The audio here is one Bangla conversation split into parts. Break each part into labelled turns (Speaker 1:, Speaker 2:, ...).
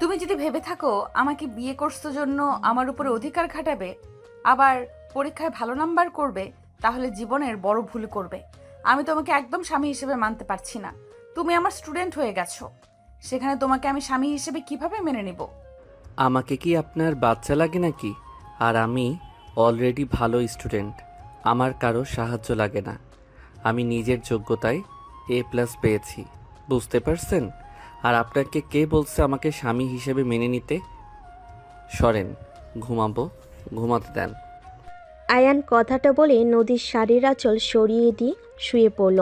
Speaker 1: তুমি যদি ভেবে থাকো আমাকে বিয়ে করছো জন্য আমার উপরে অধিকার খাটাবে, আবার পরীক্ষায় ভালো নাম্বার করবে, তাহলে জীবনের বড় ভুল করবে। আমি তোমাকে একদম স্বামী হিসেবে মানতে পারছি না। তুমি আমার স্টুডেন্ট হয়ে গেছো, সেখানে তোমাকে আমি স্বামী হিসেবে কিভাবে মেনে নিব?
Speaker 2: আমাকে কি আপনার বাচ্চা লাগে নাকি? আর আমি অলরেডি ভালো স্টুডেন্ট, আমার কারো সাহায্য লাগে না। আমি নিজের যোগ্যতায় A+ পেয়েছি, বুঝতে পারছেন? আর আপনাকে কে বলছে আমাকে স্বামী হিসেবে মেনে নিতে? সরেন, ঘুমাবো, ঘুমাতে দেন।
Speaker 3: আয়ান কথাটা বলে নদীর শাড়ির আঁচল সরিয়ে দিয়ে শুয়ে পড়ল।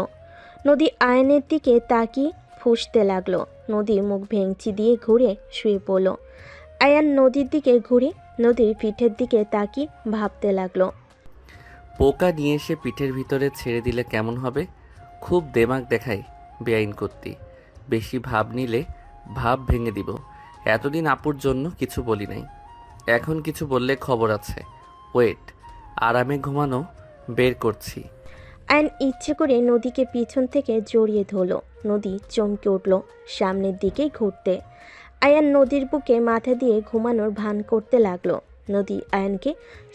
Speaker 3: নদী আয়নের দিকে তাকিয়ে ফুঁসতে লাগলো। নদী মুখ ভেঙচি দিয়ে ঘুরে শুয়ে পড়ল। আয়ান নদীর দিকে ঘুরে নদীর পিঠের দিকে তাকিয়ে ভাবতে লাগলো।
Speaker 2: পোকা নিয়ে এসে পিঠের ভিতরে ছেড়ে দিলে কেমন হবে? খুব দেমাগ দেখাই বেআইন করতি। বেশি ভাব নিলে ভাব ভেঙে দিব। এতদিন আপুর জন্য কিছু বলি নাই, এখন কিছু বললে খবর আছে। ওয়েট, আরামে ঘুমানো বের করছি।
Speaker 3: আয়ন ইচ্ছে করে নদীকে পিছন থেকে জড়িয়ে ধরল। নদী চমকে উঠল সামনের দিকে ঘুরতে। আয়ান নদীর বুকে মাথা দিয়ে ঘুমানোর ভান করতে লাগলো। নদী আয়ানকে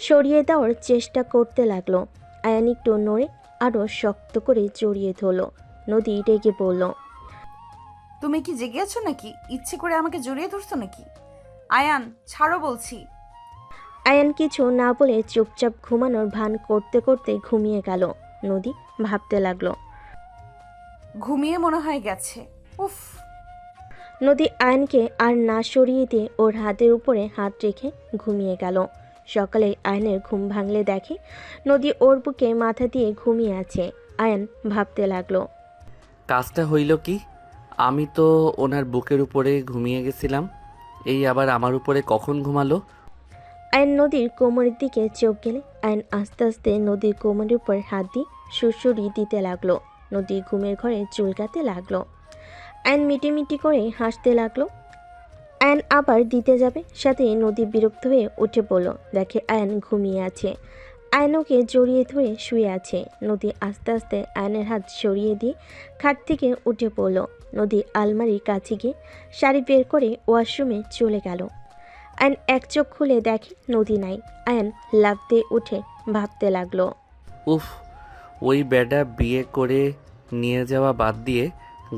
Speaker 3: সরিয়ে দেওয়ার চেষ্টা করতে লাগলো। আয়ান একটু নড়ে আরও শক্ত করে জড়িয়ে ধরল। নদী রেগে বলল,
Speaker 1: তুমি কি জেগে আছো নাকি? ইচ্ছে করে আমাকে জড়িয়ে ধরছো নাকি? আয়ান, ছাড়ো বলছি।
Speaker 3: আয়ান কিছু না বলে চুপচাপ ঘুমানোর ভান করতে করতে ঘুমিয়ে গেল। নদী ভাবতে লাগলো।
Speaker 1: ঘুমিয়ে মনে হয় গেছে। উফ।
Speaker 3: নদী আয়নকে আর না সরিয়ে দিয়ে ওর হাতের উপরে হাত রেখে ঘুমিয়ে গেল। সকালে আয়নের ঘুম ভাঙলে দেখে নদী ওর বুকে মাথা দিয়ে ঘুমিয়ে আছে। আয়ন ভাবতে লাগলো।
Speaker 2: কাজটা হইল কি? আমি তো ওনার বুকের উপরে ঘুমিয়ে গেছিলাম, এই আবার আমার উপরে কখন ঘুমালো?
Speaker 3: আয়ন নদীর কোমরের দিকে চোখ গেলে আয়ন আস্তে আস্তে নদীর কোমরের উপর হাত দিয়ে সুড়সুড়ি দিতে লাগলো। নদী ঘুমের ঘরে চুলকাতে লাগলো। আয়ন মিটিমিটি করে হাসতে লাগলো। আয়ন আবার দিতে যাবে, সাথে নদী বিরক্ত হয়ে উঠে পড়ল। দেখে আয়ন ঘুমিয়ে আছে। আয়নকে জড়িয়ে ধরে শুয়ে আছে। নদী আস্তে আস্তে আয়নের হাত সরিয়ে দিয়ে খাট থেকে উঠে পড়ল। নদী আলমারির কাছে গিয়ে শাড়ি বের করে ওয়াশরুমে চলে গেল। আয়ন এক চোখ খুলে দেখে নদী নাই। আয়ন লাফ দিয়ে উঠে ভাবতে লাগলো।
Speaker 2: উফ, ওই বেডা বিয়ে করে নিয়ে যাওয়া বাদ দিয়ে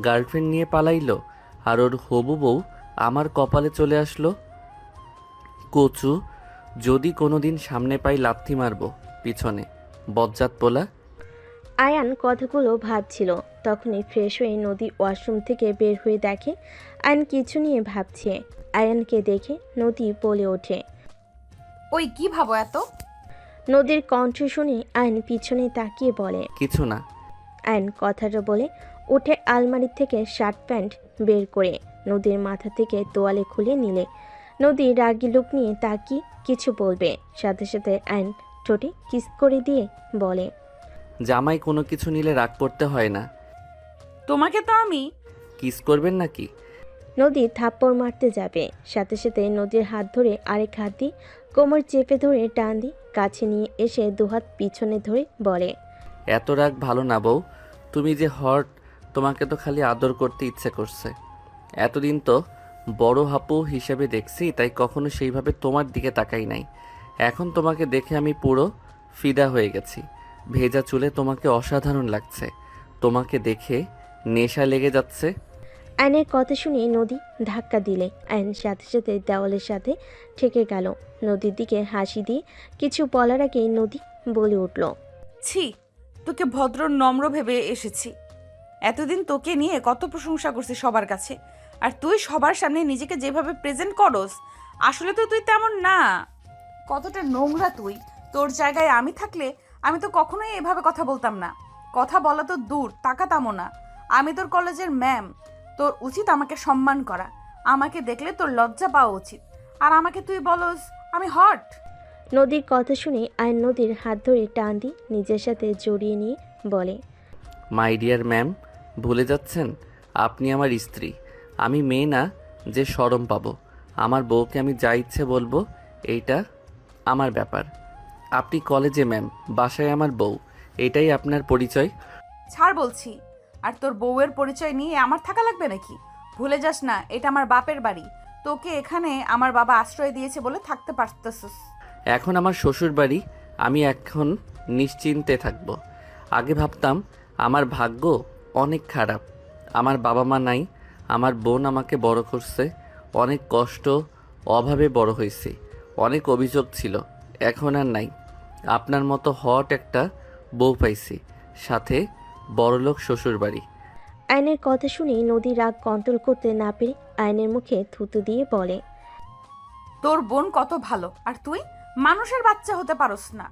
Speaker 2: গার্লফ্রেন্ড নিয়ে পালাইলো, আর ওর হবু বউ আমার কপালে চলে আসলো। কচু, যদি কোনোদিন সামনে পাই লাথি মারবো পিছনে, বজ্জাত পোলা।
Speaker 3: আয়ান কথাগুলো ভাবছিল, তখনই ফ্রেশ হয়ে নদী ওয়াশরুম থেকে বের হয়ে দেখে আয়ন কিছু নিয়ে ভাবছে। আয়ানকে দেখে নদী বলে ওঠে।
Speaker 1: ওই কি ভাবো এত?
Speaker 3: নদীর কণ্ঠ শুনে আয়ন পিছনে তাকিয়ে বলে।
Speaker 2: কিছু না।
Speaker 3: আয়ন কথাটা বলে উঠে আলমারি থেকে শার্ট প্যান্ট বের করে নদীর মাথা থেকে তোয়ালে খুলে নিলে। নদী রাগী লুক নিয়ে তাকিয়ে কিছু বলবে, সাথে সাথে আয়ন ঠোঁটে কিস করে দিয়ে বলে।
Speaker 2: জামাই কোনো কিছু নিলে রাগ করতে হয় না।
Speaker 1: তোমাকে তো আমি।
Speaker 2: কিস করবেন নাকি?
Speaker 3: নদী থাপ্পড় মারতে যাবে, সাথে সাথে নদীর হাত ধরে আরেক হাত দিয়ে কোমর চেপে ধরে টান দিয়ে কাছে নিয়ে এসে দুহাত পিছনে ধরে বলে।
Speaker 2: এত রাগ ভালো না বউ, তুমি যে হট, তোমাকে তো খালি আদর করতে ইচ্ছে করছে। এতদিন তো বড় হাপু হিসেবে দেখছি, তাই কখনো সেইভাবে তোমার দিকে তাকাই নাই। এখন তোমাকে দেখে আমি পুরো ফিদা হয়ে গেছি। ভেজা চুলে তোমাকে অসাধারণ লাগছে। তোমাকে দেখে নেশা লেগে যাচ্ছে।
Speaker 3: আয়নের কথা শুনে নদী ধাক্কা দিলে আয়ন সাথে সাথে দেওয়ালের সাথে ঠেকে গেল। নদীর দিকে হাসি দিয়ে কিছু বলার আগে নদী বলে উঠল।
Speaker 1: ছি, তোকে ভদ্র নম্র ভেবে এসেছি। এতদিন তোকে নিয়ে কত প্রশংসা করছি সবার কাছে, আর তুই সবার সামনে নিজেকে যেভাবে প্রেজেন্ট করস, আসলে তো তুই তেমন না। কতটা নোংরা তুই! তোর জায়গায় আমি থাকলে আমি তো কখনোই এভাবে কথা বলতাম না। কথা বলা তো দূর, তাকাতামও না। আমি তোর কলেজের ম্যাম, তোর উচিত আমাকে সম্মান করা। আমাকে দেখলে তোর লজ্জা পাওয়া উচিত। আর আমাকে তুই বলস আমি হট?
Speaker 3: নদীর কথা শুনে আয়ন নদীর হাত ধরে টান দিয়ে নিজের সাথে জড়িয়ে নিয়ে বলে।
Speaker 2: মাই ডিয়ার ম্যাম, ভুলে যাচ্ছেন আপনি আমার স্ত্রী। আমি মেয়ে না যে শরম পাবো। আমার বউকে আমি যা ইচ্ছে বলবো, এইটা আমার ব্যাপার। আপনি কলেজে ম্যাম, বাসায় আমার বউ, এটাই আপনার পরিচয়।
Speaker 1: ছাড় বলছি। আর তোর বউয়ের পরিচয় নিয়ে আমার থাকা লাগবে নাকি? ভুলে যাস না, এটা আমার বাপের বাড়ি। তোকে এখানে আমার বাবা আশ্রয় দিয়েছে বলে থাকতে পারতেছিস।
Speaker 2: এখন আমার শ্বশুর বাড়ি, আমি এখন নিশ্চিন্তে থাকব। আগে ভাবতাম আমার ভাগ্য অনেক খারাপ, আমার বাবা মা নাই, আমার বোন আমাকে বড় করছে, অনেক কষ্ট অভাবে বড় হয়েছি, অনেক অভিযোগ ছিল, এখন আর নাই। আপনার মতো হট একটা বউ পাইছি, সাথে বড়লোক শ্বশুর বাড়ি।
Speaker 3: আয়নের কথা শুনে নদী রাগ কন্ট্রোল করতে না পেরে আয়নের মুখে থুতু দিয়ে বলে,
Speaker 1: তোর বোন কত ভালো, আর তুই মানুষের বাচ্চা হতে পারস না।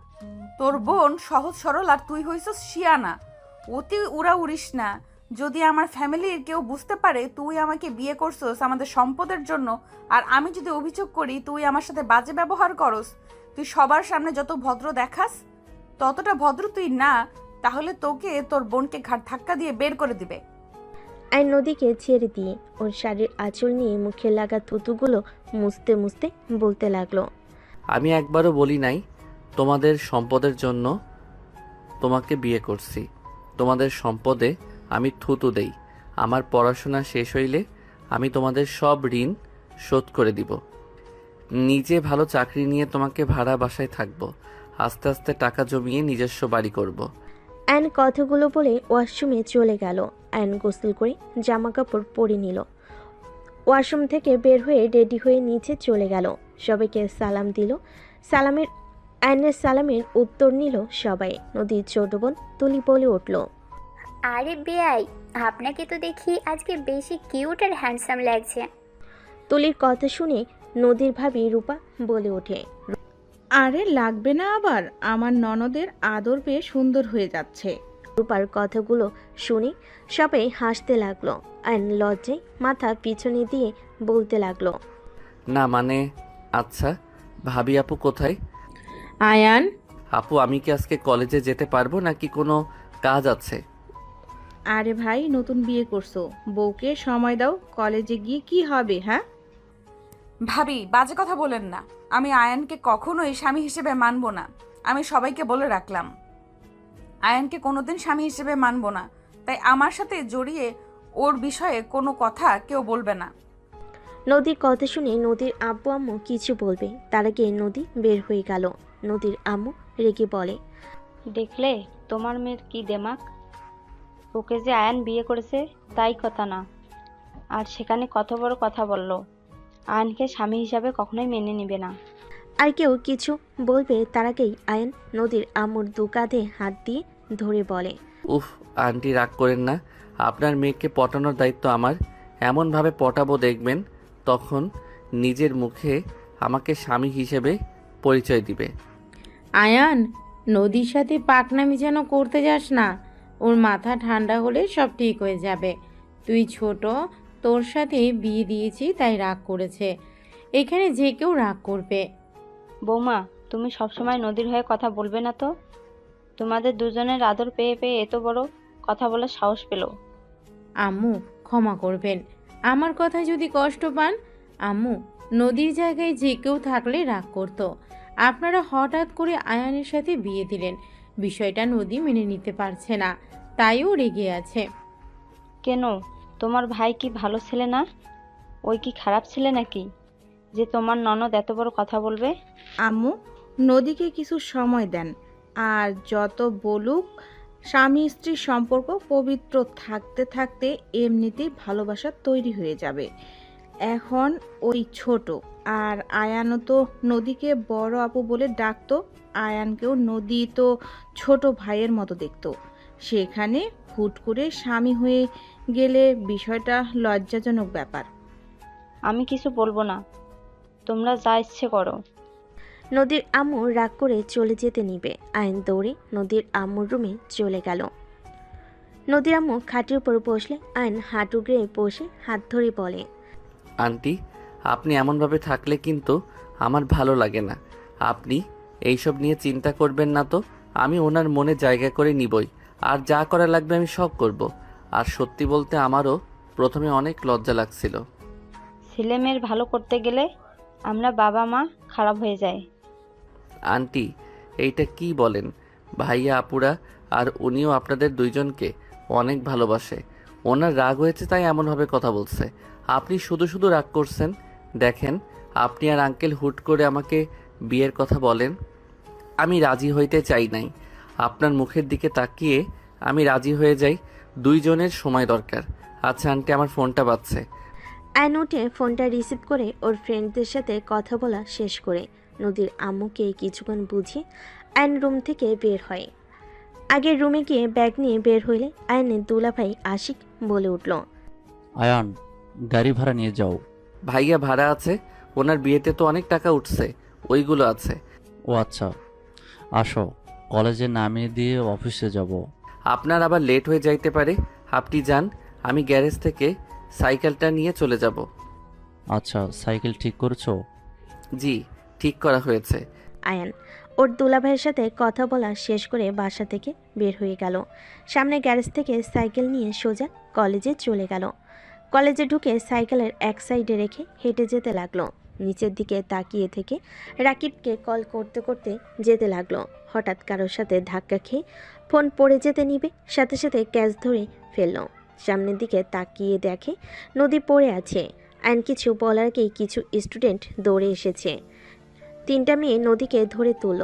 Speaker 1: তোর বোন সহজ সরল, আর তুই হইছস শিয়ানা। অতি উড়া উড়িস না। যদি আমার ফ্যামিলির কেউ বুঝতে পারে তুই আমাকে বিয়ে করছস আমাদের সম্পদের জন্য, আর আমি যদি অভিযোগ করি তুই আমার সাথে বাজে ব্যবহার করস, তুই সবার সামনে যত ভদ্র দেখাস ততটা ভদ্র তুই না, তাহলে তোকে তোর বোনকে ঘাট ধাক্কা দিয়ে বের করে দিবে।
Speaker 3: আয়ন নদীকে ছেড়ে দিয়ে ওর শাড়ির আঁচল নিয়ে মুখে লাগা থুতুগুলো মুছতে মুছতে বলতে লাগলো,
Speaker 2: আমি একবারও বলি নাই তোমাদের সম্পদের জন্য তোমাকে বিয়ে করছি। তোমাদের সম্পদে আমি থুতু দেই। আমার পড়াশোনা শেষ হইলে আমি তোমাদের সব ঋণ শোধ করে দিব। নিজে ভালো চাকরি নিয়ে তোমাকে ভাড়া বাসায় থাকবো। আস্তে আস্তে টাকা জমিয়ে নিজস্ব বাড়ি করব।
Speaker 3: আয়ন কথাগুলো বলে ওয়াশরুমে চলে গেল। আয়ন গোসল করে জামা কাপড় পরে নিল। ওয়াশরুম থেকে বের হয়ে রেডি হয়ে নিচে চলে গেল। সবাইকে সালাম দিল। আয়নের সালামের উত্তর নিল সবাই। নদীর ছোট বোন তুলি বলে উঠল,
Speaker 4: আরে বেয়াই, আপনাকে তো দেখি আজকে বেশি কিউট আর হ্যান্ডসাম লাগছে।
Speaker 3: তুলির কথা শুনে নদীর ভাবি রূপা বলে ওঠে,
Speaker 5: আরে লাগবে না আবার, আমার ননদের আদর পেয়ে সুন্দর হয়ে যাচ্ছে।
Speaker 3: রূপার কথাগুলো শুনে সবাই হাসতে লাগলো। আয়ন লজ্জায় মাথা পিছনে দিয়ে বলতে লাগলো,
Speaker 2: না মানে, আচ্ছা ভাবি আপু কোথায়?
Speaker 5: আয়ান,
Speaker 2: আপু আমি কি আজকে কলেজে যেতে পারবো নাকি কোনো কাজ আছে?
Speaker 5: আরে ভাই, নতুন বিয়ে করছো, বউকে সময় দাও, কলেজে গিয়ে কি হবে? হ্যাঁ
Speaker 1: ভাবি বাজে কথা বলেন না। আমি আয়ানকে কখনোই স্বামী হিসেবে মানব না। আমি সবাইকে বলে রাখলাম, আয়ানকে কোনোদিন স্বামী হিসেবে মানব না। তাই আমার সাথে জড়িয়ে ওর বিষয়ে কোনো কথা কেউ বলবে না।
Speaker 3: নদীর কথা শুনে নদীর আব্বু আম্মু কিছু বলবে তার আগে নদী বের হয়ে গেল। নদীর আম্মু রেগে বলে,
Speaker 6: দেখলে তোমার মেয়ের কি দেমাক, ওকে যে আয়ান বিয়ে করেছে তাই কথা না, আর সেখানে কত বড় কথা বলল। আয়ানকে স্বামী হিসাবে কখনোই মেনে নেবে না।
Speaker 3: আর কেউ কিছু বলবে তার আগেই আয়ন নদীর আম্মুর দু কাঁধে হাত দিয়ে ধরে বলে,
Speaker 2: উফ আন্টি রাগ করেন না, আপনার মেয়েকে পটানোর দায়িত্ব আমার। এমনভাবে পটাবো দেখবেন তখন নিজের মুখে আমাকে স্বামী হিসেবে পরিচয় দিবে।
Speaker 7: আয়ান, নদীর সাথে পাকনামি যেন করতে যাস না। ওর মাথা ঠান্ডা হলে সব ঠিক হয়ে যাবে। তুই ছোট, তোর সাথে বিয়ে দিয়েছি তাই রাগ করেছে। এখানে যে কেউ রাগ করবে।
Speaker 6: বৌমা, তুমি সবসময় নদীর হয়ে কথা বলবে না তো? তোমাদের দুজনের আদর পেয়ে পেয়ে এত বড় কথা বলার সাহস পেল।
Speaker 7: আম্মু ক্ষমা করবেন, আমার কথায় যদি কষ্ট পান। আম্মু, নদীর জায়গায় যে কেউ থাকলে রাগ করতো। আপনারা হঠাৎ করে আয়ানের সাথে বিয়ে দিলেন, বিষয়টা নদী মেনে নিতে পারছে না, তাইও রেগে আছে।
Speaker 6: কেন, তোমার ভাই কি ভালো ছেলে না? ওই কি খারাপ ছেলে নাকি যে তোমার ননদ এত বড় কথা বলবে?
Speaker 5: আম্মু, নদীকে কিছু সময় দেন, আর যত বলুক, স্বামী স্ত্রীর সম্পর্ক পবিত্র থাকতে থাকতে এমনিতেই ভালোবাসা তৈরি হয়ে যাবে। এখন ওই ছোট, আর আয়ানও তো নদীকে বড় আপু বলে ডাকতো। আয়ানকেও নদী তো ছোট ভাইয়ের মতো দেখতো। সেখানে হুট করে স্বামী হয়ে গেলে বিষয়টা লজ্জাজনক ব্যাপার।
Speaker 6: আমি কিছু বলবো না, তোমরা যা ইচ্ছে করো।
Speaker 3: নদীর আম্মু রাগ করে চলে যেতে নিবে। আয়ন দৌড়ে নদীর আম্মুর রুমে চলে গেল। নদীর আম্মু খাটের উপর বসলে আয়ন হাঁটু গেড়ে বসে হাত ধরে বলে,
Speaker 2: আন্টি আপনি এমনভাবে থাকলে কিন্তু আমার ভালো লাগে না। আপনি এইসব নিয়ে চিন্তা করবেন না তো, আমি ওনার মনে জায়গা করে নিবই, আর যা করা লাগবে আমি সব করব। আর সত্যি বলতে আমারও প্রথমে অনেক লজ্জা লাগছিল।
Speaker 6: ছেলে মেয়ের ভালো করতে গেলে আমরা বাবা মা খারাপ হয়ে যায়।
Speaker 2: আন্টি এইটা কি বলেন? ভাইয়া আপুরা আর উনিও আপনাদের দুইজনকে অনেক ভালোবাসে। ওনার রাগ হয়েছে তাই এমনভাবে কথা বলছে। আপনি শুধু শুধু রাগ করছেন। দেখেন, আপনি আর আঙ্কেল হুট করে আমাকে বিয়ের কথা বলেন, আমি রাজি হইতে চাই নাই। আপনার মুখের দিকে তাকিয়ে আমি রাজি হয়ে যাই, দুইজনের সময় দরকার। আচ্ছা আন্টি, আমার ফোনটা বাজছে।
Speaker 3: আয়ন উঠে ফোনটা রিসিভ করে ওর ফ্রেন্ডদের সাথে কথা বলা শেষ করে নদীর আম্মুকে কিছুক্ষণ বুঝিয়ে আয়ন রুম থেকে বের হয়। আগের রুমে গিয়ে ব্যাগ নিয়ে বের হইলে আয়নের দুলাভাই আশিক বলে উঠল,
Speaker 8: আয়ান, গাড়ি ভাড়া নিয়ে যাও।
Speaker 2: ভাইয়া ভাড়া আছে, ওনার বিয়েতে তো অনেক টাকা উঠছে, ওইগুলো আছে।
Speaker 8: ও আচ্ছা, আসো, কলেজে নামিয়ে দিয়ে অফিসে যাব।
Speaker 2: আপনার আবার লেট হয়ে যাইতে পারে, আপনি যান, আমি গ্যারেজ থেকে সাইকেলটা নিয়ে চলে যাব।
Speaker 8: আচ্ছা, সাইকেল ঠিক করছো?
Speaker 2: জি, ঠিক করা হয়েছে।
Speaker 3: আয়ান ওর দুলাভাইয়ের সাথে কথা বলা শেষ করে বাসা থেকে বের হয়ে গেল। সামনে গ্যারেজ থেকে সাইকেল নিয়ে সোজা কলেজে চলে গেল। কলেজে ঢুকে সাইকেলের এক সাইডে রেখে হেঁটে যেতে লাগলো। নিচের দিকে তাকিয়ে থেকে রাকিবকে কল করতে করতে যেতে লাগলো। হঠাৎ কারোর সাথে ধাক্কা খেয়ে ফোন পড়ে যেতে নিবে, সাথে সাথে ক্যাচ ধরে ফেলল। সামনের দিকে তাকিয়ে দেখে নদী পড়ে আছে। আইন কিছু বলার আগেই কিছু স্টুডেন্ট দৌড়ে এসেছে। 3টা মেয়ে নদীকে ধরে তুলল।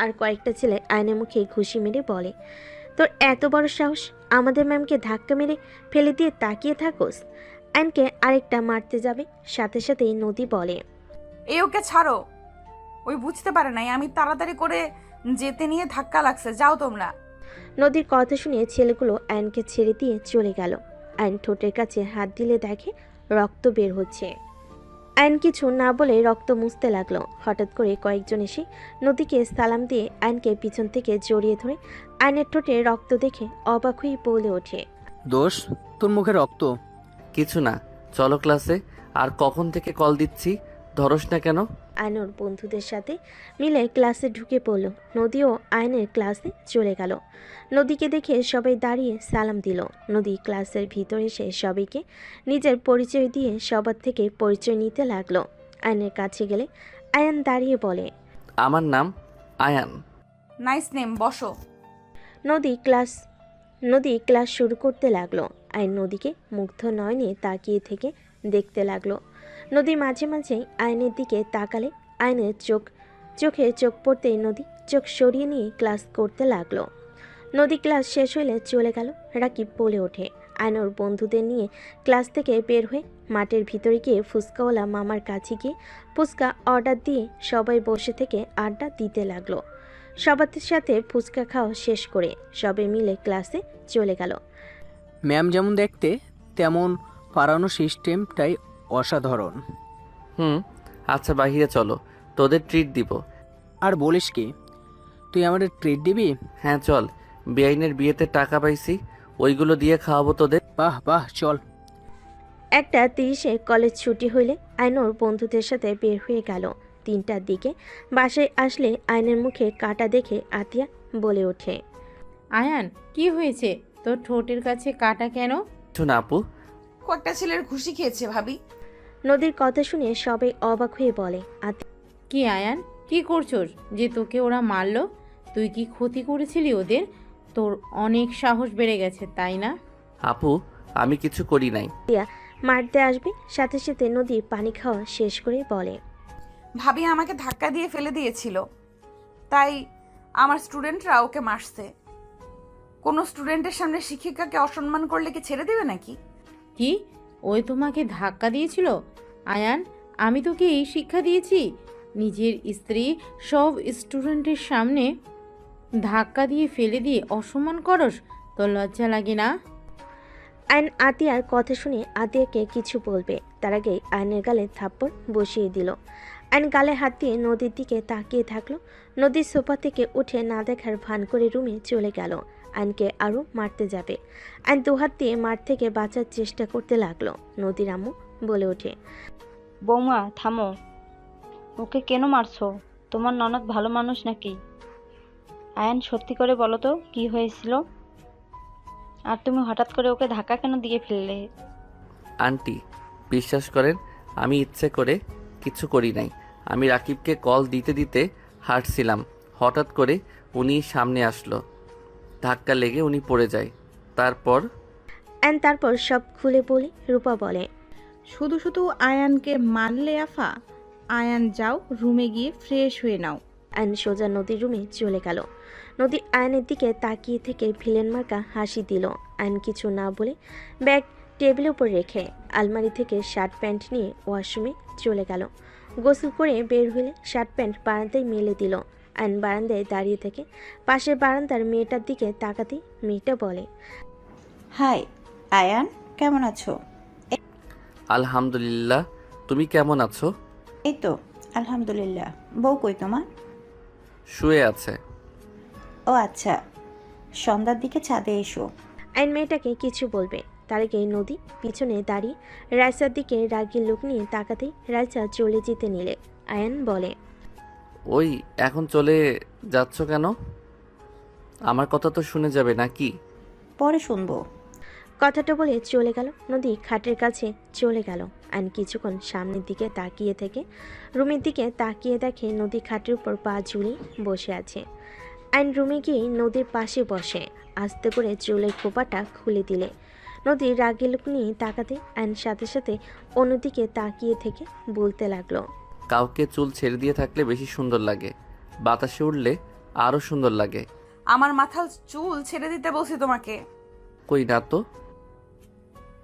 Speaker 3: আর কয়েকটা ছেলে আয়নের মুখে ঘুষি মেরে বলে, তোর এত বড় সাহস, আমাদের ম্যামকে ধাক্কা মেরে ফেলে দিয়ে তাকিয়ে থাকোস। আয়নকে আরেকটা মারতে যাবে, সাথে সাথেই নদী বলে,
Speaker 1: ওকে ছাড়ো, ওই বুঝতে পারে নাই আমি তাড়াতাড়ি করে যেতে নিয়ে ধাক্কা লাগছে, যাও তোমরা।
Speaker 3: নদীর কথা শুনে ছেলেগুলো আয়নকে ছেড়ে দিয়ে চলে গেল। আয়ন ঠোঁটের কাছে হাত দিলে দেখে রক্ত বের হচ্ছে। আয়ন কিছু না বলে রক্ত মুছতে লাগলো। হঠাৎ করে কয়েকজন এসে নদীকে সালাম দিয়ে আয়নকে পিছন থেকে জড়িয়ে ধরে আয়নের ঠোঁটে রক্ত দেখে অবাক হয়ে বলে ওঠে,
Speaker 9: দোষ, তোর মুখে রক্ত?
Speaker 2: কিছু না, চলো ক্লাসে। আর কখন থেকে কল দিচ্ছি, ধরস না কেন?
Speaker 3: আয়নর বন্ধুদের সাথে মিলে ক্লাসে ঢুকে পড়ল। নদীও আয়নের ক্লাসে চলে গেল। নদীকে দেখে সবাই দাঁড়িয়ে সালাম দিল। নদী ক্লাসের ভিতরে এসে সবাইকে নিজের পরিচয় দিয়ে সবার থেকে পরিচয় নিতে লাগলো। আয়নের কাছে গেলে আয়ান দাঁড়িয়ে বলে,
Speaker 2: আমার নাম আয়ান।
Speaker 1: নাইস নেম, বসো।
Speaker 3: নদী ক্লাস শুরু করতে লাগলো। আয়ন নদীকে মুগ্ধ নয়নে তাকিয়ে থেকে দেখতে লাগলো। নদী মাঝে মাঝে আয়নের দিকে তাকালে আয়নের চোখে চোখ পড়তেই নদী চোখ সরিয়ে নিয়ে ক্লাস করতে লাগলো। নদী ক্লাস শেষ হইলে চলে গেল। রাকিব বলে ওঠে, আয়নর বন্ধুদের নিয়ে ক্লাস থেকে বের হয়ে মাঠের ভিতরে গিয়ে ফুচকাওয়ালা মামার কাছে গিয়ে ফুচকা অর্ডার দিয়ে সবাই বসে থেকে আড্ডা দিতে লাগলো। সবার সাথে ফুচকা খাওয়া শেষ করে সবাই মিলে ক্লাসে চলে গেল।
Speaker 9: ম্যাম যেমন দেখতে তেমন পড়ানোর সিস্টেমটাই অসাধারণ।
Speaker 2: আচ্ছা বাহিরে চলো, তোদের ট্রিট দিব।
Speaker 9: আর বলিস কি, তুই আমাদের ট্রিট দিবি?
Speaker 2: হ্যাঁ চল, বেআইনের বিয়েতে টাকা পাইছি, ওইগুলো দিয়ে খাওয়াবো তোদের।
Speaker 9: বাহ বাহ, চল।
Speaker 3: 1:30-এ কলেজ ছুটি হইলে আয়নর বন্ধুদের সাথে বের হয়ে গেল। 3টার দিকে বাসায় আসলে আয়নের মুখে কাটা দেখে আতিয়া বলে ওঠে,
Speaker 7: আয়ান, কি হয়েছে? তোর ঠোঁটের কাছে কাটা কেন?
Speaker 2: কিছু না আপু।
Speaker 1: কয়েকটা ছেলের ঘুষি খেয়েছে ভাবি।
Speaker 3: নদীর কথা শুনে সবাই অবাক হয়ে বলে,
Speaker 7: কি আয়ান, কি করছোস যে তোকে ওরা মারলো? তুই কি ক্ষতি করেছিলি ওদের? তোর অনেক সাহস বেড়ে গেছে, তাই না?
Speaker 2: আপু, আমি কিছু করি নাই।
Speaker 3: আতিয়া মারতে আসবে, সাথে সাথে নদী পানি খাওয়া শেষ করে বলে,
Speaker 1: ভাবি আমাকে ধাক্কা দিয়ে ফেলে দিয়েছিল, তাই আমার স্টুডেন্টরা ওকে মারছে। কোনো স্টুডেন্টের সামনে শিক্ষিকাকে অসম্মান করলে কি ছেড়ে দেবে নাকি?
Speaker 7: কি, ওই তোমাকে ধাক্কা দিয়েছিল? আয়ান, আমি তোকে এই শিক্ষা দিয়েছি? নিজের স্ত্রী সব স্টুডেন্টের সামনে ধাক্কা দিয়ে ফেলে দিয়ে অসম্মান করস? তোর লজ্জা লাগে না?
Speaker 3: আয়ন আতিয়ার কথা শুনে আতিয়াকে কিছু বলবে, তার আগে আয়নের গালে থাপ্পড় বসিয়ে দিল। আয়ন গালে হাত দিয়ে নদীর দিকে তাকিয়ে থাকলো। নদীর সোফা থেকে উঠে না দেখার ভান করে রুমে চলে গেল। আয়নকে আরও মারতে যাবে। আয়ন দুহাত দিয়ে মার থেকে বাঁচার চেষ্টা করতে লাগলো। নদীর আম্মু বলে ওঠে,
Speaker 6: বৌমা থামো, ওকে কেন মারছো? তোমার ননদ ভালো মানুষ নাকি? আয়ান, সত্যি করে বলো তো কি হয়েছিল? আর তুমি হঠাৎ করে ওকে ধাক্কা কেন দিয়ে ফেললে?
Speaker 2: আন্টি, বিশ্বাস করেন, আমি ইচ্ছে করে কিছু করি নাই। আমি রাকিবকে কল দিতে দিতে হাঁটছিলাম, হঠাৎ করে উনি সামনে আসলো, ধাক্কা লেগে উনি পড়ে যায়। তারপর
Speaker 3: তারপর সব খুলে বলে রূপা বলে,
Speaker 5: শুধু শুধু আয়ানকে মারলে আফা? আয়ান যাও, রুমে গিয়ে ফ্রেশ হয়ে নাও।
Speaker 3: আয়ন সোজা নদীর রুমে চলে গেল। নদী আয়নের দিকে তাকিয়ে থেকে ভিলেন মার্কা হাসি দিল। আয়ন কিছু না বলে ব্যাগ টেবিলের উপর রেখে আলমারি থেকে শার্ট প্যান্ট নিয়ে ওয়াশরুমে চলে গেল। গোসল করে বের হলে শার্ট প্যান্ট বারান্দায় মেলে দিল। আয়ন বারান্দায় দাঁড়িয়ে থেকে পাশের বারান্দার মেয়েটার দিকে তাকাতেই মেয়েটা বলে,
Speaker 10: হাই আয়ান, কেমন আছো?
Speaker 2: আলহামদুলিল্লাহ, তুমি কেমন আছো?
Speaker 10: এই তো আলহামদুলিল্লাহ। বউ কই তোমার?
Speaker 2: শুয়ে আছে।
Speaker 10: ও আচ্ছা, সন্ধ্যার দিকে ছাদে এসো।
Speaker 3: আয়ন মেয়েটাকে কিছু বলবে তার আগে নদী পিছনে দাঁড়িয়ে রাইসার দিকে রাগী লোক নিয়ে তাকাতেই রাইসা চলে যেতে নিলে আয়ন বলে,
Speaker 2: ওই এখন চলে যাচ্ছ কেন? আমার কথা তো শুনে যাবে নাকি?
Speaker 10: পরে শুনবো।
Speaker 3: কথাটা বলে চলে গেল। নদী খাটের কাছে চলে গেল। আয়ন কিছুক্ষণ সামনের দিকে তাকিয়ে থেকে রুমের দিকে তাকিয়ে দেখে নদী খাটের উপর পা ঝুলিয়ে বসে আছে। আয়ন রুমে গিয়ে নদীর পাশে বসে আস্তে করে চুলের খোপাটা খুলে দিলে নদী রাগী লোক নিয়ে তাকাতে আয়ন সাথে সাথে অন্যদিকে তাকিয়ে থেকে বলতে লাগলো,
Speaker 2: কাউকে চুল ছেড়ে দিয়ে থাকলে বেশি সুন্দর লাগে, বাতাসে উঠলে আরও সুন্দর লাগে।
Speaker 1: আমার মাথার চুল ছেড়ে দিতে বলছি তোমাকে।
Speaker 2: কই না তো।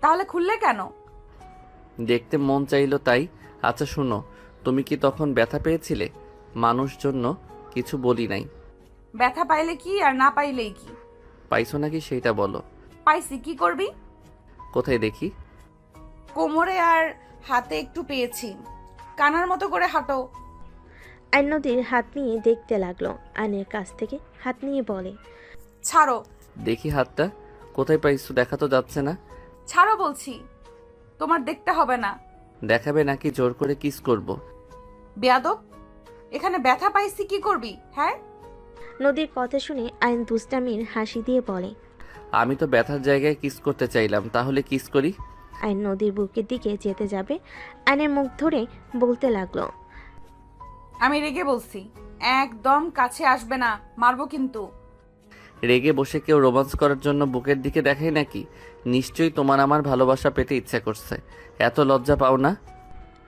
Speaker 1: তাহলে খুললে কেন?
Speaker 2: দেখতে মন চাইলো তাই। আচ্ছা শুনো, তুমি কি তখন ব্যথা পেয়েছিলে? মানুষ জন্য কিছু বলি নাই।
Speaker 1: ব্যথা পাইলে কি আর না পাইলেই কি?
Speaker 2: পাইছো নাকি সেইটা বলো।
Speaker 1: পাইছি, কি করবি?
Speaker 2: কোথায় দেখি?
Speaker 1: কোমরে আর হাতে একটু পেয়েছি। কানার মতো করে হাঁটো।
Speaker 3: আয়ন নদীর হাত নিয়ে দেখতে লাগলো। আয়নের কাছ থেকে হাত নিয়ে বলে,
Speaker 1: ছাড়ো।
Speaker 2: দেখি হাতটা কোথায় পাইছো, দেখা তো যাচ্ছে না।
Speaker 1: ছাড়ো বলছি। তোমার দেখতে হবে না।
Speaker 2: দেখাবে নাকি জোর করে কিস করব?
Speaker 1: বেয়াদব, এখানে ব্যথা পাইছি কি করবি? হ্যাঁ,
Speaker 3: নদীর কথা শুনে আয়ন দুষ্টামির হাসি দিয়ে বলে,
Speaker 2: আমি তো ব্যথার জায়গায় কিস করতে চাইলাম, তাহলে কিস করি।
Speaker 3: আয়ন নদীর বুকের দিকে যেতে যাবে আয়নের মুখ ধরে বলতে লাগলো,
Speaker 1: আমি রেগে বলছি, একদম কাছে আসবে না, মারবো কিন্তু।
Speaker 2: রেগে বসে কেউ রোমান্স করার জন্য বুকের দিকে দেখায় নাকি? নিশ্চয়ই তোমার আমার ভালোবাসা পেতে ইচ্ছা করছে, এত লজ্জা পাও না?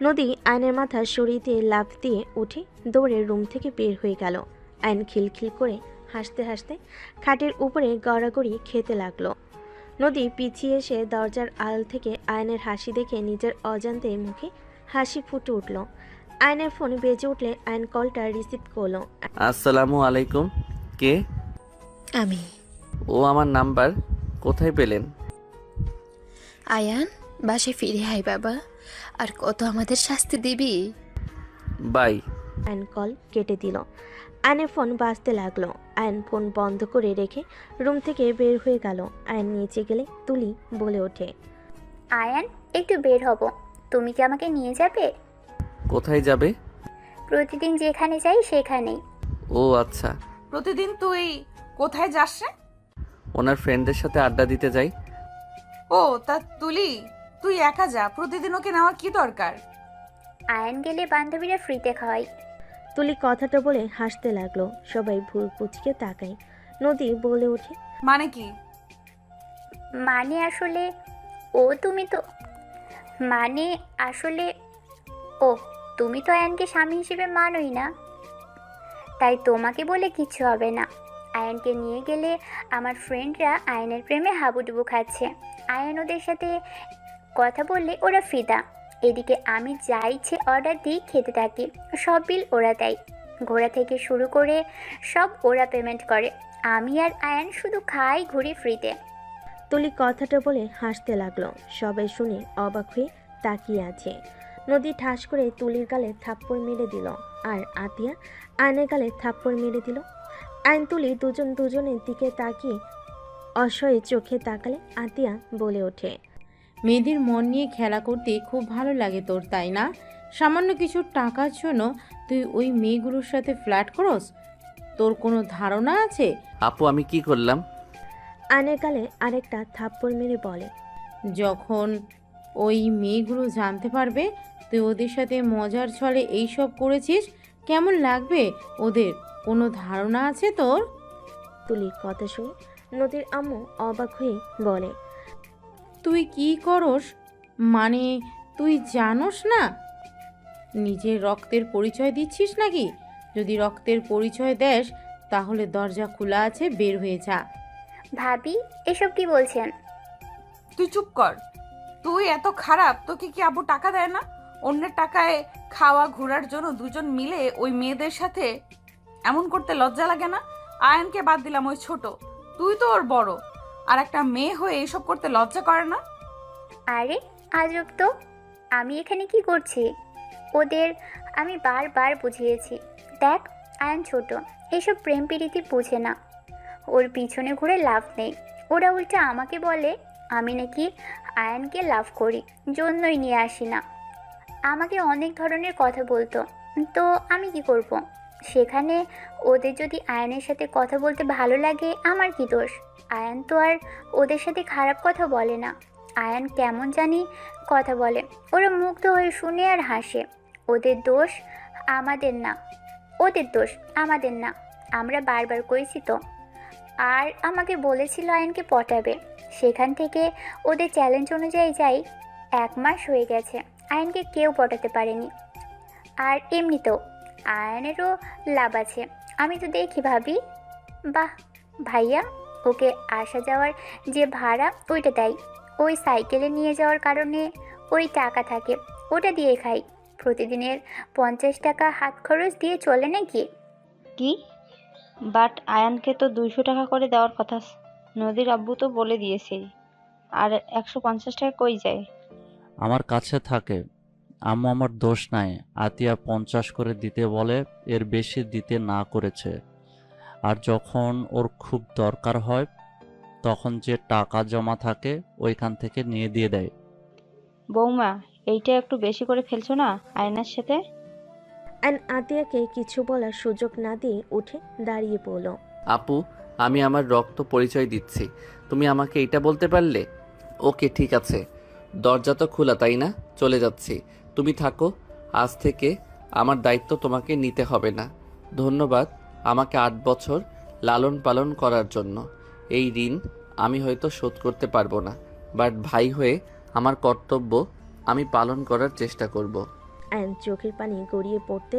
Speaker 3: নদী আয়নের মাথা সরিয়ে দিয়ে লাফ দিয়ে উঠে দৌড়ে রুম থেকে বের হয়ে গেল। আয়ন খিলখিল করে হাসতে হাসতে খাটের উপরে গড়াগড়ি খেতে লাগলো। নদী পিছিয়ে এসে দরজার আড়াল থেকে আয়নের হাসি দেখে নিজের অজান্তে মুখে হাসি ফুটে উঠল। আয়নের ফোন বেজে উঠলে আয়ন কলটা রিসিভ করলো।
Speaker 2: আসসালামু আলাইকুম। কে?
Speaker 11: আমি।
Speaker 2: ও আমার নাম্বার কোথায় পেলেন?
Speaker 11: আয়ান, বাসায় ফিরে আয় বাবা, আর কত আমাদের শাস্তি দিবি?
Speaker 2: বাই।
Speaker 3: আয়ন কল কেটে দিল। আয়নের ফোন বাজতে লাগলো। আয়ন ফোন বন্ধ করে রেখে রুম থেকে বের হয়ে গেল। আয়ন নিচে গেলে তুলি বলে ওঠে,
Speaker 4: আয়ান, একটু বের হব, তুমি কি আমাকে নিয়ে যাবে?
Speaker 2: কোথায় যাবে?
Speaker 4: প্রতিদিন যেখানে যাই সেখানেই।
Speaker 2: ও আচ্ছা।
Speaker 1: প্রতিদিন তুই কোথায় যাস রে?
Speaker 2: ওনার ফ্রেন্ডদের সাথে আড্ডা দিতে যাই।
Speaker 1: ও তা তুলি, তুই একা যা, প্রতিদিন ওকে নেওয়ার কি দরকার?
Speaker 4: আয়ান গেলে বান্ধবীরা ফ্রিতে খাওয়াই।
Speaker 3: তুলি কথাটা বলে হাসতে লাগলো। সবাই ভুল কুচকে তাকায়। নদী বলে ওঠে,
Speaker 1: মানে কি?
Speaker 4: মানে আসলে ও তুমি তো আয়ানকে স্বামী হিসেবে মানোই না, তাই তোমাকে বলে কিছু হবে না। আয়ানকে নিয়ে গেলে আমার ফ্রেন্ডরা আয়ানের প্রেমে হাবুডুবু খাচ্ছে। আয়ান ওদের সাথে কথা বললে ওরা ফিদা। এদিকে আমি যা ইচ্ছে অর্ডার দিই খেতে থাকি, সব বিল ওরা দেয়। ঘোরা থেকে শুরু করে সব ওরা পেমেন্ট করে। আমি আর আয়ান শুধু খাই, ঘুরি ফ্রিতে।
Speaker 3: তুলি কথাটা বলে হাসতে লাগলো। সবাই শুনে অবাক হয়ে তাকিয়ে আছে। নদী ঠাস করে তুলির গালে থাপ্পড় মেরে দিল, আর আতিয়া আয়নের গালে থাপ্পড় মেরে দিল। আয়ন তুলি দুজনের দিকে তাকিয়ে অসহায় চোখে তাকালে আতিয়া বলে ওঠে,
Speaker 7: মেয়েদের মন নিয়ে খেলা করতে খুব ভালো লাগে তোর, তাই না? সামান্য কিছু টাকার জন্য তুই ওই মেয়েগুলোর সাথে ফ্ল্যাট করস? তোর কোনো ধারণা আছে?
Speaker 2: আপু আমি কি করলাম?
Speaker 3: আয়নের গালে আরেকটা থাপ্পড় মেরে বলে,
Speaker 7: যখন ওই মেয়েগুলো জানতে পারবে তুই ওদের সাথে মজার ছলে এইসব করেছিস, কেমন লাগবে ওদের? কোনো ধারণা আছে তোর?
Speaker 3: তুলির কথা শুনে নদীর আম্মু অবাক হয়ে বলে,
Speaker 7: তুই কি করস? মানে তুই জানোস না নিজের রক্তের পরিচয় দিচ্ছিস নাকি? যদি রক্তের পরিচয় দেস তাহলে দরজা খোলা আছে, বের হয়ে যা।
Speaker 4: ভাবি এসব কি বলছেন?
Speaker 1: তুই চুপ কর। তুই এত খারাপ, তোকে কি আব্বু টাকা দেয় না? অন্যের টাকায় খাওয়া ঘোরার জন্য দুজন মিলে ওই মেয়েদের সাথে এমন করতে লজ্জা লাগে না? আয়ানকে বাদ দিলাম, ওই ছোট, তুই তো ওর বড়, আর একটা মেয়ে হয়ে এসব করতে লজ্জা করে না?
Speaker 4: আরে আজব তো, আমি এখানে কি করছি? ওদের আমি বারবার বুঝিয়েছি, দেখ আয়ান ছোট, এসব প্রেম প্রীতি বুঝে না, ওর পিছনে ঘুরে লাভ নেই। ওরা উল্টে আমাকে বলে আমি নাকি আয়ানকে লাভ করি, জন্যই নিয়ে আসি না। আমাকে অনেক ধরনের কথা বলতো, তো আমি কি করব? সেখানে ওদের যদি আয়ানের সাথে কথা বলতে ভালো লাগে, আমার কি দোষ? আয়ান তো আর ওদের সাথে খারাপ কথা বলে না। আয়ান কেমন জানি কথা বলে, ওরা মুগ্ধ হয়ে শুনে আর হাসে। ওদের দোষ আমাদের না, ওদের দোষ আমাদের না, আমরা বারবার কইছি তো। আর আমাকে বলেছিল আয়ানকে পটাবে, সেখান থেকে ওদের চ্যালেঞ্জ অনুযায়ী যাই 1 মাস হয়ে গেছে, আয়ানকে কেউ পটাতে পারেনি। আর এমনিতেও আয়ানেরও লাভ আছে, আমি তো দেখি ভাবি। বাহ ভাইয়া, ওকে আসা যাওয়ার যে ভাড়া ওইটা দেয়, ওই সাইকেলে নিয়ে যাওয়ার কারণে ওই টাকা থাকে, ওটা দিয়ে খাই। প্রতিদিনের 50 টাকা হাত খরচ দিয়ে চলে নাকি?
Speaker 6: কি? বাট আয়ানকে তো 200 টাকা করে দেওয়ার কথা, নদীর আব্বু তো বলে দিয়েছে। আর 150 টাকা কই যায়?
Speaker 8: আমার কাছে থাকে। আম্মু আমার দোষ নাই, আতিয়া 50 করে দিতে বলে, এর বেশি দিতে না করেছে। আর যখন ওর খুব দরকার হয় তখন যে টাকা জমা থাকে ওইখান থেকে নিয়ে দিয়ে দেয়।
Speaker 6: বৌমা, এইটা একটু বেশি করে ফেলছো না আয়নার সাথে?
Speaker 3: অ্যান আতিয়াকে কিছু বলার সুযোগ না দিয়ে উঠে দাঁড়িয়ে পড়ল।
Speaker 2: আপু, আমি আমার রক্ত পরিচয় দিচ্ছি, তুমি আমাকে এটা বলতে পারলে? ওকে ঠিক আছে, দরজা তো খোলা তাই না? চলে যাচ্ছি, তুমি থাকো। আজ থেকে আমার দায়িত্ব তোমাকে নিতে হবে না। ধন্যবাদ আমাকে 8 বছর লালন পালন করার জন্য। এই ঋণ আমি হয়তো শোধ করতে পারবো না, বাট ভাই হয়ে আমার কর্তব্য আমি পালন করার চেষ্টা করব।
Speaker 3: আয়ন চোখের পানি গড়িয়ে পড়তে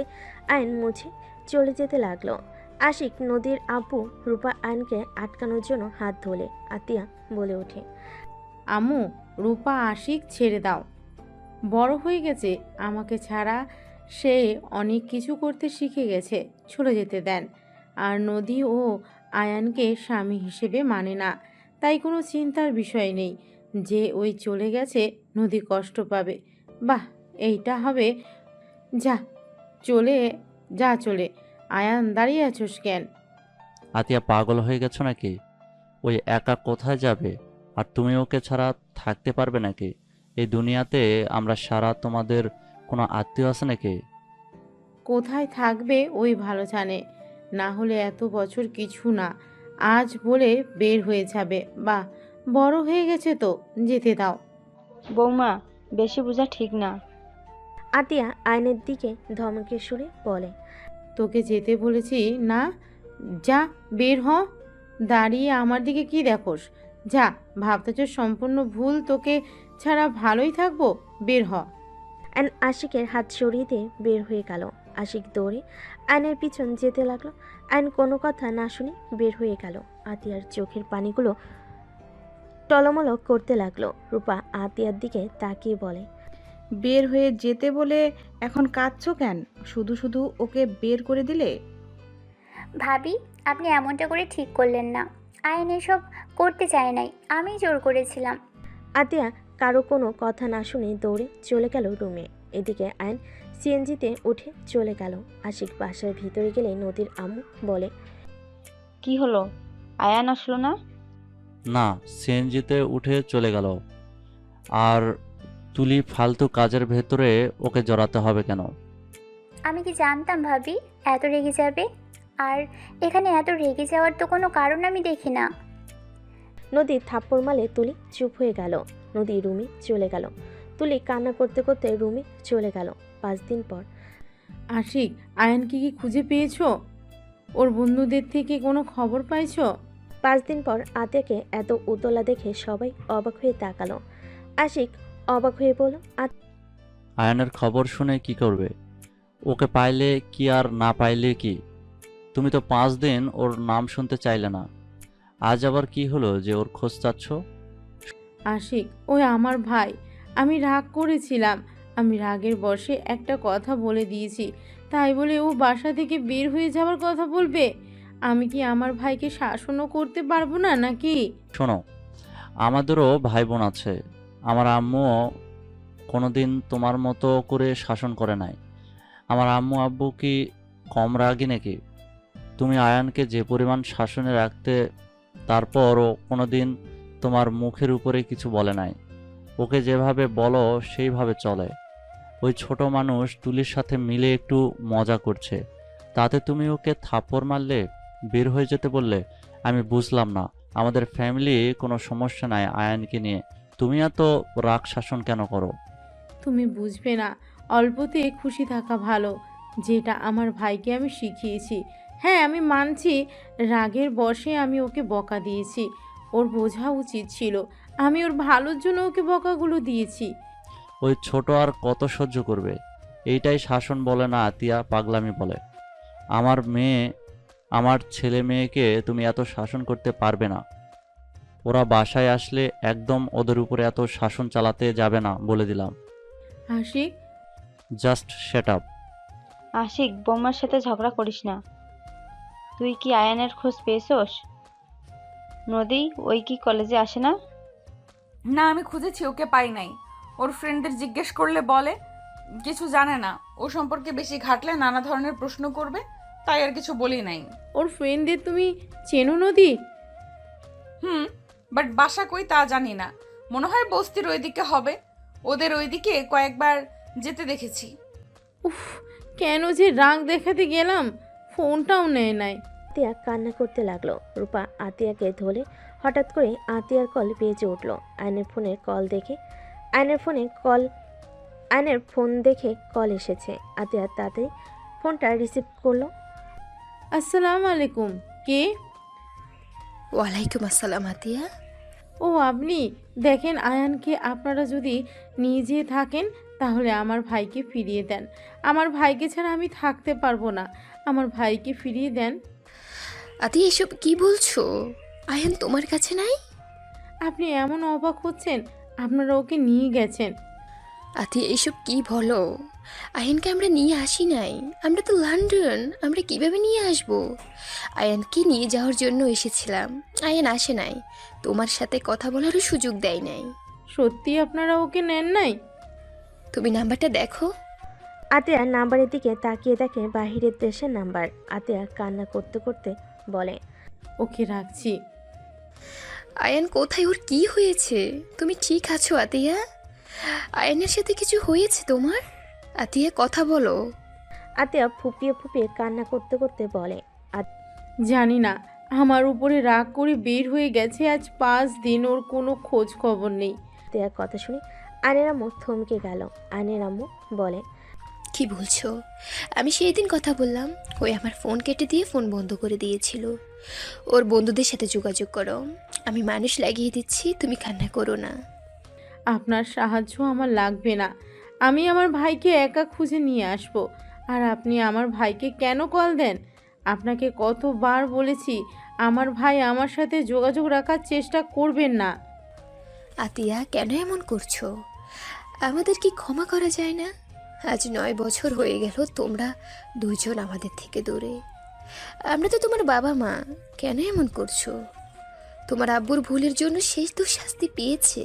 Speaker 3: আয়ন মুছে চলে যেতে লাগলো। আশিক নদীর আব্বু রূপা আয়নকে আটকানোর জন্য হাত ধরে আতিয়া বলে ওঠে,
Speaker 7: আম্মু, রূপা আশিক ছেড়ে দাও, বড় হয়ে গেছে, আমাকে ছাড়া সে অনেক কিছু করতে শিখে গেছে, চলে যেতে দেন। আর নদী ও আয়ানকে স্বামী হিসেবে মানে না, তাই কোনো চিন্তার বিষয় নেই যে ওই চলে গেছে নদী কষ্ট পাবে। বাহ, এইটা হবে। যা চলে যা চলে। আয়ান, দাঁড়িয়ে আছোস কেন?
Speaker 8: আতিয়া পাগল হয়ে গেছো নাকি? ওই একা কোথায় যাবে? আর তুমি ওকে ছাড়া থাকতে পারবে নাকি? এই দুনিয়াতে আমরা সারা, তোমাদের কোনো আত্মীয় আছে নাকি?
Speaker 7: কোথায় থাকবে ওই ভালো জানে, না হলে এত বছর কিছু না, আজ বলে বের হয়ে যাবে। বাহ, বড় হয়ে গেছে তো, যেতে দাও।
Speaker 6: বৌমা, বেশি বোঝা ঠিক না।
Speaker 3: আতিয়া আয়নের দিকে ধমকে সুরে বলে,
Speaker 7: তোকে যেতে বলেছি না? যা, বের হ। দাঁড়িয়ে আমার দিকে কি দেখোস? যা, ভাবতেছ সম্পূর্ণ ভুল, তোকে ছাড়া ভালোই থাকবো, বের হ।
Speaker 3: অ্যান আশিকের হাত সরিয়ে দিয়ে বের হয়ে গেল। আশিক দৌড়ে আয়নের পিছন যেতে লাগলো। আয়ন কোনো কথা না শুনে বের হয়ে গেল। আতিয়ার চোখের পানিগুলো টলমল করতে লাগলো। রূপা আতিয়ার দিকে তাকিয়ে বলে,
Speaker 5: বের হয়ে যেতে বলে এখন কাঁদছো কেন? শুধু শুধু ওকে বের করে দিলে।
Speaker 4: ভাবি, আপনি এমনটা করে ঠিক করলেন না। আয়ন এসব করতে চায় নাই, আমি জোর করেছিলাম।
Speaker 3: আতিয়া কারো কোনো কথা না শুনে দৌড়ে চলে গেল রুমে। এদিকে আয়ন সিএনজিতে উঠে চলে গেল। আশিক বাসার ভিতরে গেলে নদীর আম্মু বলে,
Speaker 6: কি হলো, আয়ান আসলো না?
Speaker 8: না, সিএনজিতে উঠে চলে গেল। আর তুলি ফালতু কাজের ভেতরে ওকে জড়াতে হবে কেন?
Speaker 4: আমি কি জানতাম ভাবি এত রেগে যাবে? আর এখানে এত রেগে যাওয়ার তো কোনো কারণ আমি দেখি না।
Speaker 3: নদী থাপ্পড় মারলে তুলি চুপ হয়ে গেল। নদী রুমে চলে গেল। তুলি কান্না করতে করতে রুমে চলে গেল। 5 দিন পর।
Speaker 7: আশিক, আয়ানকে কি খুঁজে পেয়েছো? ওর বন্ধুদের থেকে কোনো খবর পাইছো?
Speaker 3: 5 দিন পর আতিয়াকে এত উতলা দেখে সবাই অবাক হয়ে তাকালো। আশিক অবাক হয়ে বলল,
Speaker 8: আয়ানের খবর শুনে কি করবে? ওকে পাইলে কি আর না পাইলে কি? তুমি তো 5 দিন ওর নাম শুনতে চাইলে না। আজ আবার কি হলো যে ওর খোঁজ চাচ্ছ?
Speaker 7: আশিক, ওই আমার ভাই। আমি রাগ করেছিলাম। আমি রাগের বশে একটা কথা বলে দিয়েছি, তাই বলে ও বাসা থেকে বের হয়ে যাওয়ার কথা বলবে? আমি কি আমার ভাইকে শাসনও করতে পারবো না নাকি?
Speaker 8: শোনো, আমাদেরও ভাই বোন আছে। আমার আম্মুও কোনোদিন তোমার মতো করে শাসন করে নাই। আমার আম্মু আব্বু কি কম রাগী নাকি? তুমি আয়ানকে যে পরিমাণ শাসনে রাখতে, তারপরও কোনোদিন তোমার মুখের উপরে কিছু বলে নাই। ওকে যেভাবে বলো সেইভাবে চলে। ওই ছোট মানুষ তুলির সাথে মিলে একটু মজা করছে, তাতে তুমি ওকে থাপ্পড় মারলে, বের হয়ে যেতে বললে। আমি বুঝলাম না, আমাদের ফ্যামিলি কোনো সমস্যা নাই আয়ানকে নিয়ে, তুমি এত রাগ শাসন কেন করো?
Speaker 7: তুমি বুঝবে না, অল্পতে খুশি থাকা ভালো, যেটা আমার ভাইকে আমি শিখিয়েছি। হ্যাঁ, আমি মানছি রাগের বশে আমি ওকে বকা দিয়েছি। ওর বোঝা উচিত ছিল আমি ওর ভালোর জন্য ওকে বকাগুলো দিয়েছি।
Speaker 8: ওই ছোট আর কত সহ্য করবে? এইটাই শাসন বলে না আতিয়া, পাগলামি বলে। আমার ছেলে মেয়েকে তুমি এত শাসন করতে পারবে না। ওরা বাসায় আসলে একদম ওদের উপরে এত শাসন চালাতে যাবে না, বলে দিলাম।
Speaker 7: Ashik,
Speaker 8: just shut up.
Speaker 6: Ashik, বৌমার সাথে ঝগড়া করিস না। তুই কি আয়ানের খোঁজ পেয়েছোস? নদী, ওই কি কলেজে আসে না?
Speaker 1: না, আমি খুঁজেছি, ওকে পাই নাই। ওর ফ্রেন্ডদের জিজ্ঞেস করলে বলে কিছু জানে না, ও সম্পর্কে বেশি ঘাটলে নানা ধরনের প্রশ্ন করবে, তাই আর কিছু বলি নাই।
Speaker 7: ওর ফ্রেন্ডদের তুমি চেনো নদী?
Speaker 1: বাট বাসা কই তা জানি না। মনে হয় বস্তির ওইদিকে হবে। ওদের ওইদিকে কয়েকবার যেতে দেখেছি।
Speaker 7: উফ, কেন যে রাগ দেখাতে গেলাম, ফোনটাও নেয় নাই।
Speaker 3: আতিয়া কান্না করতে লাগলো। রূপা আতিয়াকে ধরে হঠাৎ করে আতিয়ার কল বেজে উঠল। আয়নের ফোন দেখে কল এসেছে। আতিয়া তাড়াতাড়ি ফোনটা রিসিভ করলো।
Speaker 7: আসসালামু আলাইকুম, কে?
Speaker 11: ওয়ালাইকুম আসসালাম আতিয়া।
Speaker 7: ও আপনি? দেখেন, আয়ানকে আপনারা যদি নিয়ে যেয়ে থাকেন তাহলে আমার ভাইকে ফিরিয়ে দেন। আমার ভাইকে ছাড়া আমি থাকতে পারবো না। আমার ভাইকে ফিরিয়ে দেন।
Speaker 11: আতিয়া, এসব কি বলছো? আয়ান তোমার কাছে নাই?
Speaker 7: আপনি এমন অবাক হচ্ছেন, আপনারা ওকে নিয়ে গেছেন।
Speaker 11: আতিয়া, এসব কি বলো? আয়ানকে আমরা নিয়ে আসি নাই। আমরা তো লন্ডন, আমরা কিভাবে নিয়ে আসব? আয়ানকে নিয়ে যাওয়ার জন্য এসেছিলাম, আয়ান আসে নাই। তোমার সাথে কথা বলারও সুযোগ দেয় নাই।
Speaker 7: সত্যি আপনারা ওকে নেন নাই?
Speaker 11: তুমি নাম্বারটা দেখো।
Speaker 3: আতিয়া নাম্বারের দিকে তাকিয়ে দেখে বাহিরের দেশের নাম্বার। আতিয়া কান্না করতে করতে বলে,
Speaker 7: ওকে রাখছি।
Speaker 11: আয়ান কোথায়? ওর কি হয়েছে? তুমি ঠিক আছো আতিয়া? আয়ানের সাথে কিছু হয়েছে তোমার? আতিয়া, কথা বলো।
Speaker 3: আতিয়া ফুপিয়ে ফুপিয়ে কান্না করতে করতে বলে,
Speaker 7: জানি না, আমার উপরে রাগ করে বের হয়ে গেছে। আজ 5 দিন ওর কোনো খোঁজ খবর নেই।
Speaker 3: আতিয়ার কথা শুনে আয়নের আম্মু থমকে গেল। আয়নের আম্মু বলে,
Speaker 11: কি বলছো? আমি সেই দিন কথা বললাম, ওই আমার ফোন কেটে দিয়ে ফোন বন্ধ করে দিয়েছিল। ওর বন্ধুদের সাথে যোগাযোগ করো, আমি মানুষ লাগিয়ে দিচ্ছি, তুমি কান্না করো না।
Speaker 7: আপনার সাহায্য আমার লাগবে না। আমি আমার ভাইকে একা খুঁজে নিয়ে আসব। আর আপনি আমার ভাইকে কেন কল দেন? আপনাকে কতবার বলেছি আমার ভাই আমার সাথে যোগাযোগ রাখার চেষ্টা করবেন না।
Speaker 11: আতিয়া, কেন এমন করছো? আমাদের কি ক্ষমা করা যায় না? আজ 9 বছর হয়ে গেল তোমরা দুইজন আমাদের থেকে দূরে। আমরা তো তোমার বাবা মা, কেন এমন করছো? তোমার আব্বুর ভুলের জন্য শেষ তো শাস্তি পেয়েছে।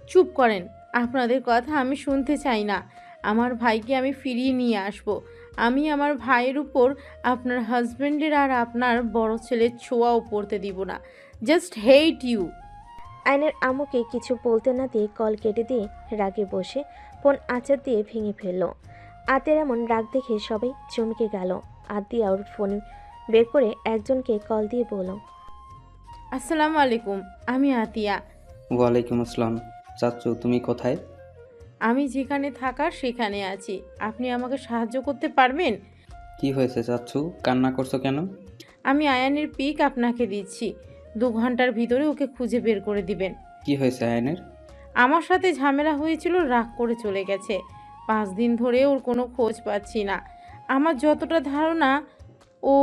Speaker 7: চুপ করেন, আপনাদের কথা আমি শুনতে চাই না। আমার ভাইকে আমি ফিরিয়ে নিয়ে আসব। আমি আমার ভাইয়ের উপর আপনার হাজবেন্ডের আর আপনার বড় ছেলের ছোঁয়াও পড়তে দিব না। Just hate you.
Speaker 3: আয়নের আম্মুকে কিছু বলতে না দিয়ে কল কেটে দিয়ে রাগে বসে ফোন আঁচার দিয়ে ভেঙে ফেলল। আতিয়ার এমন রাগ দেখে সবাই চমকে গেল। আতিয়া ওর ফোন বের করে একজনকে কল দিয়ে বলল,
Speaker 7: আসসালামু আলাইকুম, আমি আতিয়া।
Speaker 12: ওয়ালাইকুম আসসালাম। চাচ্চু, তুমি কোথায়?
Speaker 7: আমি যেখানে থাকার সেখানে আছি। আপনি আমাকে সাহায্য করতে পারবেন?
Speaker 12: কি হয়েছে চাচ্চু, কান্না করছো কেন?
Speaker 7: আমি আয়ানের পিক আপনাকে দিচ্ছি। 2 ঘন্টার ভিতরে ওকে খুঁজে বের করে দিবেন।
Speaker 12: কি হয়েছে আয়নের?
Speaker 7: আমার সাথে ঝামেলা হয়েছিল, রাগ করে চলে গেছে। 5 দিন ধরে ওর কোনো খোঁজ পাচ্ছি না। আমার যতটা ধারণা ও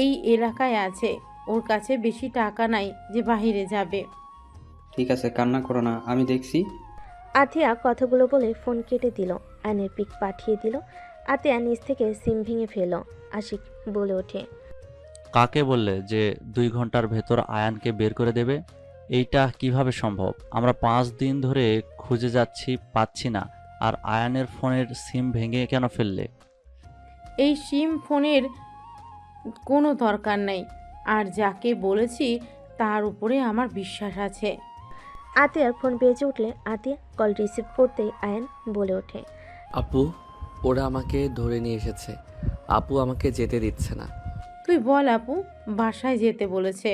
Speaker 7: এই এলাকায় আছে, ওর কাছে বেশি টাকা নাই যে বাইরে যাবে।
Speaker 12: ঠিক আছে, কান্না করো না, আমি দেখছি।
Speaker 3: আতিয়া কথাগুলো বলে ফোন কেটে দিল। আয়নের পিক পাঠিয়ে দিল। আতিয়া নিচ থেকে সিম ভেঙে ফেলল। আশিক বলে ওঠে,
Speaker 8: কাকে বললে যে 2 ঘন্টার ভেতর আয়ানকে বের করে দেবে? এইটা কিভাবে সম্ভব? আমরা 5 দিন ধরে খুঁজে যাচ্ছি, পাচ্ছি না। আর আয়ানের ফোনের সিম ভেঙে কেন ফেললে?
Speaker 7: এই সিম ফোনের কোনো দরকার নেই, আর যাকে বলেছি তার উপরে আমার বিশ্বাস আছে।
Speaker 3: আতিয়ার ফোন বেজে উঠলে আতিয়া কল রিসিভ করতেই আয়ান বলে ওঠে,
Speaker 2: আপু, ওরা আমাকে ধরে নিয়ে এসেছে। আপু আমাকে যেতে দিচ্ছে না।
Speaker 7: তুই বল আপু, বাসায় যেতে বলেছে।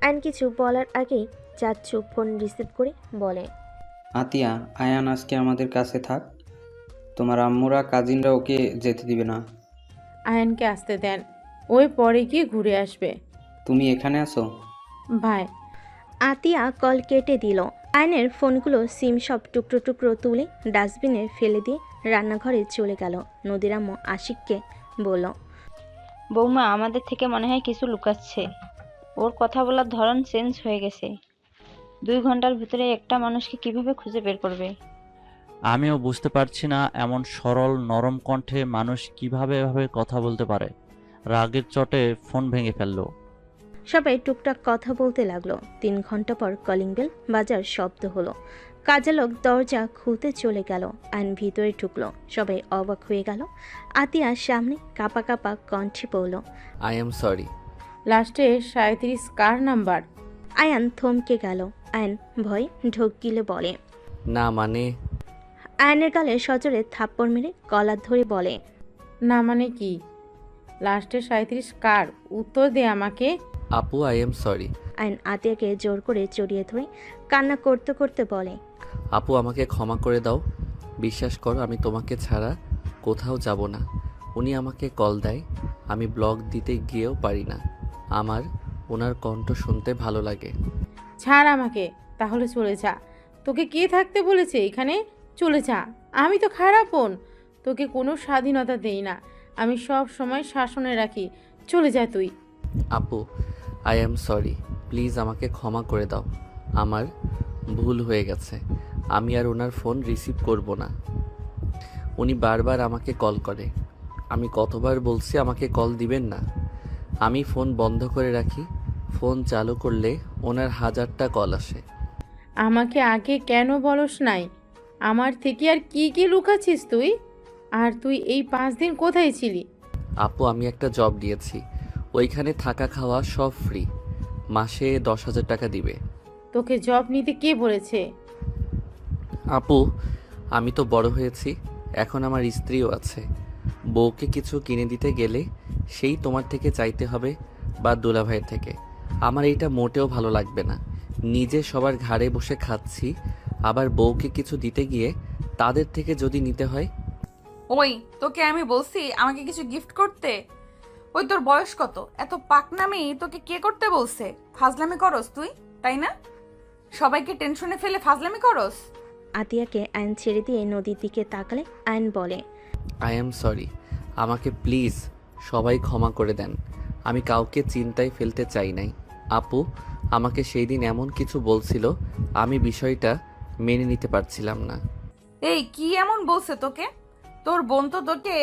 Speaker 3: আয়ন কিছু বলার আগেই চাচ্চু ফোন রিসিভ করে বলে,
Speaker 12: আতিয়া, আয়ান আজকে আমাদের কাছে থাক। তোমার আম্মুরা কাজিনরা ওকে যেতে দিবে না।
Speaker 7: আয়নকে আসতে দেন, ওই পরে গিয়ে ঘুরে আসবে।
Speaker 12: তুমি এখানে আছো?
Speaker 7: ভাই,
Speaker 3: আতিয়া কল কেটে দিল। আয়নের ফোনগুলো সিম সব টুকরো টুকরো তুলে ডাস্টবিনে ফেলে দিয়ে রান্নাঘরে চলে গেল। নদীর আম্মু আশিককে বলল,
Speaker 6: বৌমা আমাদের থেকে মনে হয় কিছু লুকাচ্ছে। ওর কথা বলার ধরন চেঞ্জ হয়ে গেছে। 2 ঘন্টার ভিতরে একটা মানুষকে কিভাবে খুঁজে বের করবে?
Speaker 8: আমিও বুঝতে পারছি না, এমন সরল নরম কণ্ঠে মানুষ কিভাবে এভাবে কথা বলতে পারে। রাগের চটে ফোন ভেঙে ফেললো।
Speaker 3: সবাই টুকটাক কথা বলতে লাগলো। 3 ঘন্টা পর কলিং বেল বাজার শব্দ হলো। কাজের লোক দরজা খুলতে চলে গেল। আইন ভিতরে ঢুকলো। সবাই অবাক হয়ে গেল। আতিয়ার সামনে কাপা কাপা কণ্ঠে বলল,
Speaker 2: আই এম সরি।
Speaker 7: লাস্টে 37 কার নাম্বার?
Speaker 3: আয়ান থমকে গেল। আয়ন ভয় ঢোক গিলে বলে,
Speaker 2: না মানে?
Speaker 3: আয়নের গালে সজোরে থাপ্পড় মেরে কলার ধরে বলে,
Speaker 7: না মানে কি? লাস্টে 37 কার? উত্তর দে আমাকে।
Speaker 2: আপু, আই এম সরি।
Speaker 3: আয়ন আতিয়াকে জোর করে জড়িয়ে ধরে কান্না করতে করতে বলে,
Speaker 2: আপু, আমাকে ক্ষমা করে দাও। বিশ্বাস করো, আমি তোমাকে ছাড়া কোথাও যাব না। উনি আমাকে কল দেয়, আমি ব্লগ দিতে গিয়েও পারি না। আমার ওনার কণ্ঠ শুনতে ভালো লাগে।
Speaker 7: ছাড় আমাকে, তাহলে চলে যা। তোকে কে থাকতে বলেছে এখানে? চলে যা। আমি তো খারাপ বোন, তোকে কোনো স্বাধীনতা দেই না। আমি সব সময় শাসনে রাখি। চলে যা তুই।
Speaker 2: আপু, আই এম সরি। প্লিজ আমাকে ক্ষমা করে দাও। আমার ভুল হয়ে গেছে। আমি আর ওনার ফোন রিসিভ করব না। উনি বারবার আমাকে কল করে। আমি কতবার বলছি আমাকে কল দিবেন না। আমি ফোন বন্ধ করে রাখি। ফোন চালু করলে ওনার 1000টা কল আসে।
Speaker 7: আমাকে আগে কেন বলস নাই? আমার থেকে আর কি কি লুকাচ্ছিস তুই? আর তুই এই 5 দিন কোথায় ছিলি?
Speaker 2: আপু, আমি একটা জব দিয়েছি, ওইখানে থাকা খাওয়া সব ফ্রি। মাসে 10,000 টাকা দিবে।
Speaker 7: তোকে জব নিতে কে বলেছে?
Speaker 2: আপু, আমি তো বড় হয়েছি, এখন আমার স্ত্রীও আছে। বউকে কিছু কিনে দিতে গেলে সেই তোমার থেকে চাইতে হবে বা দুলাভাইয়ের থেকে। আমার এইটা মোটেও ভালো লাগবে না। নিজে সবার ঘাড়ে বসে খাচ্ছি, আবার বউকে কিছু দিতে গিয়ে তাদের থেকে যদি নিতে হয়।
Speaker 1: ওই, তোকে আমি বলছি আমাকে কিছু গিফট করতে? ওই তোর বয়স কত? এত পাকনামি তোকে কে করতে বলছে? ফাজলামি করস তুই, তাই না? সবাইকে টেনশনে ফেলে ফাজলামি করস।
Speaker 3: আতিয়াকে আয়ন ছেড়ে দিয়ে নদীর দিকে তাকালে আয়ন বলে,
Speaker 2: আই এম সরি। আমাকে প্লিজ সবাই ক্ষমা করে দেন। আমি কাউকে চিন্তায় ফেলতে চাই নাই। আপু আমাকে সেই দিন এমন কিছু বলছিল, আমি বিষয়টা মেনে নিতে পারছিলাম না।
Speaker 1: এই কি এমন বলছে তোকে? তোর বোন তো তোকে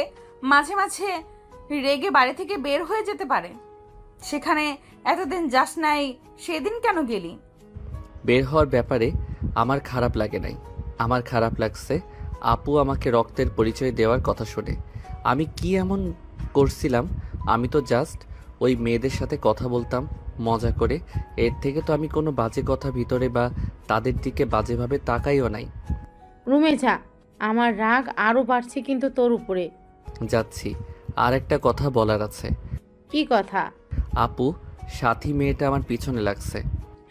Speaker 1: মাঝে মাঝে রেগে বাড়ি থেকে বের হয়ে যেতে পারে। সেখানে এতদিন যাস নাই, সেদিন কেন গেলি?
Speaker 2: বের হওয়ার ব্যাপারে আমার খারাপ লাগে নাই। আমার খারাপ লাগছে আপু আমাকে রক্তের পরিচয় দেওয়ার কথা শুনে। আমি কি এমন করছিলাম? আমি তো জাস্ট ওই মেয়েদের সাথে কথা বলতাম মজা করে। এর থেকে তো আমি কোনো বাজে কথা ভিতরে বা তাদের দিকে বাজেভাবে তাকাইও নাই।
Speaker 7: রুমে যা, আমার রাগ আরো বাড়ছে কিন্তু তোর উপরে।
Speaker 2: যাচ্ছি। আর একটা কথা বলার আছে।
Speaker 7: কি কথা?
Speaker 2: আপু, সাথী মেয়েটা আমার পিছনে লাগছে।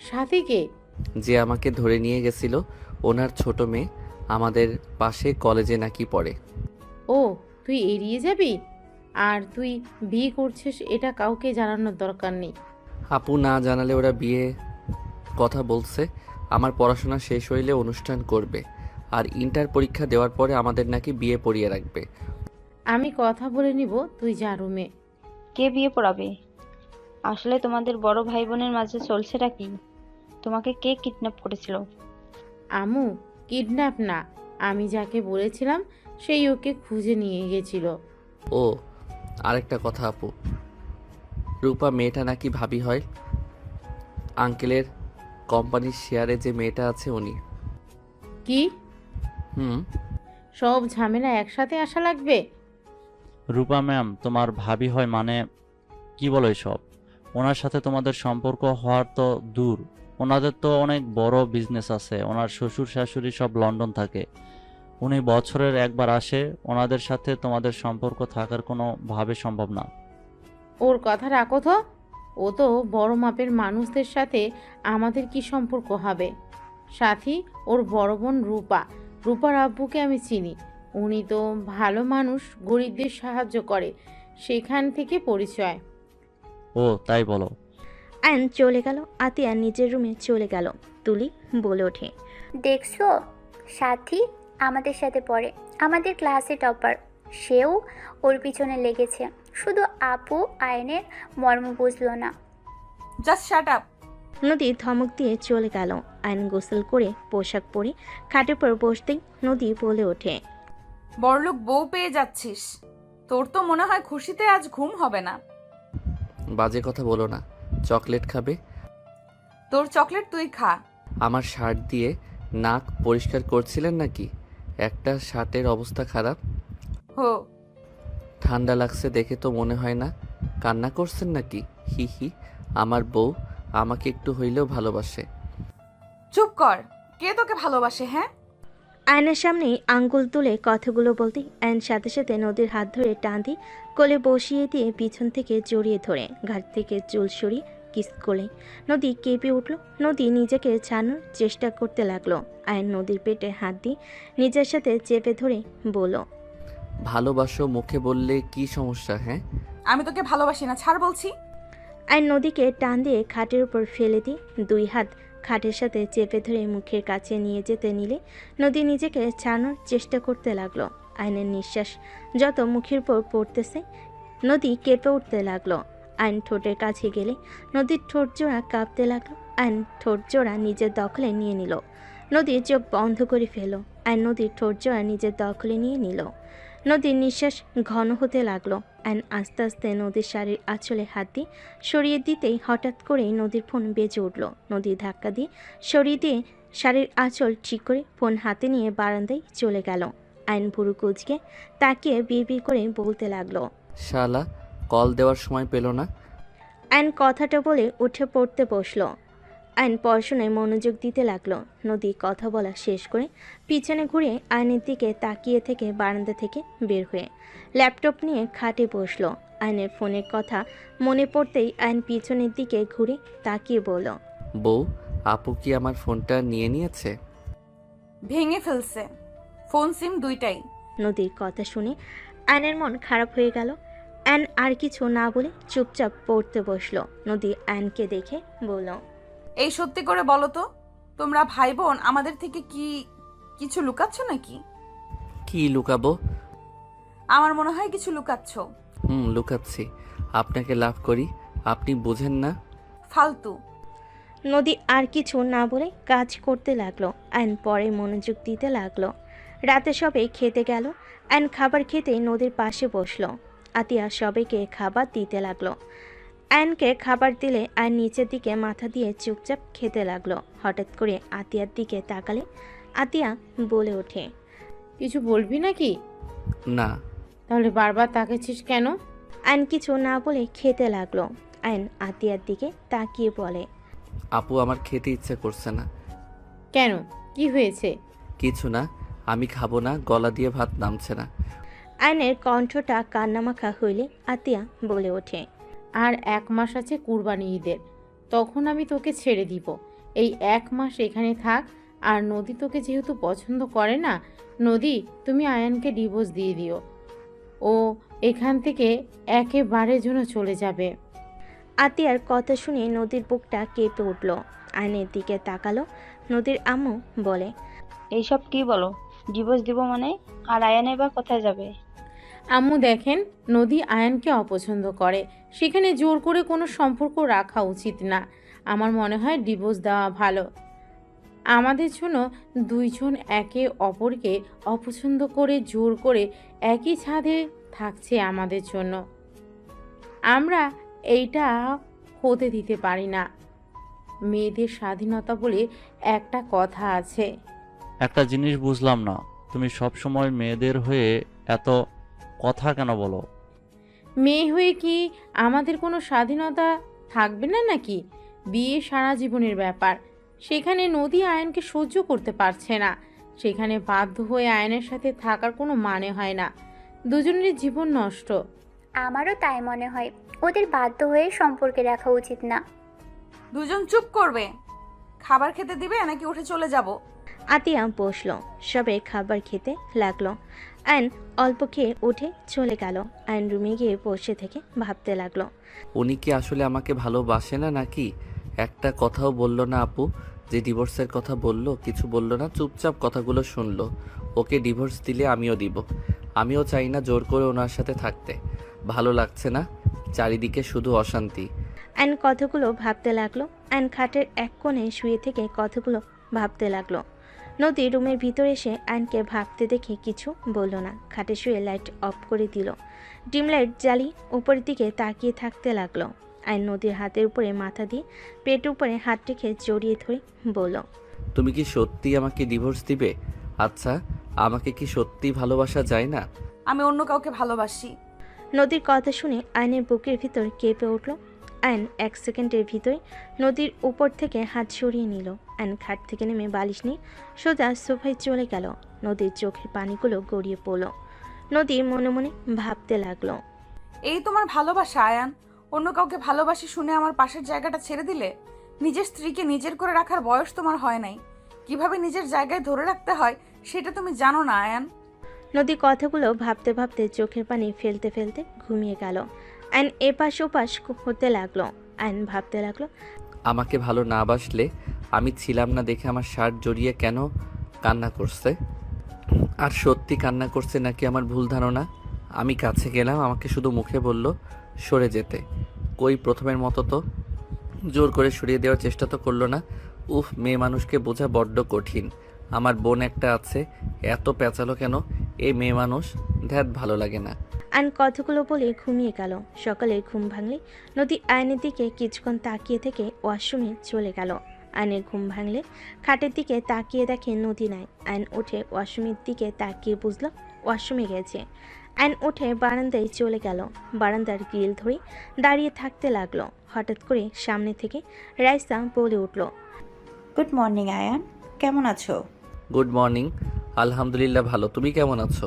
Speaker 7: সাথীকে?
Speaker 2: যে আমাকে ধরে নিয়ে গেছিল, ওনার ছোট মেয়ে, আমাদের পাশে কলেজে নাকি পড়ে।
Speaker 7: ও, তুই এড়িয়ে যাবি? আর তুই বিয়ে করছিস এটা কাউকে জানানোর দরকার নেই।
Speaker 2: আপু, না জানালে ওরা বিয়ে কথা বলছে। আমার পড়াশোনা শেষ হইলে অনুষ্ঠান করবে। আর ইন্টার পরীক্ষা দেওয়ার পরে আমাদের নাকি বিয়ে পড়িয়ে রাখবে।
Speaker 7: আমি কথা বলে নিব, তুই যা রুমে।
Speaker 6: কে বিয়ে পড়াবে? আসলে তোমাদের বড় ভাই বোনের মাঝে চলছেটা কি? তোমাকে কে কিডন্যাপ করেছিল?
Speaker 7: আমু, কিডন্যাপ না, আমি যাকে বলেছিলাম সেই ওকে খুঁজে নিয়ে গেছিল।
Speaker 2: ও, আরেকটা কথা আপু, রূপা মেয়েটা নাকি ভাবি হয়। আঙ্কেলের কোম্পানির শেয়ারে যে মেয়েটা আছে উনি।
Speaker 7: কি?
Speaker 2: হুম।
Speaker 7: সব ঝামেলা একসাথে আসা লাগবে?
Speaker 8: রূপা ম্যাম তোমার ভাবি হয় মানে কি বলো এসব? ওনার সাথে তোমাদের সম্পর্ক হওয়ার তো দূর, ওনাদের তো অনেক বড় বিজনেস আছে, ওনার শ্বশুর শাশুড়ি সব লন্ডন থাকে, উনি বছরের একবার আসে, ওনাদের সাথে তোমাদের সম্পর্ক থাকার কোনো ভাবে সম্ভব না।
Speaker 7: ওর কথা রাখো তো, ও তো বড় মাপের মানুষদের সাথে আমাদের কি সম্পর্ক হবে? সাথী ওর বড় বোন রূপা, রূপার আব্বুকে আমি চিনি, উনি তো ভালো মানুষ, গরিবদের সাহায্য করে, সেখান থেকে পরিচয়।
Speaker 8: ও তাই বলো?
Speaker 3: আয়ন চলে গেল। আতিয়া নিজের রুমে চলে গেল। তুলি বলে ওঠে,
Speaker 4: দেখছো, সাথী আমাদের সাথে পড়ে, আমাদের ক্লাসে টপার, সেও ওর পিছনে লেগেছে। শুধু আপু আয়নের মর্ম বুঝলো না।
Speaker 1: Just shut up.
Speaker 3: নদী ধমক দিয়ে চলে গেল। আয়ন গোসল করে পোশাক পরে খাটের পর বসতেই নদী বলে ওঠে,
Speaker 1: বড়লোক বউ পেয়ে যাচ্ছিস, তোর তো মনে হয় খুশিতে আজ ঘুম হবে না।
Speaker 2: বাজে কথা বলো না। চকলেট খাবে?
Speaker 1: তোর চকলেট তুই খা।
Speaker 2: আমার শার্ট দিয়ে নাক পরিষ্কার করছিলেন নাকি? একটা শার্টের অবস্থা খারাপ।
Speaker 1: হো,
Speaker 2: ঠান্ডা লাগছে দেখে তো মনে হয় না। কান্না করছেন নাকি? হি হি, আমার বউ আমাকে একটু হইলেও ভালোবাসে।
Speaker 1: চুপ কর, কে তোকে ভালোবাসে? হ্যাঁ,
Speaker 3: আয়নের সামনেই আঙ্গুল তুলে কথাগুলো বলতেই আয়ন সাথে সাথে নদীর হাত ধরে টান দিয়ে কোলে বসিয়ে দিয়ে পিছন থেকে জড়িয়ে ধরে ঘাট থেকে চুল সরিয়ে কিস করলে নদী কেঁপে উঠল। নদী নিজেকে ছাড়ানোর চেষ্টা করতে লাগলো। আয়ন নদীর পেটে হাত দিয়ে নিজের সাথে চেপে ধরে বলল,
Speaker 2: ভালোবাসো মুখে বললে কি সমস্যা? হ্যাঁ,
Speaker 1: আমি তোকে ভালোবাসি না, ছাড় বলছি।
Speaker 3: আয়ন নদীকে টান দিয়ে খাটের উপর ফেলে দিয়ে দুই হাত খাটের সাথে চেপে ধরে মুখের কাছে নিয়ে যেতে নিলে নদী নিজেকে ছাড়ানোর চেষ্টা করতে লাগলো। আয়নের নিঃশ্বাস যত মুখের উপর পড়তেছে নদী কেঁপে উঠতে লাগলো। আয়ন ঠোঁটের কাছে গেলে নদীর ঠোঁট জোড়া কাঁপতে লাগলো। আয়ন ঠোঁট জোড়া নিজের দখলে নিয়ে নিল। নদীর চোখ বন্ধ করে ফেলো। আয়ন নদীর ঠোঁট জোড়া নিজের দখলে নিয়ে নিল। নদীর নিঃশ্বাস ঘন হতে লাগলো। আয়ন আস্তে আস্তে নদীর শাড়ির আঁচলে হাত দিয়ে সরিয়ে দিতেই হঠাৎ করেই নদীর ফোন বেজে উঠল। নদী ধাক্কা দিয়ে সরিয়ে দিয়ে শাড়ির আঁচল ঠিক করে ফোন হাতে নিয়ে বারান্দায় চলে গেল। আয়ন ভুরু কুচকে তাকিয়ে বিড়বিড় করে বলতে লাগলো,
Speaker 2: শালা কল দেওয়ার সময় পেল না।
Speaker 3: আয়ন কথাটা বলে উঠে পড়তে বসলো। আয়ন পড়াশোনায় মনোযোগ দিতে লাগলো। নদী কথা বলা শেষ করে পিছনে ঘুরে আয়নের দিকে তাকিয়ে থেকে বারান্দা থেকে বের হয়ে ল্যাপটপ নিয়ে খাটে বসলো। আয়নের ফোনের কথা মনে পড়তেই আয়ন পিছনের দিকে ঘুরে তাকিয়ে বলল,
Speaker 2: বউ, আপু কি আমার ফোনটা নিয়ে নিয়েছে?
Speaker 1: ভেঙে ফেলছে, ফোন সিম দুইটাই।
Speaker 3: নদীর কথা শুনে আয়নের মন খারাপ হয়ে গেল। আয়ন আর কিছু না বলে চুপচাপ পড়তে বসলো। নদী আয়নকে দেখে বলল,
Speaker 1: এই সত্যি করে বলো তো, তোমরা ভাই বোন আমাদের থেকে কি কিছু লুকাচ্ছ নাকি?
Speaker 2: কি লুকাবো?
Speaker 1: আমার মনে হয় কিছু লুকাচ্ছ।
Speaker 2: লুকাচ্ছি। আপনাকে লাভ করি, আপনি বুঝেন না।
Speaker 1: ফালতু।
Speaker 3: নদী আর কিছু না বলে কাজ করতে লাগলো। আয়ন পরে মনোযোগ দিতে লাগলো। রাতে সবাই খেতে গেল। আয়ন খাবার খেতে নদীর পাশে বসলো। আতিয়া সবাইকে খাবার দিতে লাগলো। আয়নকে খাবার দিলে আয়ন নিচের দিকে মাথা দিয়ে চুপচাপ খেতে লাগলো। হঠাৎ করে আতিয়ার দিকে তাকালে আতিয়া বলে ওঠে,
Speaker 7: কিছু বলবি নাকি?
Speaker 2: না।
Speaker 7: তাহলে বারবার তাকাচ্ছিস কেন?
Speaker 3: আয়ন কিছু না বলে খেতে লাগলো। আয়ন আতিয়ার দিকে তাকিয়ে বলে,
Speaker 2: আপু আমার খেতে ইচ্ছে করছে না।
Speaker 7: কেন, কি হয়েছে?
Speaker 2: কিছু না, আমি খাবো না, গলা দিয়ে ভাত নামছে না।
Speaker 3: আয়নের কণ্ঠটা কান্নামাখা হইলে আতিয়া বলে ওঠে,
Speaker 7: আর 1 মাস আছে কুরবানি ঈদের, তখন আমি তোকে ছেড়ে দিব। এই 1 মাস এখানে থাক। আর নদী তোকে যেহেতু পছন্দ করে না, নদী তুমি আয়ানকে ডিভোর্স দিয়ে দিও, ও এখান থেকে একেবারে জন্য চলে যাবে।
Speaker 3: আতিয়ার কথা শুনে নদীর বুকটা কেঁপে উঠল। আয়নের দিকে তাকালো। নদীর আম্মু বলে,
Speaker 6: এইসব কি বলো? ডিভোর্স দিব মানে? আর আয়ানে বা কোথায় যাবে?
Speaker 7: আম্মু দেখেন, নদী আয়ানকে অপছন্দ করে, সেখানে জোর করে কোনো সম্পর্ক রাখা উচিত না। আমার মনে হয় ডিভোর্স দেওয়া ভালো। আমাদের জন্য দুইজন একে অপরকে অপছন্দ করে জোর করে একই ছাদে থাকছে আমাদের জন্য। আমরা এইটা হতে দিতে পারি না। মেয়েদের স্বাধীনতা বলে একটা কথা আছে।
Speaker 8: একটা জিনিস বুঝলাম না, তুমি সব সময় মেয়েদের হয়ে এত কথা কেন বলো?
Speaker 7: মেয়ে হয়ে কি আমাদের কোনো স্বাধীনতা থাকবে না নাকি? বিয়ে সারা জীবনের ব্যাপার। সেখানে নদী আয়নকে সহ্য করতে পারছে না, সেখানে বাধ্য হয়ে আয়নের সাথে থাকার কোনো মানে হয় না। দুজনের জীবন নষ্ট।
Speaker 4: আমারও তাই মনে হয়, ওদের বাধ্য হয়ে সম্পর্কে রাখা উচিত না।
Speaker 1: দুজন চুপ করবে। খাবার খেতে দিবে নাকি উঠে চলে যাব?
Speaker 3: আতিয়া বসলো, সবে খাবার খেতে লাগলো। আয়ন অল্প খেয়ে উঠে চলে গেল। আয়ন রুমে গিয়ে বসে থেকে ভাবতে লাগলো।
Speaker 2: উনি কি আসলে আমাকে ভালোবাসে না নাকি? একটা কথাও বললো না আপু, যে ডিভোর্সের কথা বললো কিছু বললো না, চুপচাপ কথাগুলো শুনলো। ওকে ডিভোর্স দিলে আমিও দিব। আমিও চাই না জোর করে ওনার সাথে থাকতে। ভালো লাগছে না, চারিদিকে শুধু অশান্তি।
Speaker 3: আয়ন কথাগুলো ভাবতে লাগলো। আয়ন খাটের এক কোণে শুয়ে থেকে কথাগুলো ভাবতে লাগলো। নদী রুমের ভিতর এসে আয়নকে ভাবতে দেখে কিছু বলল না। খাটে শুয়ে লাইট অফ করে দিল। ডিম লাইট জ্বালিয়ে উপরের দিকে তাকিয়ে থাকতে লাগলো। আয়ন নদীর হাতের উপরে মাথা দিয়ে পেট উপরে হাত রেখে জড়িয়ে ধরে বলল,
Speaker 2: তুমি কি সত্যি আমাকে ডিভোর্স দিবে? আচ্ছা, আমাকে কি সত্যি ভালোবাসা যায় না?
Speaker 1: আমি অন্য কাউকে ভালোবাসি।
Speaker 3: নদীর কথা শুনে আয়নের বুকের ভিতর কেঁপে উঠল। আয়ন এক সেকেন্ডের ভিতরে নদীর উপর থেকে হাত সরিয়ে নিল। আয়ন খাট থেকে নেমে বালিশ নিয়ে সোজা সোফায় চলে গেল। নদীর চোখের পানিগুলো গড়িয়ে পড়ল। নদী মনে মনে ভাবতে লাগলো,
Speaker 1: এই তোমার ভালোবাসা আয়ান? অন্য কাউকে ভালোবাসি শুনে আমার পাশের জায়গাটা ছেড়ে দিলে? নিজের স্ত্রীকে নিজের করে রাখার বয়স তোমার হয় নাই। কিভাবে নিজের জায়গায় ধরে রাখতে হয় সেটা তুমি জানো না আয়ান।
Speaker 3: নদী কথাগুলো ভাবতে ভাবতে চোখের পানি ফেলতে ফেলতে ঘুমিয়ে গেল। আয়ন এপাশ ওপাশ হতে লাগলো। আয়ন ভাবতে লাগলো,
Speaker 2: আমাকে ভালো না বাসলে আমি ছিলাম না দেখে আমার শার্ট জড়িয়ে কেন কান্না করছে? আর সত্যি কান্না করছে নাকি আমার ভুল ধারণা? আমি কাছে গেলাম, আমাকে শুধু মুখে বলল সরে যেতে। কই প্রথমের মতো তো জোর করে সরিয়ে দেওয়ার চেষ্টা তো করলো না। উফ, মেয়ে মানুষকে বোঝা বড্ড কঠিন। আমার বোন একটা আছে, এত পেঁচালো কেন এই মেয়ে মানুষ, ধ্যাত ভালো লাগে না।
Speaker 3: আয়ন কথাগুলো বলে ঘুমিয়ে গেল। সকালে ঘুম ভাঙলে নদী আয়নের দিকে কিছুক্ষণ তাকিয়ে থেকে ওয়াশরুমে চলে গেল। আয়নের ঘুম ভাঙলে খাটের দিকে তাকিয়ে দেখে নদী নাই। আয়ন উঠে ওয়াশরুমের দিকে তাকিয়ে বুঝল ওয়াশরুমে গেছে। আয়ন উঠে বারান্দায় চলে গেল। বারান্দার গ্রিল ধরে দাঁড়িয়ে থাকতে লাগলো। হঠাৎ করে সামনে থেকে রাইসা বলে উঠল,
Speaker 10: গুড মর্নিং আয়ান, কেমন আছো?
Speaker 2: Good morning. আলহামদুলিল্লাহ ভালো, তুমি কেমন আছো?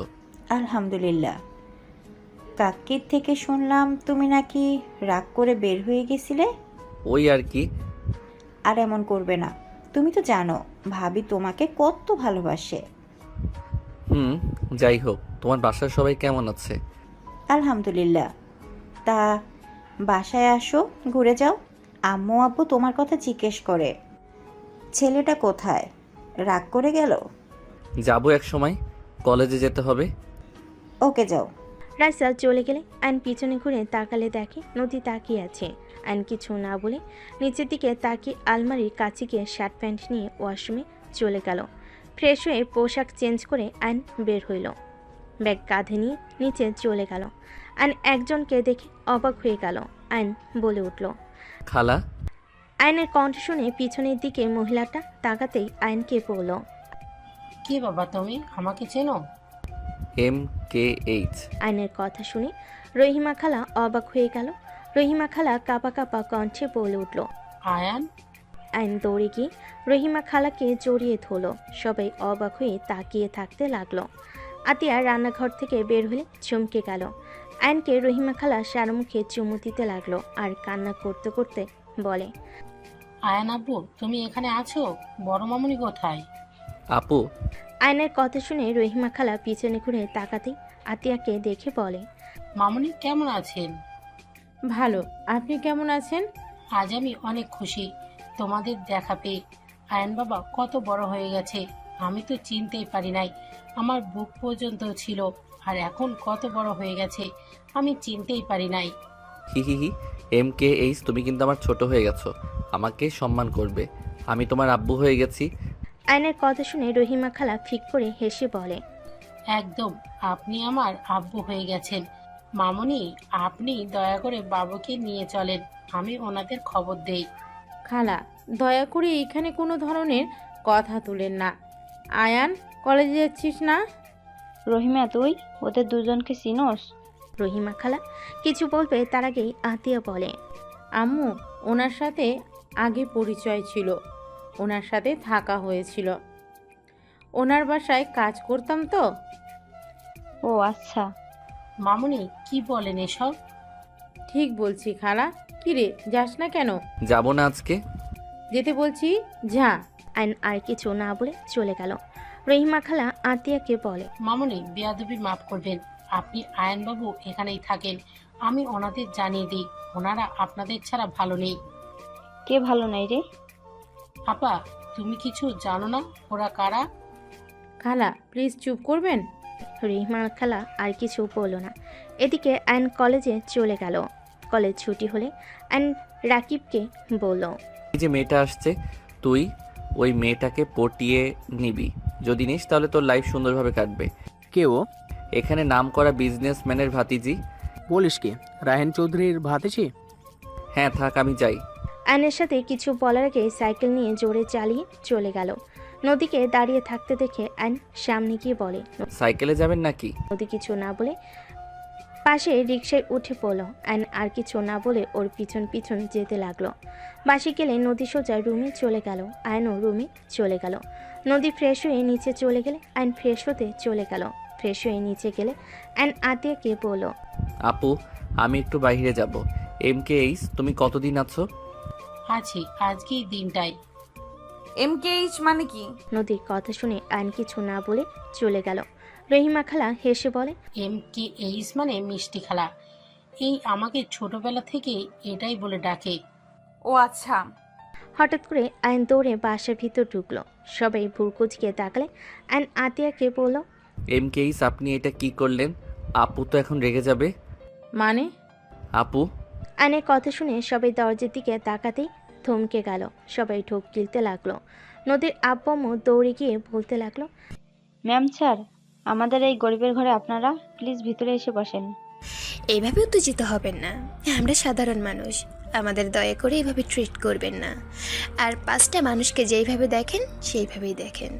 Speaker 10: আলহামদুলিল্লাহ। কাকির থেকে শুনলাম তুমি নাকি রাগ করে বের হয়ে গেছিলে।
Speaker 2: ওই আর কি।
Speaker 10: আর এমন করবে না, তুমি তো জানো ভাবি তোমাকে কত ভালোবাসে।
Speaker 2: যাই হোক, তোমার বাসার সবাই কেমন আছে?
Speaker 10: আলহামদুলিল্লাহ। তা বাসায় আসো, ঘুরে যাও। আম্মু আব্বু তোমার কথা জিজ্ঞেস করে। ছেলেটা কোথায়, রাগ করে গেল?
Speaker 2: যাবো এক সময়, কলেজে যেতে হবে।
Speaker 10: ওকে যাও।
Speaker 3: রাইসা চলে গেলে আয়ন পিছনে ঘুরে তাকালে দেখে নদী তাকিয়ে আছে। আয়ন কিছু না বলে নিচের দিকে তাকিয়ে আলমারির কাছে গিয়ে শার্ট প্যান্ট নিয়ে ওয়াশরুমে চলে গেল। ফ্রেশ হয়ে পোশাক চেঞ্জ করে আয়ন বের হইল। ব্যাগ কাঁধে নিয়ে নিচে চলে গেল। আয়ন একজনকে দেখে অবাক হয়ে গেল। আয়ন বলে উঠল,
Speaker 2: খালা।
Speaker 3: আয়নের কণ্ঠ শুনে পিছনের দিকে মহিলাটা তাকাতেই আয়নকে বলল,
Speaker 13: কে বাবা তুমি, আমাকে চেনো?
Speaker 2: MKH।
Speaker 3: আয়নের কথা শুনে রহিমা খালা অবাক হয়ে গেল। রহিমা খালা কাঁপা কাঁপা কণ্ঠে বলে উঠল,
Speaker 13: আয়ান।
Speaker 3: আয়ন দৌড়ে গিয়ে রহিমা খালাকে জড়িয়ে ধরল। সবাই অবাক হয়ে তাকিয়ে থাকতে লাগলো। আতিয়া রান্নাঘর থেকে বের হলে চমকে গেল। আয়নকে রহিমা খালা সারা মুখে চুমু দিতে লাগলো আর কান্না করতে করতে বলে,
Speaker 13: আয়ান আব্বু তুমি এখানে আছো? বড় মামুনি কোথায়?
Speaker 2: আপু।
Speaker 3: আয়নের কথা শুনে রহিমা খালা পিছনে ঘুরে তাকাতেই আতিয়াকে দেখে বলে,
Speaker 13: মামুনি কেমন আছেন?
Speaker 7: ভালো, আপনি কেমন আছেন?
Speaker 13: আজ আমি অনেক খুশি তোমাদের দেখা পেয়ে। আয়ান বাবা কত বড় হয়ে গেছে, আমি তো চিনতেই পারি নাই। আমার বুক পর্যন্ত ছিল, আর এখন কত বড় হয়ে গেছে আমি চিনতেই পারি নাই।
Speaker 2: হি হি হি। MKH, তুমি কিন্তু আমার ছোট হয়ে গেছো। আমাকে সম্মান করবে। আমি তোমার আব্বু হয়ে গেছি।
Speaker 3: আয়নের কথা শুনে রহিমা খালা ফিক করে হেসে বলে,
Speaker 13: একদম, আপনি আমার আব্বু হয়ে গেছেন। মামুনি, আপনি দয়া করে বাবুকে নিয়ে চলেন, আমি ওনাদের খবর দেই।
Speaker 7: খালা, দয়া করে এখানে কোনো ধরনের কথা তুলেন না। আয়ান, কলেজে যাচ্ছিস না?
Speaker 6: রহিমা, তুই ওদের দুজনকে চিনোস?
Speaker 3: রহিমা খালা কিছু বলবে তার আগেই আতিয়া বলে,
Speaker 7: আম্মু, ওনার সাথে আগে পরিচয় ছিল, ওনার সাথে থাকা হয়েছিল, ওনার বাসায় কাজ করতাম তো।
Speaker 6: ও আচ্ছা।
Speaker 13: মামুনি, কি বলেন এসব?
Speaker 7: ঠিক বলছি খালা। কিরে, যাস না কেন?
Speaker 2: যাব না আজকে।
Speaker 7: যেতে বলছি, যা।
Speaker 3: আয়ন আর কিছু না বলে চলে গেল। রহিমা খালা আতিয়াকে বলে,
Speaker 13: মামুনি, বেয়াদবি মাফ করবেন। আপনি আয়নবাবু এখানেই থাকেন, আমি ওনাদের জানিয়ে দিই, ওনারা আপনাদের ছাড়া ভালো নেই।
Speaker 6: কে ভালো নাই রে?
Speaker 13: আপা, তুমি কিছু জানো না ওরা কারা?
Speaker 7: খালা, প্লিজ চুপ করবেন।
Speaker 3: রহিমা খালা আর কিছু বলল না। এদিকে আয়ন কলেজে চলে গেল। কলেজ ছুটি হলে আয়ন রাকিবকে বলল,
Speaker 2: এই যে মেয়েটা আসছে, তুই ওই মেয়েটাকে পটিয়ে নিবি। যদি নিস তাহলে তোর লাইফ সুন্দরভাবে কাটবে।
Speaker 9: কে ও?
Speaker 2: এখানে নাম করা বিজনেসম্যানের ভাতিজি।
Speaker 9: বলিস কি, রাহেন চৌধুরীর ভাতিজি?
Speaker 2: হ্যাঁ, থাক, আমি যাই।
Speaker 3: আয়নের সাথে কিছু বলার আগে সাইকেল নিয়ে জোরে চালিয়ে চলে গেল। নদীকে দাঁড়িয়ে থাকতে দেখে আয়ন সামনে গিয়ে বলে,
Speaker 2: সাইকেলে যাবেন নাকি?
Speaker 3: নদী কিছু না বলে পাশে রিকশায় উঠে পড়ল। আয়ন আর কিছু না বলে ওর পিছন পিছন যেতে লাগলো। বাসে গেলে নদী সোজা রুমে চলে গেল। আয়নও রুমে চলে গেল। নদী ফ্রেশ হয়ে নিচে চলে গেলে আয়ন ফ্রেশ হতে চলে গেল। ফ্রেশ হয়ে নিচে গেলে আয়ন আতিয়াকে বলল,
Speaker 2: আপু, আমি একটু বাইরে যাব। MKH, তুমি কতদিন আছো?
Speaker 13: আছি, আজকেই দিনটাই।
Speaker 1: MKH মানে কি?
Speaker 3: নদীর কথা শুনে আয়ন কিছু না বলে চলে গেল। রহিমা খালা হেসে বলে,
Speaker 13: MKH মানে মিষ্টি খালা। এই আমাকে ছোটবেলা থেকে এটাই বলে ডাকে।
Speaker 1: ও আচ্ছা।
Speaker 3: হঠাৎ করে আয়ন দৌড়ে বাসার ভিতর ঢুকলো। সবাই ভুরকুচকে তাকালে আয়ন আতিয়াকে বলল,
Speaker 2: MKH, আপনি এটা কি করলেন? আপু তো এখন রেগে যাবে।
Speaker 7: মানে?
Speaker 2: আপু।
Speaker 3: আয়নের কথা শুনে সবাই দরজার দিকে তাকাতেই থমকে গেল। সবাই ঢোক গিলতে লাগলো। নদীর আব্বু দৌড়ে গিয়ে বলতে লাগলো,
Speaker 6: ম্যাম স্যার, আমাদের এই গরিবের ঘরে আপনারা প্লিজ ভিতরে এসে বসেন।
Speaker 11: এইভাবে উত্তেজিত হবেন না, আমরা সাধারণ মানুষ, আমাদের দয়া করে এভাবে ট্রিট করবেন না। আর পাঁচটা মানুষকে যেইভাবে দেখেন সেইভাবেই দেখেন।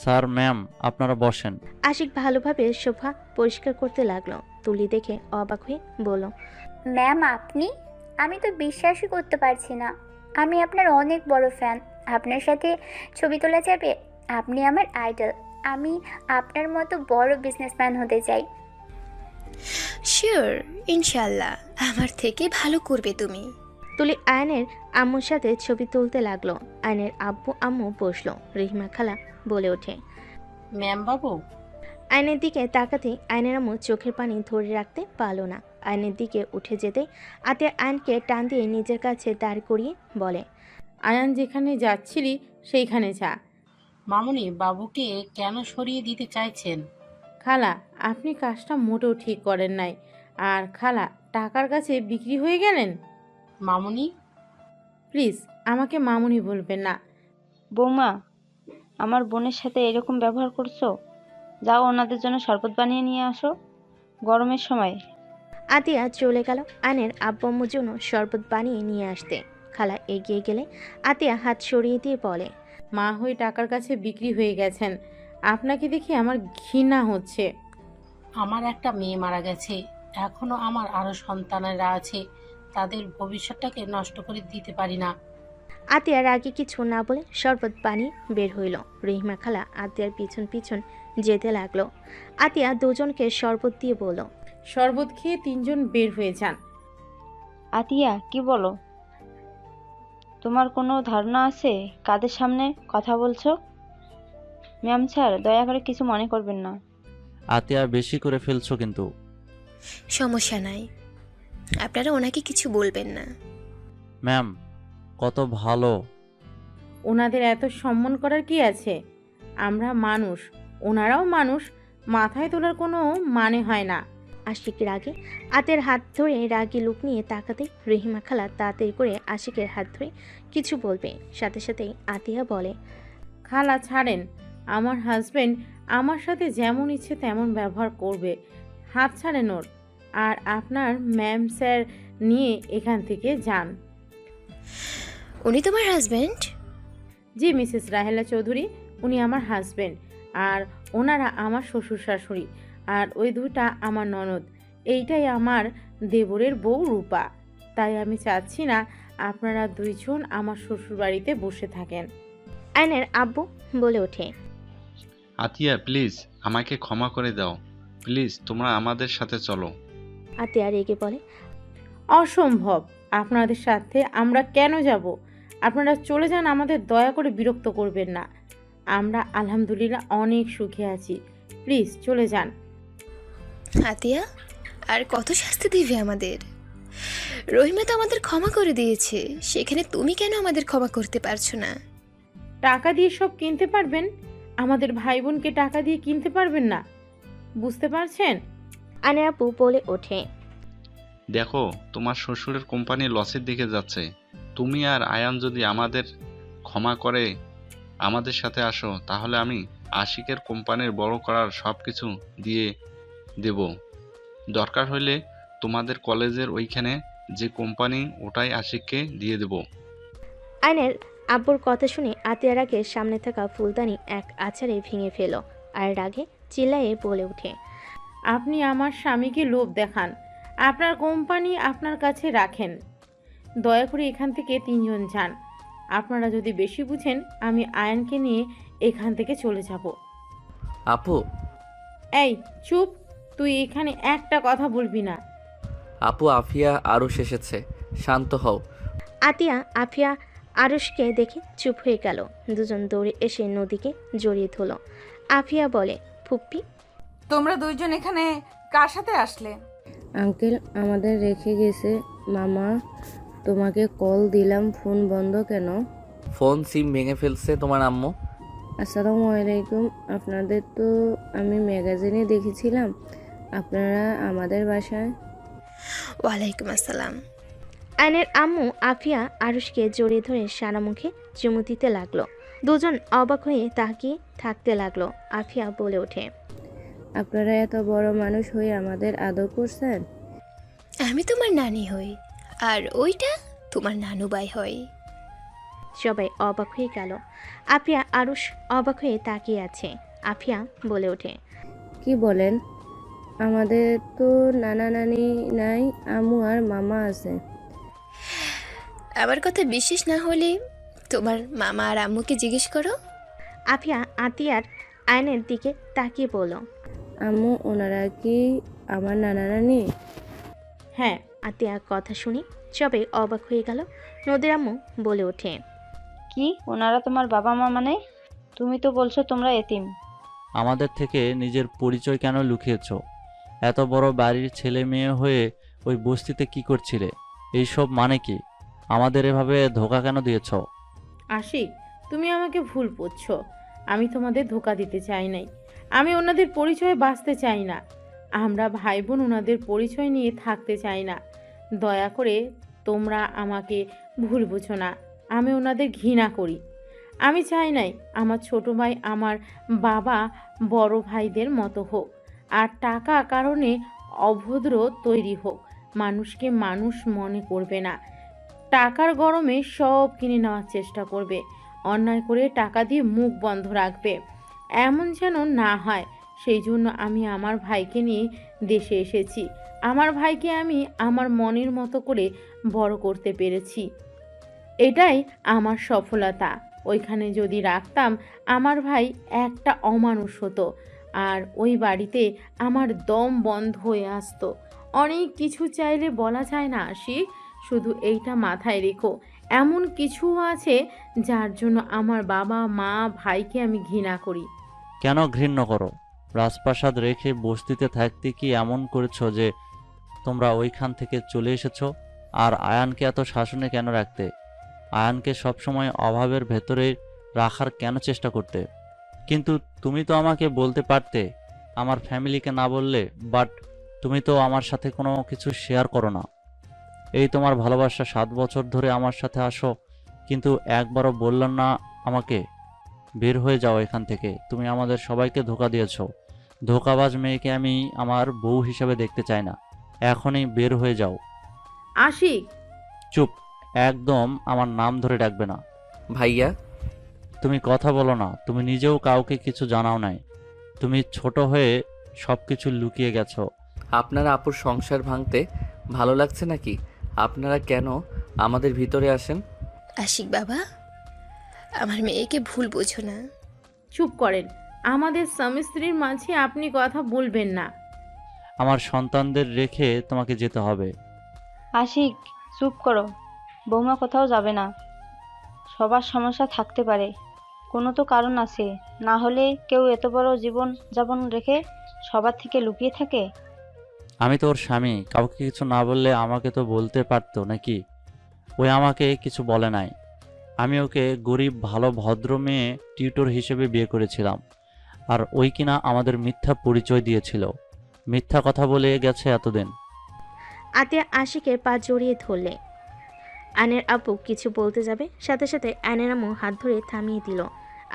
Speaker 8: স্যার, ম্যাম, আপনারা বসেন।
Speaker 3: আশিক ভালোভাবে সোফা পরিষ্কার করতে লাগলো। তুলি দেখে অবাক হয়ে বলল,
Speaker 4: ম্যাম আপনি? আমি তো বিশ্বাসই করতে পারছি না। আমি আপনার অনেক বড় ফ্যান। আপনার সাথে ছবি তোলা যাবে? আপনি আমার আইডল। আমি আপনার মতো বড় বিজনেসম্যান হতে চাই।
Speaker 11: শিওর, ইনশাল্লাহ আমার থেকে ভালো করবে তুমি।
Speaker 3: তুলি আয়নের আম্মুর সাথে ছবি তুলতে লাগলো। আয়নের আব্বু আম্মু বসলো। রহিমা খালা বলে ওঠে,
Speaker 13: ম্যাম বাবু।
Speaker 3: আয়নের দিকে তাকাতে আয়নের আম্মু চোখের পানি ধরে রাখতে পারল না। আয়নের দিকে উঠে যেতে আতিয়া আয়নকে টান দিয়ে নিজের কাছে দাঁড় করিয়ে বলে,
Speaker 7: আয়ান, যেখানে যাচ্ছিলি সেইখানে যা।
Speaker 13: মামুনি, বাবুকে কেন সরিয়ে দিতে চাইছেন?
Speaker 7: খালা, আপনি কাজটা মোটেও ঠিক করেন নাই। আর খালা, টাকার কাছে বিক্রি হয়ে গেলেন।
Speaker 13: মামুনি,
Speaker 7: প্লিজ আমাকে মামুনি বলবেন না।
Speaker 6: বৌমা, আমার বোনের সাথে এরকম ব্যবহার করছো? যাও ওনাদের জন্য শরবত বানিয়ে নিয়ে আসো, গরমের সময়।
Speaker 3: আতিয়া চলে গেল আয়নের আব্বু আম্মুর জন্য শরবত বানিয়ে নিয়ে আসতে। খালা এগিয়ে গেলে আতিয়া হাত সরিয়ে দিয়ে বলে,
Speaker 7: মা হয়ে টাকার কাছে বিক্রি হয়ে গেছেন। আপনাকে দেখে আমার ঘৃণা হচ্ছে।
Speaker 13: আমার একটা মেয়ে মারা গেছে, এখনো আমার আরো সন্তানেরা আছে, তাদের ভবিষ্যৎটাকে নষ্ট করে দিতে পারি না।
Speaker 3: আতিয়ার আগে কিছু না বলে শরবত বানিয়ে বের হইল। রহিমা খালা আতিয়ার পিছন পিছন যেতে লাগলো। আতিয়া দুজনকে শরবত দিয়ে বলল,
Speaker 7: শরবত খেয়ে তিনজন বের হয়ে যান।
Speaker 6: আতিয়া, কি বলো? তোমার কোনো ধারণা আছে কাদের সামনে কথা বলছো? ম্যাম স্যার, দয়া করে কিছু মনে করবেন না।
Speaker 8: আতিয়া, বেশি করে ফেলছো কিন্তু।
Speaker 11: সমস্যা নাই, আপনারা ওনাকে কিছু বলবেন না।
Speaker 8: ম্যাম, কত ভালো।
Speaker 7: ওনাদের এত সম্মান করার কি আছে? আমরা মানুষ, ওনারাও মানুষ, মাথায় তোলার কোনো মানে হয় না।
Speaker 3: আশিক রাগে আতের হাত ধরে রাগী লুক নিয়ে তাকাতে রহিমা খালা তাড়াতাড়ি করে আশিকের হাত ধরে কিছু বলবে, সাথে সাথেই আতিয়া বলে,
Speaker 7: খালা ছাড়েন, আমার হাজবেন্ড আমার সাথে যেমন ইচ্ছে তেমন ব্যবহার করবে, হাত ছাড়েন ওর। আর আপনার ম্যাম স্যার নিয়ে এখান থেকে যান।
Speaker 11: উনি তোমার হাজবেন্ড?
Speaker 7: জি মিসেস রাহেলা চৌধুরী, উনি আমার হাজবেন্ড, আর ওনারা আমার শ্বশুর শাশুড়ি, আর ওই দুটা আমার ননদ। এইটাই আমার দেবরের বউ রূপা। তাই আমি চাচ্ছি না আপনারা দুইজন আমার শ্বশুর বাড়িতে বসে থাকেন।
Speaker 3: আয়নের আব্বু বলে ওঠে,
Speaker 14: আতিয়া প্লিজ আমাকে ক্ষমা করে দাও, প্লিজ তোমরা আমাদের সাথে চলো।
Speaker 3: আতিয়া রেগে বলে,
Speaker 7: অসম্ভব, আপনাদের সাথে আমরা কেন যাব? আপনারা চলে যান, আমাদের দয়া করে বিরক্ত করবেন না। আমরা আলহামদুলিল্লাহ অনেক সুখে আছি, প্লিজ চলে যান।
Speaker 11: আতিয়া, আর কত শাস্তি দিবে আমাদের? রহিমা তো আমাদের ক্ষমা করে দিয়েছে, সেখানে তুমি কেন আমাদের ক্ষমা করতে পারছো না?
Speaker 7: টাকা দিয়ে সব কিনতে পারবেন, আমাদের ভাই বোনকে টাকা দিয়ে কিনতে পারবেন না, বুঝতে পারছেন?
Speaker 3: আয়নের আব্বু বলে ওঠে,
Speaker 14: দেখো তোমার শ্বশুরের কোম্পানি লসের দিকে যাচ্ছে, তুমি আর আয়ান যদি আমাদের ক্ষমা করে আমাদের সাথে আসো, তাহলে আমি আশিকের কোম্পানির বড় করার সব কিছু দিয়ে দেব। দরকার হলে তোমাদের কলেজের ওইখানে যে কোম্পানি, ওটাই আশিককে দিয়ে দেব।
Speaker 3: আয়নের আব্বুর কথা শুনে আতিয়ার আগে সামনে থাকা ফুলদানি এক আছাড়ে ভেঙে ফেল আর রাগে চিল্লায়ে বলে ওঠে,
Speaker 7: আপনি আমার স্বামীকে লোভ দেখান, আপনার কোম্পানি আপনার কাছে রাখেন। দয়া করে এখান থেকে তিনজন যান। আপনারা যদি বেশি বুঝেন, আমি আয়নকে নিয়ে এখান থেকে চলে যাব।
Speaker 2: আপু,
Speaker 7: এই চুপ, তুই এখানে একটা কথা বলবি না।
Speaker 2: আপু আফিয়া আরুষ এসেছে, শান্ত হও।
Speaker 3: আতিয়া আফিয়া আরুষকে দেখে চুপ হয়ে গেল। দুজন দৌড়ে এসে নদীকে জড়িয়ে ধরল। আফিয়া বলে, ফুপ্পি
Speaker 1: তোমরা দুইজন এখানে কার সাথে আসলে?
Speaker 15: আঙ্কেল আমাদের রেখে গেছে। মামা, তোমাকে কল দিলাম, ফোন বন্ধ কেন?
Speaker 2: ফোন সিম ভেঙে ফেলছে তোমার আম্মু।
Speaker 15: আসসালামু আলাইকুম। আপনাদের তো আমি ম্যাগাজিনে দেখেছিলাম আপনারা আমাদের বাসায়।
Speaker 11: ওয়ালাইকুম আসসালাম।
Speaker 3: আয়নের আম্মু আফিয়া আরুষকে জড়িয়ে ধরে সারা মুখে চুমু দিতে লাগলো। দুজন অবাক হয়ে তাকিয়ে থাকতে লাগলো। আফিয়া বলে ওঠে,
Speaker 15: আপনারা এত বড় মানুষ হয়ে আমাদের আদর করছেন।
Speaker 11: আমি তোমার নানি হই, আর ওইটা তোমার নানু ভাই হয়।
Speaker 3: সবাই অবাক হয়ে গেল। আফিয়া আরুষ অবাক হয়ে তাকিয়ে আছে। আফিয়া বলে ওঠে,
Speaker 15: কি বলেন? আমাদের তো নানা নানি নাই, আম্মু আর মামা আছে।
Speaker 11: আমার কথা বিশ্বাস না হলে তোমার মামা আর আম্মুকে জিজ্ঞেস করো।
Speaker 3: আফিয়া আতিয়ার আয়নের দিকে তাকিয়ে বলল,
Speaker 15: আম্মু ওনারা কি আমার নানা নানি?
Speaker 3: হ্যাঁ। আতিয়ার কথা শুনি সবাই অবাক হয়ে গেল। নদীর আম্মু বলে ওঠে,
Speaker 6: কি ওনারা তোমার বাবা মা মানে? তুমি তো বলছো তোমরা এতিম।
Speaker 8: আমাদের থেকে নিজের পরিচয় কেন লুকিয়েছ? এত বড় বাড়ির ছেলে মেয়ে হয়ে ওই বস্তিতে কি করছিলে? এইসব মানে কি? আমাদের এভাবে ধোকা কেন দিয়েছ?
Speaker 7: আশিক, তুমি আমাকে ভুল বুঝছো। আমি তোমাদের ধোকা দিতে চাই নাই। আমি ওনাদের পরিচয়ে বাঁচতে চাই না। আমরা ভাই বোন ওনাদের পরিচয় নিয়ে থাকতে চাই না। দয়া করে তোমরা আমাকে ভুল বুঝো না। আমি ওনাদের ঘৃণা করি। আমি চাই নাই আমার ছোট ভাই আমার বাবা বড় ভাইদের মতো হোক, আর টাকা কারণে অভদ্র তৈরি হোক। মানুষকে মানুষ মনে করবে না, টাকার গরমে সব কিনে নেওয়ার চেষ্টা করবে, অন্যায় করে টাকা দিয়ে মুখ বন্ধ রাখবে। এমন যেন না হয়। সেই জন্য আমি আমার ভাইকে নিয়ে দেশে এসেছি। আমার ভাইকে আমি আমার মনের মতো করে বড় করতে পেরেছি, এটাই আমার সফলতা। ওইখানে যদি রাখতাম, আমার ভাই একটা অমানুষ হতো, আর ওই বাড়িতে আমার দম বন্ধ হয়ে আসতো। অনেক কিছু চাইলে বলা যায় না আশিক, শুধু এইটা মাথায় রেখো, এমন কিছু আছে যার জন্য আমার বাবা মা ভাইকে আমি ঘৃণা করি।
Speaker 8: কেন ঘৃণ্য করো? রাজপ্রাসাদ রেখে বস্তিতে থাকতে কি এমন করেছো যে তোমরা ওইখান থেকে চলে এসেছো? আর আয়ানকে এত শাসনে কেন রাখতে? আয়ানকে সবসময় অভাবের ভেতরে রাখার কেন চেষ্টা করতে? কিন্তু তুমি তো আমাকে বলতে পারতে, আমার ফ্যামিলিকে না বললে। বাট তুমি তো আমার সাথে কোনো কিছু শেয়ার করো না। এই তোমার ভালোবাসা, 7 বছর ধরে আমার সাথে আসো, কিন্তু একবারও বললাম না আমাকে। বের হয়ে যাও এখান থেকে। তুমি আমাদের সবাইকে ধোঁকা দিয়েছো। ধোঁকাবাজ মেয়েকে আমি আমার বউ হিসেবে দেখতে চাই না। এখনই বের হয়ে যাও।
Speaker 7: আশিক,
Speaker 8: চুপ, একদম আমার নাম ধরে ডাকবে না।
Speaker 2: ভাইয়া,
Speaker 8: তুমি কথা বলো না। তুমি নিজেও কাউকে কিছু জানাও নাই। তুমি ছোট হয়ে সব কিছু লুকিয়ে গেছো।
Speaker 2: আপনারা আপুর সংসার ভাঙতে ভালো লাগছে নাকি? আপনারা কেন আমাদের ভিতরে আসেন?
Speaker 11: আশিক বাবা, আমার মেয়েকে ভুল বোঝো না।
Speaker 7: চুপ করেন। আমাদের স্বামী স্ত্রীর মাঝে আপনি কথা বলবেন না।
Speaker 8: আমার সন্তানদের রেখে তোমাকে যেতে হবে।
Speaker 6: আশিক, চুপ করো। বৌমা কোথাও যাবে না। সবার সমস্যা থাকতে পারে, কোনো তো কারণ আছে। না হলে কেউ এত বড় জীবন যাপন রেখে সবার থেকে লুকিয়ে থাকে?
Speaker 8: আমি তো ওর স্বামী। কাউকে কিছু না বললে আমাকে তো বলতে পারতো নাকি? ওই আমাকে কিছু বলে নাই। আমি ওকে গরিব ভালো ভদ্র মেয়ে টিউটর হিসেবে বিয়ে করেছিলাম। আর ওই কিনা আমাদের মিথ্যা পরিচয় দিয়েছিল। মিথ্যা কথা বলে গেছে এতদিন।
Speaker 3: আতিয়া আশিকের পা জড়িয়ে ধরলে। আয়নের আব্বু কিছু বলতে যাবে, সাথে সাথে আয়নের আম্মু হাত ধরে থামিয়ে দিল।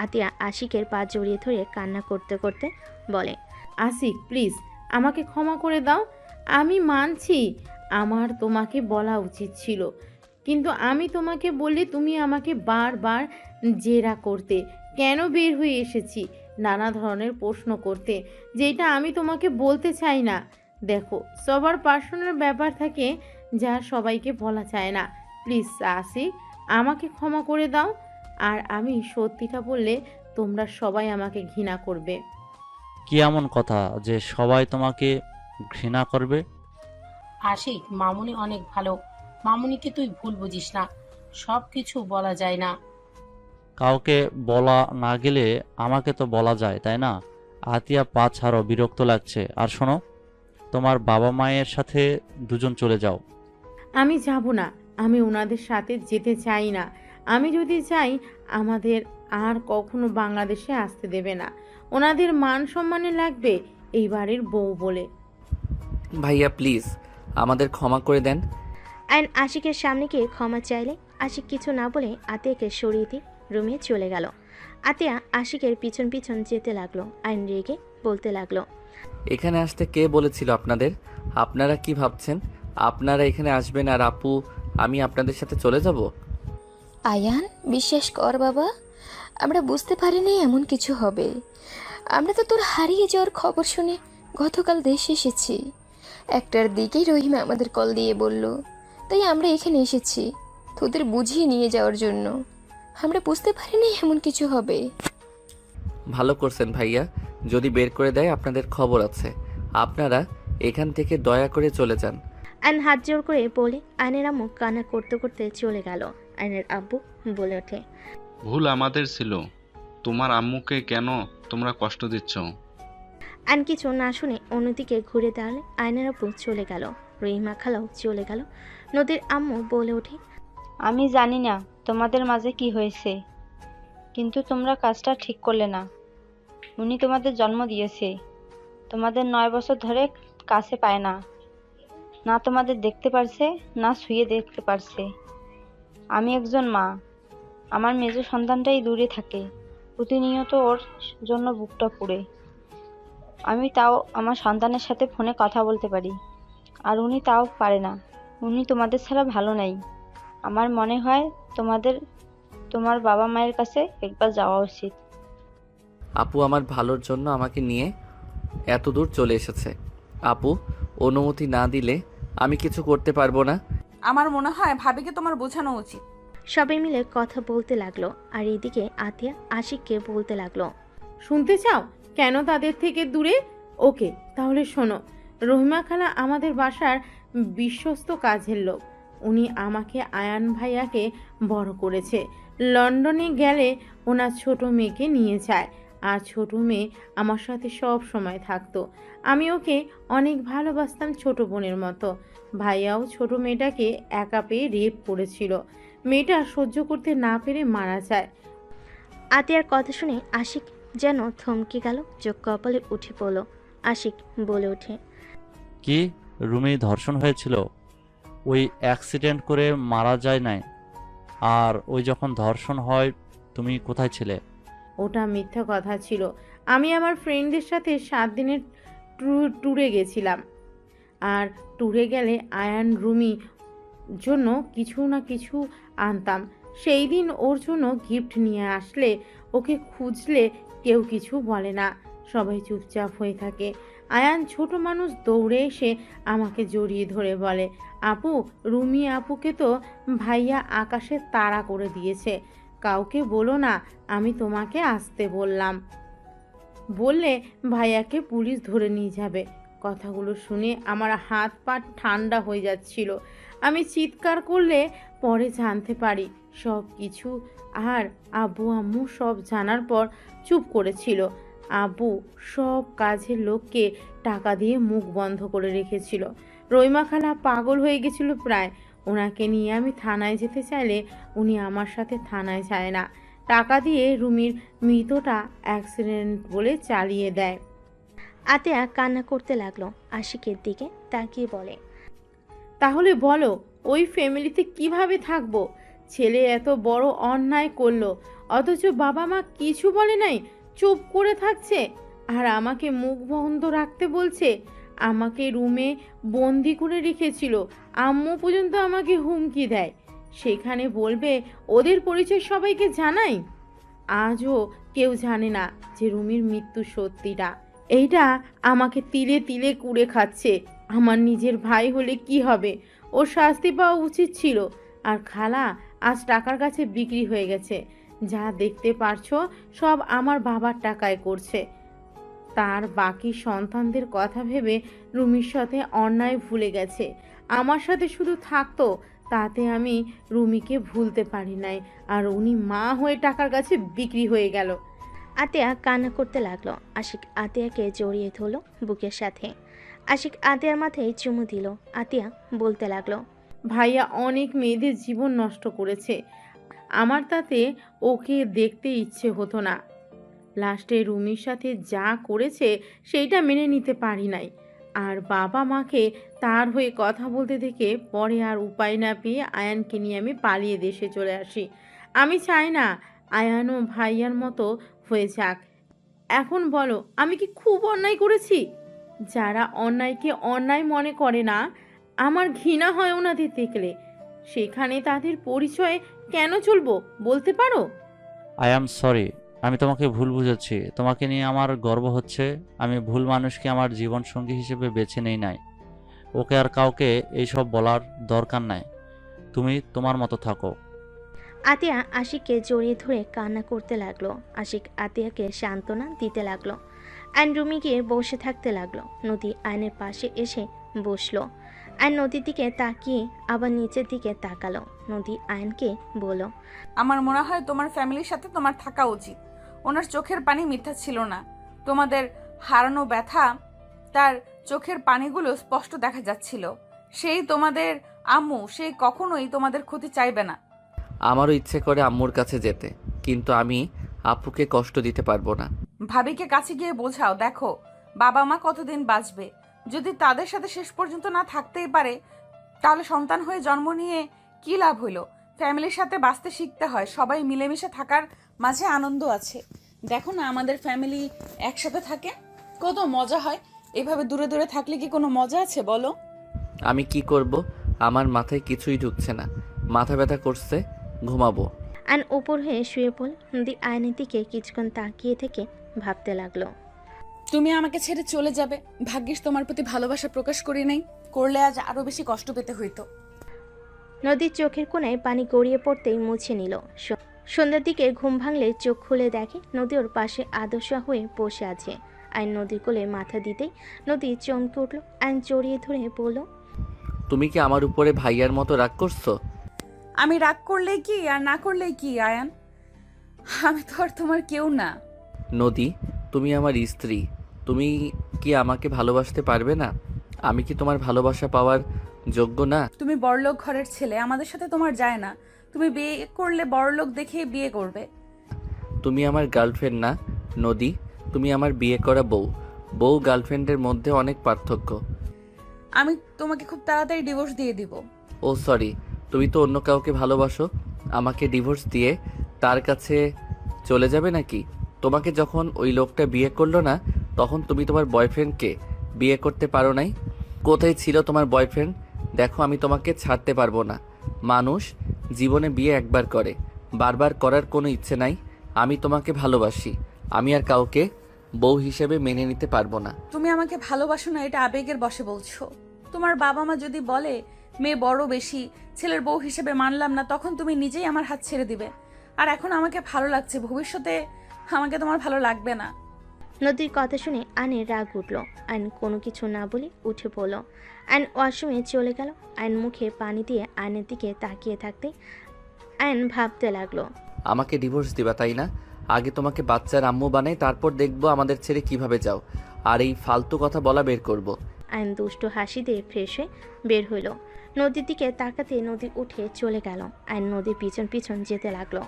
Speaker 3: আতিয়া আশিকের পা জড়িয়ে ধরে কান্না করতে করতে বলে,
Speaker 7: আশিক প্লিজ, আমাকে ক্ষমা করে দাও। আমি মানছি আমার তোমাকে বলা উচিত ছিল, কিন্তু আমি তোমাকে বললে তুমি আমাকে বারবার জেরা করতে, কেন বের হয়ে এসেছি নানা ধরনের প্রশ্ন করতে, যেটা আমি তোমাকে বলতে চাই না। দেখো, সবার পার্সোনাল ব্যাপার থাকে যা সবাইকে বলা যায় না। প্লিজ আশিক, আমাকে ক্ষমা করে দাও। আর আমি সত্যিটা বললে তোমরা সবাই আমাকে ঘৃণা করবে।
Speaker 8: কি এমন কথা যে সবাই তোমাকে ঘৃণা করবে?
Speaker 13: আশিক, মামুনি অনেক ভালো। মামুনিকে তুই ভুল বুঝিস না। সব কিছু বলা যায় না।
Speaker 8: কাউকে বলা না গেলে আমাকে তো বলা যায়, তাই না? আতিয়া, পা ছাড়ো, বিরক্ত লাগছে। আর শোনো, তোমার বাবা মায়ের সাথে দুজন চলে যাও।
Speaker 7: আমি যাব না। আমি ওনাদের সাথে যেতে চাই না। আমি যদি যাই আমাদের আর কখনো বাংলাদেশে আসতে দেবে না। ওনাদের মান সম্মানে লাগবে এই বাড়ির বউ বলে।
Speaker 2: ভাইয়া প্লিজ আমাদের ক্ষমা করে দেন।
Speaker 3: আয়ন আশিকের সামনে গিয়ে ক্ষমা চাইলে আশিক কিছু না বলে আতিয়াকে সরিয়ে দিয়ে রুমে চলে গেল। আতিয়া আশিকের পিছন পিছন যেতে লাগলো। আয়ন রেগে বলতে লাগলো,
Speaker 2: এখানে আসতে কে বলেছিল আপনাদের? আপনারা কি ভাবছেন আপনারা এখানে আসবেন আর আপু আমি আপনাদের সাথে চলে যাব?
Speaker 11: আয়ান, বিশ্বাস কর বাবা, আমরা বুঝতে পারিনি এমন কিছু হবে। আমরা তো তোর হারিয়ে যাওয়ার খবর শুনে গতকাল দেশে এসেছি। 1টার দিকেই রহিমা আমাদের কল দিয়ে বলল, তাই আমরা এখানে এসেছি তোদের বুঝিয়ে নিয়ে যাওয়ার জন্য। আমরা বুঝতে পারিনি এমন কিছু হবে।
Speaker 2: ভালো করছেন ভাইয়া, যদি বের করে দেয় আপনাদের খবর আছে। আপনারা এখান থেকে দয়া করে চলে যান।
Speaker 3: আয়ন হাত জোর করে বলে আয়নের আম্মু কান্না করতে করতে চলে গেল। আয়নের আব্বু বলে ওঠে,
Speaker 14: ভুল আমাদের ছিল। তোমার আম্মুকে কেন তোমরা কষ্ট দিচ্ছ?
Speaker 3: আয়ন কিছু না শুনে অন্যদিকে ঘুরে দাঁড়ালে আয়নের আব্বু চলে গেল। রহিমা খালাও চলে গেল। নদীর আম্মু বলে ওঠে,
Speaker 6: আমি জানি না তোমাদের মাঝে কি হয়েছে, কিন্তু তোমরা কাজটা ঠিক করলে না। উনি তোমাদের জন্ম দিয়েছে, তোমাদের 9 বছর ধরে কাছে পায় না, না তোমাদের দেখতে পারছে না শুয়ে দেখতে পারছে। আমি একজন মা, আমার মেজ সন্তানটাই দূরে থাকে, প্রতিনিয়ত ওর জন্য বুকটা পুড়ে। আমি তাও আমার সন্তানের সাথে ফোনে কথা বলতে পারি, আর উনি তাও পারে না। উনি তোমাদের ছাড়া ভালো নাই। আমার মনে হয় তোমার বাবা মায়ের কাছে একবার যাওয়া উচিত।
Speaker 2: আপু আমার ভালোর জন্য আমাকে নিয়ে এত দূর চলে এসেছে। আপু অনুমতি না দিলে আমি কিছু করতে পারবো না।
Speaker 1: আমার মনে হয় ভাবিকে তোমার বোঝানো উচিত।
Speaker 3: সবাই মিলে কথা বলতে লাগলো। আর এদিকে আতিয়া আশিককে বলতে লাগলো,
Speaker 7: শুনতে চাও কেন তাদের থেকে দূরে? ওকে, তাহলে শোনো। রহিমা খালা আমাদের বাসার বিশ্বস্ত কাজের লোক। উনি আমাকে আয়ান ভাইয়াকে বড় করেছে। লন্ডনে গেলে ওনার ছোট মেয়েকে নিয়ে যায়, আর ছোট মেয়ে আমার সাথে সব সময় থাকতো। আমি ওকে অনেক ভালোবাসতাম, ছোট বোনের মতো। ভাইয়াও ছোট মেয়েটাকে একা পেয়ে রেপ করেছিল। মেয়েটা সহ্য করতে না পেরে মারা যায়।
Speaker 3: আতিয়ার কথা শুনে আশিক যেন থমকে গেল, চোখ কপালে উঠে পড়ল। আশিক বলে ওঠে,
Speaker 8: কি রুমি ধর্ষণ হয়েছিল? ওই অ্যাক্সিডেন্ট করে মারা যায় নাই? আর ওই যখন ধর্ষণ হয় তুমি কোথায় ছিলে?
Speaker 7: ওটা মিথ্যা কথা ছিল। আমি আমার ফ্রেন্ডদের সাথে 7 দিনের ট্যুরে গেছিলাম। আর ট্যুরে গেলে আয়ান রুমি জন্য কিছু না কিছু আনতাম। সেই দিন ওর জন্য গিফট নিয়ে আসলে ওকে খুঁজলে কেউ কিছু বলে না, সবাই চুপচাপ হয়ে থাকে। আয়ান ছোট মানুষ দৌড়ে এসে আমাকে জড়িয়ে ধরে বলে, আপু, রুমি আপুকে তো ভাইয়া আকাশে তাড়া করে দিয়েছে। কাউকে বলো না আমি তোমাকে আসতে বললাম, বললে ভাইয়াকে পুলিশ ধরে নিয়ে যাবে। কথাগুলো শুনে আমার হাত পা ঠান্ডা হয়ে যাচ্ছিল। আমি চিৎকার করলে পরে জানতে পারি সব কিছু। আর আব্বু আম্মু সব জানার পর চুপ করেছিল। আব্বু সব কাজের লোককে টাকা দিয়ে মুখ বন্ধ করে রেখেছিল। রইমা খালা পাগল হয়ে গেছিল প্রায়। ওনাকে নিয়ে আমি থানায় যেতে চাইলে উনি আমার সাথে থানায় যায় না, টাকা দিয়ে রুমির মৃতটা অ্যাক্সিডেন্ট বলে চালিয়ে দেয়।
Speaker 3: আতিয়া কান্না করতে লাগলো, আশিকের দিকে তাকিয়ে বলে,
Speaker 7: তাহলে বলো ওই ফ্যামিলিতে কিভাবে থাকবো? ছেলে এত বড় অন্যায় করলো, অথচ বাবা মা কিছু বলে নাই, চুপ করে থাকছে। আর আমাকে মুখ বন্ধ রাখতে বলছে। আমাকে রুমে বন্দি করে রেখেছিল। আম্মু পর্যন্ত আমাকে হুমকি দেয়, সেখানে বলবে ওদের পরিচয় সবাইকে জানাই। আজও কেউ জানে না যে রুমির মৃত্যু সত্যিটা। এইটা আমাকে তিলে তিলে কুড়ে খাচ্ছে। আমার নিজের ভাই হলে কি হবে? ওর শাস্তি পাওয়া উচিত ছিল। আর খালা আজ টাকার কাছে বিক্রি হয়ে গেছে। যা দেখতে পারছো সব আমার বাবার টাকায় করছে। তার বাকি সন্তানদের কথা ভেবে রুমির সাথে অন্যায় ভুলে গেছে। আমার সাথে শুধু থাকতো, তাতে আমি রুমিকে ভুলতে পারি নাই। আর উনি মা হয়ে টাকার কাছে বিক্রি হয়ে গেল।
Speaker 3: আতিয়া কান্না করতে লাগলো। আশিক আতিয়াকে জড়িয়ে ধরল বুকের সাথে। আশিক আতিয়ার মাথায় চুমু দিল। আতিয়া বলতে লাগলো,
Speaker 7: ভাইয়া অনেক মেয়েদের জীবন নষ্ট করেছে। আমার তাতে ওকে দেখতে ইচ্ছে হতো না। লাস্টে রুমির সাথে যা করেছে সেইটা মেনে নিতে পারি নাই। আর বাবা মাকে তার হয়ে কথা বলতে দেখে পরে আর উপায় না পেয়ে আয়ানকে নিয়ে আমি পালিয়ে দেশে চলে আসি। আমি চাই না আয়ানও ভাইয়ার মতো হয়ে যাক। এখন বলো আমি কি খুব অন্যায় করেছি? যারা অন্যায়কে অন্যায় মনে করে না, আমার ঘৃণা হয় ওনাদের দেখলে। সেখানে তাদের পরিচয়ে কেন চলবো বলতে পারো?
Speaker 8: আই অ্যাম সরি, আমি তোমাকে ভুল বুঝেছি। তোমাকে নিয়ে আমার গর্ব হচ্ছে। আমি ভুল মানুষকে আমার জীবনসঙ্গী হিসেবে বেছে নেই নাই। ওকে আর কাউকে এইসব বলার দরকার নাই। তুমি তোমার মতো থাকো।
Speaker 3: আতিয়া আশিককে জড়িয়ে ধরে কান্না করতে লাগলো। আশিক আতিয়াকে সান্ত্বনা দিতে লাগলো। আইন রুমে গিয়ে বসে থাকতে লাগলো। নদী আয়নের পাশে এসে বসলো। আইন নদীর দিকে তাকিয়ে আবার নিচের দিকে তাকালো। নদী আয়নকে বলল,
Speaker 1: আমার মনে হয় তোমার ফ্যামিলির সাথে তোমার থাকা উচিত। ওনার চোখের পানি মিথ্যা ছিল না। তোমাদের হারানো ব্যথা তার চোখের পানিগুলো স্পষ্ট দেখা যাচ্ছিল। সেই তোমাদের আম্মু, সেই কখনোই তোমাদের ক্ষতি চাইবে না।
Speaker 2: আমারও ইচ্ছে করে আম্মুর কাছে যেতে, কিন্তু আমি আপুকে কষ্ট দিতে পারবো না।
Speaker 1: ভাবিকে কাছে গিয়ে বোঝাও, দেখো বাবা মা কতদিন বাঁচবে। যদি তাদের সাথে শেষ পর্যন্ত না থাকতেই পারে, তাহলে সন্তান হয়ে জন্ম নিয়ে কি লাভ হইলো? ফ্যামিলির সাথে বাঁচতে শিখতে হয়। সবাই মিলেমিশে থাকার মাঝে আনন্দ আছে। দেখো না আমাদের ফ্যামিলি একসাথে থাকে, কত মজা হয়। এভাবে দূরে দূরে থাকলে কি কোনো মজা আছে বলো?
Speaker 2: আমি কি করব? আমার মাথায় কিছুই ঢুকছে না। মাথা ব্যথা করছে, ঘুমাবো।
Speaker 3: আইন উপর হয়ে শুয়ে পড়ল। নদী আয়নের দিকে কিছুক্ষণ তাকিয়ে থেকে ভাবতে লাগলো,
Speaker 1: তুমি আমাকে ছেড়ে চলে যাবে। ভাগ্যিস তোমার প্রতি ভালোবাসা প্রকাশ করি নাই, করলে আজ আরো বেশি কষ্ট পেতে হইতো।
Speaker 3: নদীর চোখের কোণায় পানি গড়িয়ে পড়তেই মুছে নিল। সন্ধ্যার দিকে ঘুম ভাঙলে চোখ খুলে দেখে নদী ওর পাশে আদর্শা হয়ে বসে আছে। আইন নদীর কোলে মাথা দিতেই নদী চমকে উঠল। আইন জড়িয়ে ধরে বলল,
Speaker 2: তুমি কি আমার উপরে ভাইয়ার মতো রাগ করছো?
Speaker 1: আমি রাগ করলেই কি আর না করলেই কি আয়ান? আমি তো আর তোমার কেউ না।
Speaker 2: নদী, তুমি আমার স্ত্রী। তুমি কি আমাকে ভালোবাসতে পারবে না? আমি কি তোমার ভালোবাসা পাওয়ার যোগ্য না?
Speaker 1: তুমি বড়লোক ঘরের ছেলে, আমাদের সাথে তোমার যায় না। তুমি বিয়ে করলে বড়লোক দেখে বিয়ে করবে।
Speaker 2: তুমি আমার গার্লফ্রেন্ড না, নদী, তুমি আমার বিয়ে করা বউ। বউ গার্লফ্রেন্ডের মধ্যে অনেক পার্থক্য।
Speaker 1: আমি তোমাকে খুব তাড়াতাড়ি ডিভোর্স দিয়ে দিব।
Speaker 2: ও সরি, তুমি তো অন্য কাউকে ভালোবাসো। আমাকে ডিভোর্স দিয়ে তার কাছে চলে যাবে নাকি? তোমাকে যখন ওই লোকটা বিয়ে করলো না, তখন তুমি তোমার বয়ফ্রেন্ডকে বিয়ে করতে পারো নাই? কোথায় ছিল তোমার বয়ফ্রেন্ড? দেখো, আমি তোমাকে ছাড়তে পারবো না। মানুষ জীবনে বিয়ে একবার করে, বারবার করার কোনো ইচ্ছে নাই। আমি তোমাকে ভালোবাসি। আমি আর কাউকে বউ হিসেবে মেনে নিতে পারবো না।
Speaker 1: তুমি আমাকে ভালোবাসো না, এটা আবেগের বশে বলছো। তোমার বাবা মা যদি বলে মেয়ে বড় বেশি, ছেলের বউ হিসেবে মানলাম না, তখন তুমি নিজেই আমার হাত ছেড়ে দিবে। আর এখন আমাকে ভালো লাগছে, ভবিষ্যতে আমাকে তোমার ভালো লাগবে না।
Speaker 3: নদীর কথা শুনে আয়নের রাগ উঠল। আয়ন কোনো কিছু না বলে উঠে পড়ল। আয়ন ওয়াশরুমে চলে গেল। আয়ন মুখে পানি দিয়ে আয়নের দিকে তাকিয়ে থাকতে আয়ন ভাবতে লাগলো,
Speaker 2: আমাকে ডিভোর্স দিবা তাই না? আগে তোমাকে বাচ্চার আম্মু বানাই, তারপর দেখবো আমাদের ছেড়ে কিভাবে যাও। আর এই ফালতু কথা বলা বের করব।
Speaker 3: আয়ন দুষ্ট হাসি দিয়ে ফ্রেশ হয়ে বের হইল। নদীর দিকে তাকাতে নদী উঠে চলে গেল। আয়ন নদীর পিছন পিছন যেতে লাগলো।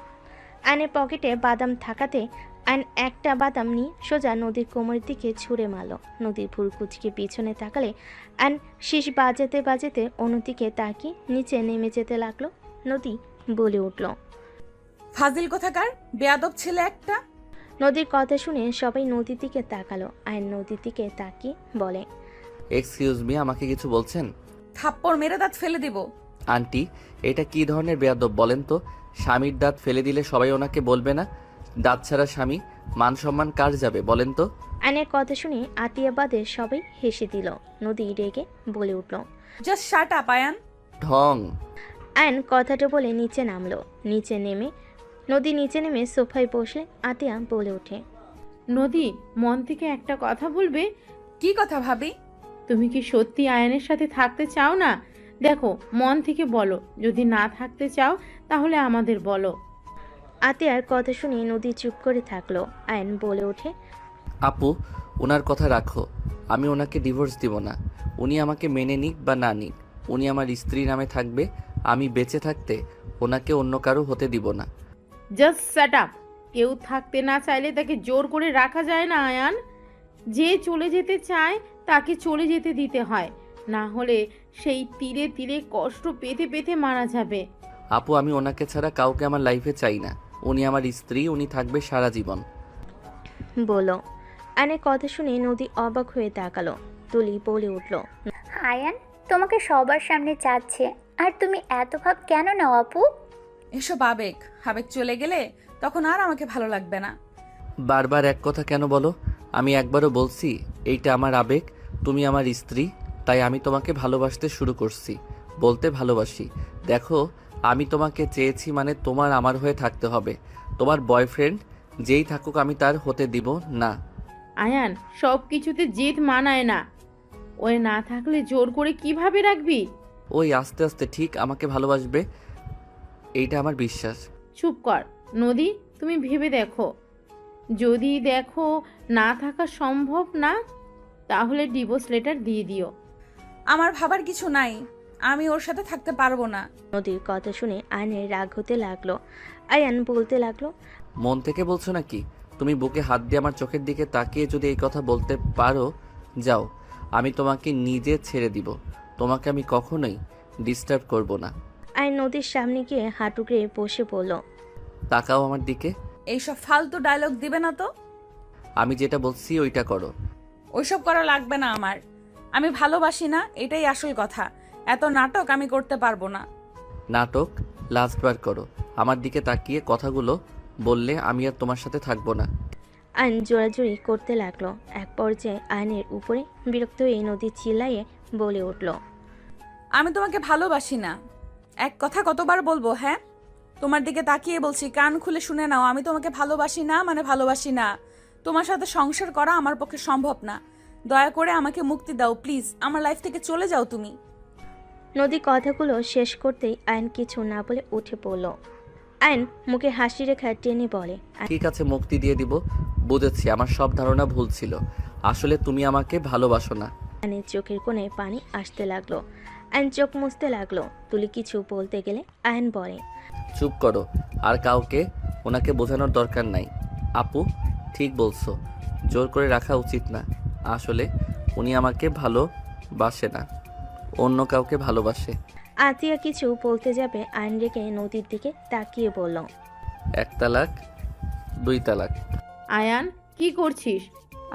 Speaker 3: আয়নের পকেটে বাদাম থাকাতে আয়ন একটা বাদাম নিয়ে সোজা নদীর কোমরের দিকে ছুঁড়ে মারল। নদীর ভুর কুচকে পিছনে তাকালে আয়ন শীষ বাজাতে বাজাতে অন্যদিকে তাকিয়ে নিচে নেমে যেতে লাগলো। নদী বলে উঠল,
Speaker 1: ফাজিল কোথাকার, বেয়াদব ছেলে একটা।
Speaker 3: নদীর কথা শুনে সবাই নদীর দিকে তাকালো। আয়ন নদীর দিকে তাকিয়ে বলে,
Speaker 2: এক্সকিউজ মি, আমাকে কিছু বলছেন?
Speaker 1: থাপ্পড় মেরে দাঁত ফেলে দিব।
Speaker 2: আন্টি, এটা কি ধরনের বেয়াদব বলেন তো? স্বামীর দাঁত ফেলে দিলে সবাই ওনাকে বলবে না? দাঁত ছাড়া স্বামী, মান সম্মান কার যাবে বলেন তো?
Speaker 3: আয়নের কথা শুনে আতিয়াবাদে সবাই হেসে দিল। নদী রেগে বলে উঠল,
Speaker 1: জাস্ট শাট আপ আয়ান।
Speaker 2: ঢং।
Speaker 3: আয়ন কথাটা বলে নিচে নামলো। নদী নিচে নেমে সোফায় বসলে আতিয়া বলে ওঠে,
Speaker 7: নদী, মন থেকে একটা কথা বলবে?
Speaker 1: কি কথা ভাবি?
Speaker 7: তুমি কি সত্যি আয়নের সাথে থাকতে চাও না? দেখো, মন থেকে বলো। যদি না থাকতে চাও তাহলে আমাদের বলো।
Speaker 3: আতিয়ার কথা শুনে নদী চুপ করে থাকলো। আয়ন বলে ওঠে,
Speaker 2: আপু, ওনার কথা রাখো। আমি ওনাকে ডিভোর্স দিব না। উনি আমাকে মেনে নিক বা না নিক, উনি আমার স্ত্রী নামে থাকবে। আমি বেঁচে থাকতে ওনাকে অন্য কারো হতে দিব না।
Speaker 7: Just shut up. কেউ থাকতে না চাইলে তাকে জোর করে রাখা যায় না আয়ান। যে চলে যেতে চায় তাকে চলে যেতে দিতে হয়, না হলে সেই তীরে তীরে কষ্ট পেতে পেতে মারা যাবে।
Speaker 2: আপু, আমি ওনাকে ছাড়া কাউকে আমার লাইফে চাই না। উনি আমার স্ত্রী, উনি থাকবে সারা জীবন।
Speaker 3: বলো। আয়নের কথা শুনে নদী অবাক হয়ে তাকালো। তুলি বলে উঠল,
Speaker 4: আয়ান তোমাকে সবার সামনে চাচ্ছে, আর তুমি এত ভাব কেন নাও আপু?
Speaker 1: এসব আবেগ, আবেগ চলে গেলে তখন আর আমাকে ভালো লাগবে না।
Speaker 2: বারবার এক কথা কেন বলো? আমি একবারও বলছি এইটা আমার আবেগ, তুমি আমার স্ত্রী, তাই আমি তোমাকে ভালোবাসতে শুরু করছি। বলতে ভালোবাসি। দেখো, আমি তোমাকে চেয়েছি মানে তোমার আমার হয়ে থাকতে হবে। তোমার বয়ফ্রেন্ড যেই থাকুক আমি তার হতে দিব না।
Speaker 7: আয়ান, সব কিছুতে জেদ মানায় না। ওই না থাকলে জোর করে কিভাবে রাখবি?
Speaker 2: ওই আস্তে আস্তে ঠিক আমাকে ভালোবাসবে, এইটা আমার বিশ্বাস।
Speaker 7: চুপ কর নদী, তুমি ভেবে দেখো। যদি দেখো না থাকা সম্ভব না, তাহলে ডিভোর্স লেটার দিয়ে দিও।
Speaker 1: আমার ভাবার কিছু নাই, আমি ওর সাথে থাকতে পারবো না।
Speaker 3: নদীর কথা শুনে আয়নের রাগ হতে লাগলো। আয়ান বলতে লাগলো,
Speaker 2: মন থেকে বলছো নাকি? তুমি বুকে হাত দিয়ে আমার চোখের দিকে তাকিয়ে যদি এই কথা বলতে পারো, যাও, আমি তোমাকে নিজে ছেড়ে দিব। তোমাকে আমি কখনোই ডিস্টার্ব করব না।
Speaker 3: আয়ন নদীর সামনে গিয়ে হাঁটুকে বসে পড়ল।
Speaker 2: তাকাও আমার দিকে।
Speaker 1: এইসব ফালতু ডায়লগ দিবে না তো।
Speaker 2: আমি যেটা বলছি ওইটা করো।
Speaker 1: ওইসব করা লাগবে না আমার। আমি ভালোবাসি না, এটাই আসল কথা। এত নাটক আমি করতে পারবো না।
Speaker 2: নাটক লাস্টবার করো। আমার দিকে তাকিয়ে কথাগুলো বললে আমি আর তোমার সাথে থাকবো না।
Speaker 3: আয়ন জোরাজুরি করতে লাগলো। এক পর্যায়ে আয়নের উপরে বিরক্ত হয়ে নদী চিল্লাইয়ে বলে উঠল,
Speaker 1: আমি তোমাকে ভালোবাসি না। এক কথা কতবার বলবো? হ্যাঁ, তোমার দিকে তাকিয়ে বলছি, কান খুলে শুনে নাও। আমি তোমাকে ভালোবাসি না মানে ভালোবাসি না। তোমার সাথে সংসার করা আমার পক্ষে সম্ভব না। দয়া করে আমাকে মুক্তি দাও প্লিজ। আমার লাইফ থেকে চলে যাও তুমি।
Speaker 3: নদী কথাগুলো শেষ করতেই আয়ন কিছু না বলে উঠে পড়ল। আয়ন মুখে হাসি রেখা টেনে বলে,
Speaker 2: ঠিক আছে, মুক্তি দিয়ে দিব। বুঝেছি, আমার সব ধারণা ভুল ছিল। আসলে তুমি আমাকে ভালোবাসো না।
Speaker 3: আয়নের চোখের কোণে পানি আসতে লাগলো। আয়ন চোখ মুছতে লাগলো। তুলি কিছু বলতে গেলে আয়ন বলে,
Speaker 2: চুপ করো, আর কাউকে ওনাকে বোঝানোর দরকার নাই। আপু, ঠিক বলছো, জোর করে রাখা উচিত না। আসলে উনি আমাকে ভালোবাসে না, অন্য কাউকে ভালোবাসে।
Speaker 3: আতিয়া কিছু বলতে যাবে আইন রেখে নদীর দিকে তাকিয়ে বলল,
Speaker 2: 1 তালাক 2 তালাক।
Speaker 7: আয়ান কি করছিস?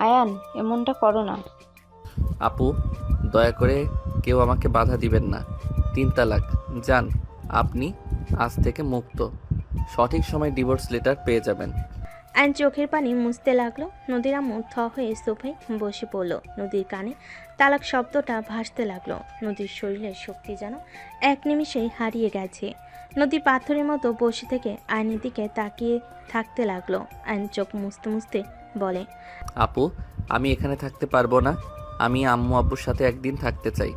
Speaker 6: আয়ান এমনটা করো না।
Speaker 2: আপু, দয়া করে কেউ আমাকে বাধা দিবেন না। 3 তালাক। যান, আপনি আজ থেকে মুক্ত। সঠিক সময় ডিভোর্স লেটার পেয়ে যাবেন।
Speaker 3: আইন চোখের পানি মুছতে লাগলো। নদীর আম্মু থ হয়ে সোফায় বসে পড়ল। নদীর কানে তালাক শব্দটা ভাসতে লাগলো। নদীর শরীরের শক্তি যেন এক নিমিষেই হারিয়ে গেছে। নদী পাথরের মতো বসে থেকে আইনের দিকে তাকিয়ে থাকতে লাগলো। আইন চোখ মুছতে মুছতে বলে,
Speaker 2: আপু, আমি এখানে থাকতে পারবো না। আমি আম্মু আব্বুর সাথে একদিন থাকতে চাই।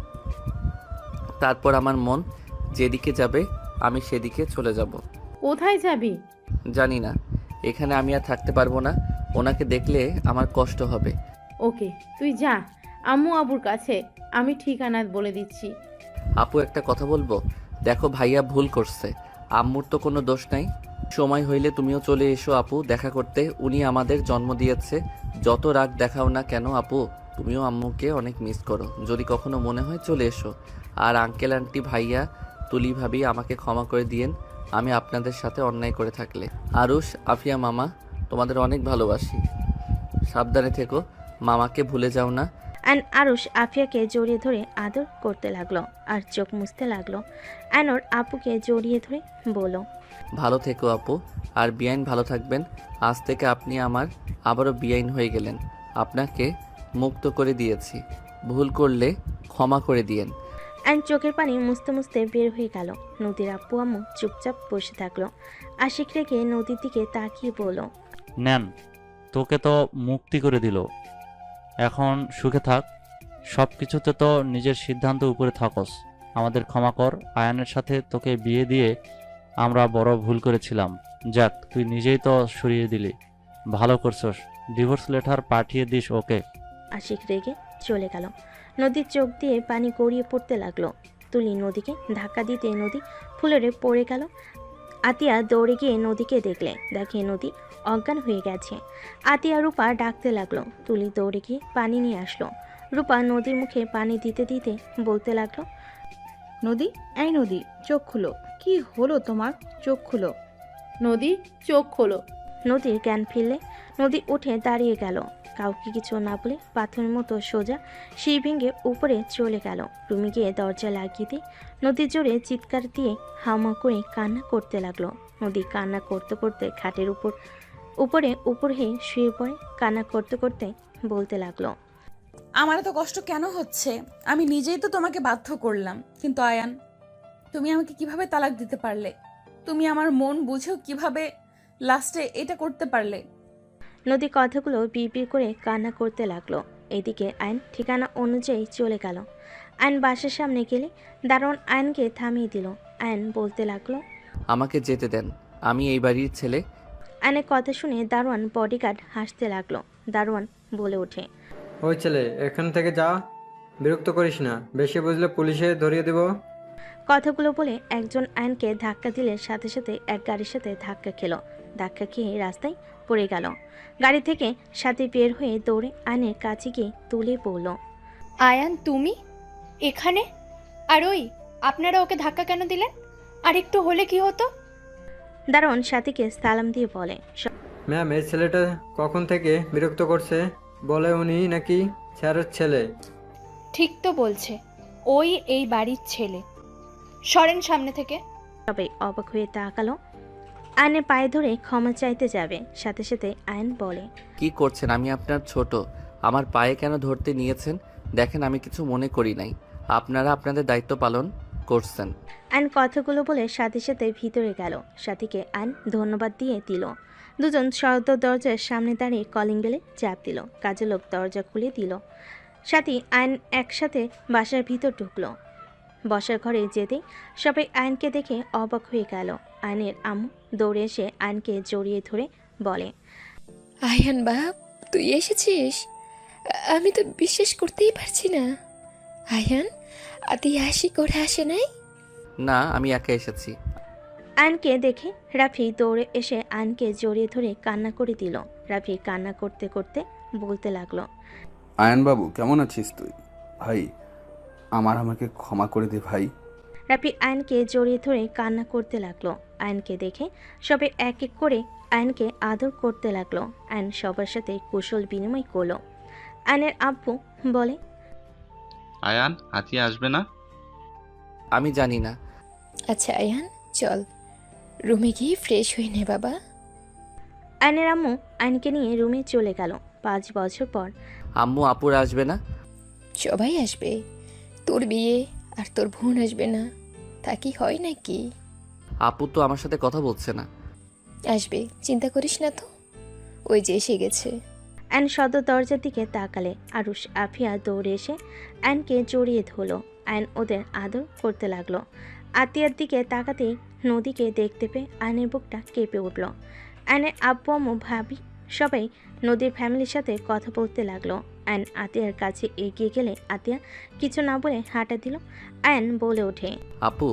Speaker 2: তারপর আমার মন যেদিকে যাবে আমি সেদিকে চলে যাব।
Speaker 7: কোথায় যাবি?
Speaker 2: জানি না, এখানে আমি আর থাকতে পারবো না। ওনাকে দেখলে আমার কষ্ট হবে।
Speaker 7: ওকে, তুই যা আম্মু আবুর কাছে, আমি ঠিকানা বলে দিচ্ছি।
Speaker 2: আপু, একটা কথা বলবো? দেখো, ভাইয়া ভুল করছে। আম্মুর তো কোনো দোষ নাই। সময় হইলে তুমিও চলে এসো আপু, দেখা করতে। উনি আমাদের জন্ম দিয়েছে। যত রাগ দেখাও না কেন আপু, তুমিও আম্মুকে অনেক মিস করো। যদি কখনো মনে হয় চলে এসো। আর আঙ্কেল আন্টি, ভাইয়া, তুলি ভাবি, আমাকে ক্ষমা করে দিয়েন আমি আপনাদের সাথে অন্যায় করে থাকলে। আরুষ, আফিয়া মামা, তোমাদের অনেক ভালোবাসি। সাবধানে থেকো, মামাকে ভুলে যাও না।
Speaker 3: আইন আরুষ আফিয়াকে জড়িয়ে ধরে আদর করতে লাগলো আর চোখ মুছতে লাগলো। আইন ওর আপুকে জড়িয়ে ধরে বলল,
Speaker 2: ভালো থেকো আপু, আর বিআইন ভালো থাকবেন। আজ থেকে আপনি আমার আবারও বিআইন হয়ে গেলেন। আপনাকে মুক্ত করে দিয়েছি। ভুল করলে ক্ষমা করে দিয়েন।
Speaker 3: আইন চোখের পানি মুছতে মুছতে বের হয়ে গেল। নদীর আপু আম্মু চুপচাপ বসে থাকলো। আশিক রেখে নদীর দিকে তাকিয়ে বলল,
Speaker 8: নেন, তোকে তো মুক্তি করে দিল, এখন সুখে থাক। সব কিছুতে তো নিজের সিদ্ধান্ত উপরে থাকস। আমাদের ক্ষমা কর। আয়ানের সাথে তোকে বিয়ে দিয়ে আমরা বড় ভুল করেছিলাম। যাক, তুই নিজেই তো সরিয়ে দিলি, ভালো করছস। ডিভোর্স লেটার পাঠিয়ে দিস ওকে।
Speaker 3: আশিক রেগে চলে গেল। নদীর চোখ দিয়ে পানি গড়িয়ে পড়তে লাগলো। তুলি নদীকে ধাক্কা দিতে নদী ফুলরে পড়ে গেল। আতিয়া দৌড়ে গিয়ে নদীকে দেখে নদী অজ্ঞান হয়ে গেছে। আতিয়া রূপা ডাকতে লাগলো। তুলি দৌড়ে গিয়ে পানি নিয়ে আসলো। রূপা নদীর মুখে পানি দিতে দিতে বলতে লাগলো,
Speaker 5: নদী, এই নদী, চোখ খুলো। কি হলো তোমার? চোখ খুলো।
Speaker 7: নদী, চোখ খোলো।
Speaker 3: নদীর জ্ঞান ফিরলে নদী উঠে দাঁড়িয়ে গেল। কাউকে কিছু না বলে পাথরের মতো সোজা সেই ভেঙে উপরে চলে গেল। রুমে গিয়ে দরজা লাগিয়ে দিয়ে নদীর জোরে চিৎকার দিয়ে হামা করে কান্না করতে লাগলো। নদী কান্না করতে করতে খাটের উপর হয়ে শুয়ে পড়ে। কান্না করতে করতে বলতে লাগলো,
Speaker 1: আমার এত কষ্ট কেন হচ্ছে? আমি নিজেই তো তোমাকে বাধ্য করলাম। কিন্তু আয়ান, তুমি আমাকে কিভাবে তালাক দিতে পারলে? তুমি আমার মন বুঝেও কিভাবে লাস্টে এটা করতে পারলে?
Speaker 3: নদী কথাগুলো বিড়বিড় করে কান্না করতে লাগলো। এদিকে আইন ঠিকানা অনুযায়ী চলে গেল। আইন বাসার সামনে গেলে দারোয়ান আইনকে থামিয়ে দিল। আইন বলতে লাগলো,
Speaker 2: আমাকে যেতে দেন, আমি এই বাড়ির ছেলে।
Speaker 3: আইনের কথা শুনে দারোয়ান বডিগার্ড হাসতে লাগলো। দারোয়ান বলে ওঠে,
Speaker 12: ওই ছেলে, এখান থেকে যা, বিরক্ত করিস না। বেশি বুঝলে পুলিশে ধরিয়ে দেব।
Speaker 3: কথাগুলো বলে একজন আইনকে ধাক্কা দিলে সাথে সাথে এক গাড়ির সাথে ধাক্কা খেলো। ধাক্কা খেয়ে রাস্তায় পড়ে গেল। গাড়ি থেকে সাথে বের হয়ে দৌড়ে আইনের কাছে গিয়ে তুলে পড়ল।
Speaker 16: আয়ান, তুমি এখানে? আর ওই, আপনারা ওকে ধাক্কা কেন দিলেন? আর একটু হলে কি হতো?
Speaker 3: দারোয়ান সাথীকে সালাম দিয়ে বলে,
Speaker 12: ম্যাম, এই ছেলেটা কখন থেকে বিরক্ত করছে? বলে উনি নাকি স্যারের ছেলে।
Speaker 16: ঠিক তো বলছে, ওই এই বাড়ির ছেলে। সরেন সামনে থেকে।
Speaker 3: সবাই অবাক হয়ে তাকালো। আইনের পায়ে ধরে ক্ষমা চাইতে যাবে, সাথে সাথে আইন বলে,
Speaker 2: কি করছেন? আমি আপনার ছোট, আমার পায়ে কেন ধরতে নিয়েছেন? দেখেন, আমি কিছু মনে করি নাই। আপনারা আপনাদের দায়িত্ব পালন করছেন।
Speaker 3: আইন কথাগুলো বলে সাথে সাথে ভিতরে গেল। সাথীকে আইন ধন্যবাদ দিয়ে দিল। দুজন সদর দরজার সামনে দাঁড়িয়ে কলিং বেলে চাপ দিল। কাজের লোক দরজা খুলে দিল। সাথী আইন একসাথে বাসার ভিতর ঢুকলো। বসার ঘরে যেতে সবাই আইনকে দেখে অবাক হয়ে গেল। আইনের আম্মু দৌড়ে এসে আইনকে জড়িয়ে ধরে বলে,
Speaker 11: আয়ান বাপ, তুই এসেছিস? আমি তো বিশ্বাস করতেই পারছি না। আয়ান, তুই আসি করে আসে নাই?
Speaker 2: না, আমি একা এসেছি।
Speaker 3: আয়নকে দেখে রাফি দৌড়ে এসে আয়নকে জড়িয়ে ধরে কান্না করে দিল। রাফি কান্না করতে করতে বলতে লাগলো,
Speaker 17: আয়ানবাবু কেমন আছিস তুই? ভাই আমাকে ক্ষমা করে দে ভাই।
Speaker 3: রাফি আয়নকে জড়িয়ে ধরে কান্না করতে লাগলো। আয়নকে দেখে সবে এক এক করে আয়নকে আদর করতে লাগলো। আয়ন সবার সাথে কুশল বিনিময় করলো। আয়নের আব্বু বলে,
Speaker 14: আয়ান আতিয়া আসবে না?
Speaker 2: আমি জানি না।
Speaker 11: আচ্ছা আয়ান, চল রুমে গিয়ে ফ্রেশ হয়ে নে বাবা।
Speaker 3: আয়নের আম্মু আয়নকে নিয়ে রুমে চলে গেল। 5 বছর পর
Speaker 2: আম্মু আপুর আসবে না?
Speaker 11: সবাই আসবে, তোর বিয়ে আর তোর বোন আসবে না, তা কি হয় নাকি?
Speaker 2: আপু তো আমার সাথে কথা বলছে না।
Speaker 11: আসবে, চিন্তা করিস না তো, ওই যে এসে গেছে।
Speaker 3: আয়ন সদর দরজার দিকে তাকালে আরুষ আফিয়া দৌড়ে এসে আয়নকে জড়িয়ে ধরলো। আয়ন ওদের আদর করতে লাগলো। আতিয়ার দিকে তাকাতেই নদীকে দেখতে পেয়ে আয়নের বুকটা কেঁপে উঠল। আয়নের আব্বু আম্মু ভাবি সবাই নদীর ফ্যামিলির সাথে কথা বলতে লাগলো। আয়ন আতিয়ার কাছে এগিয়ে গেলে আতিয়া কিছু না বলে হাঁটা দিল। আয়ন বলে ওঠে,
Speaker 2: আপু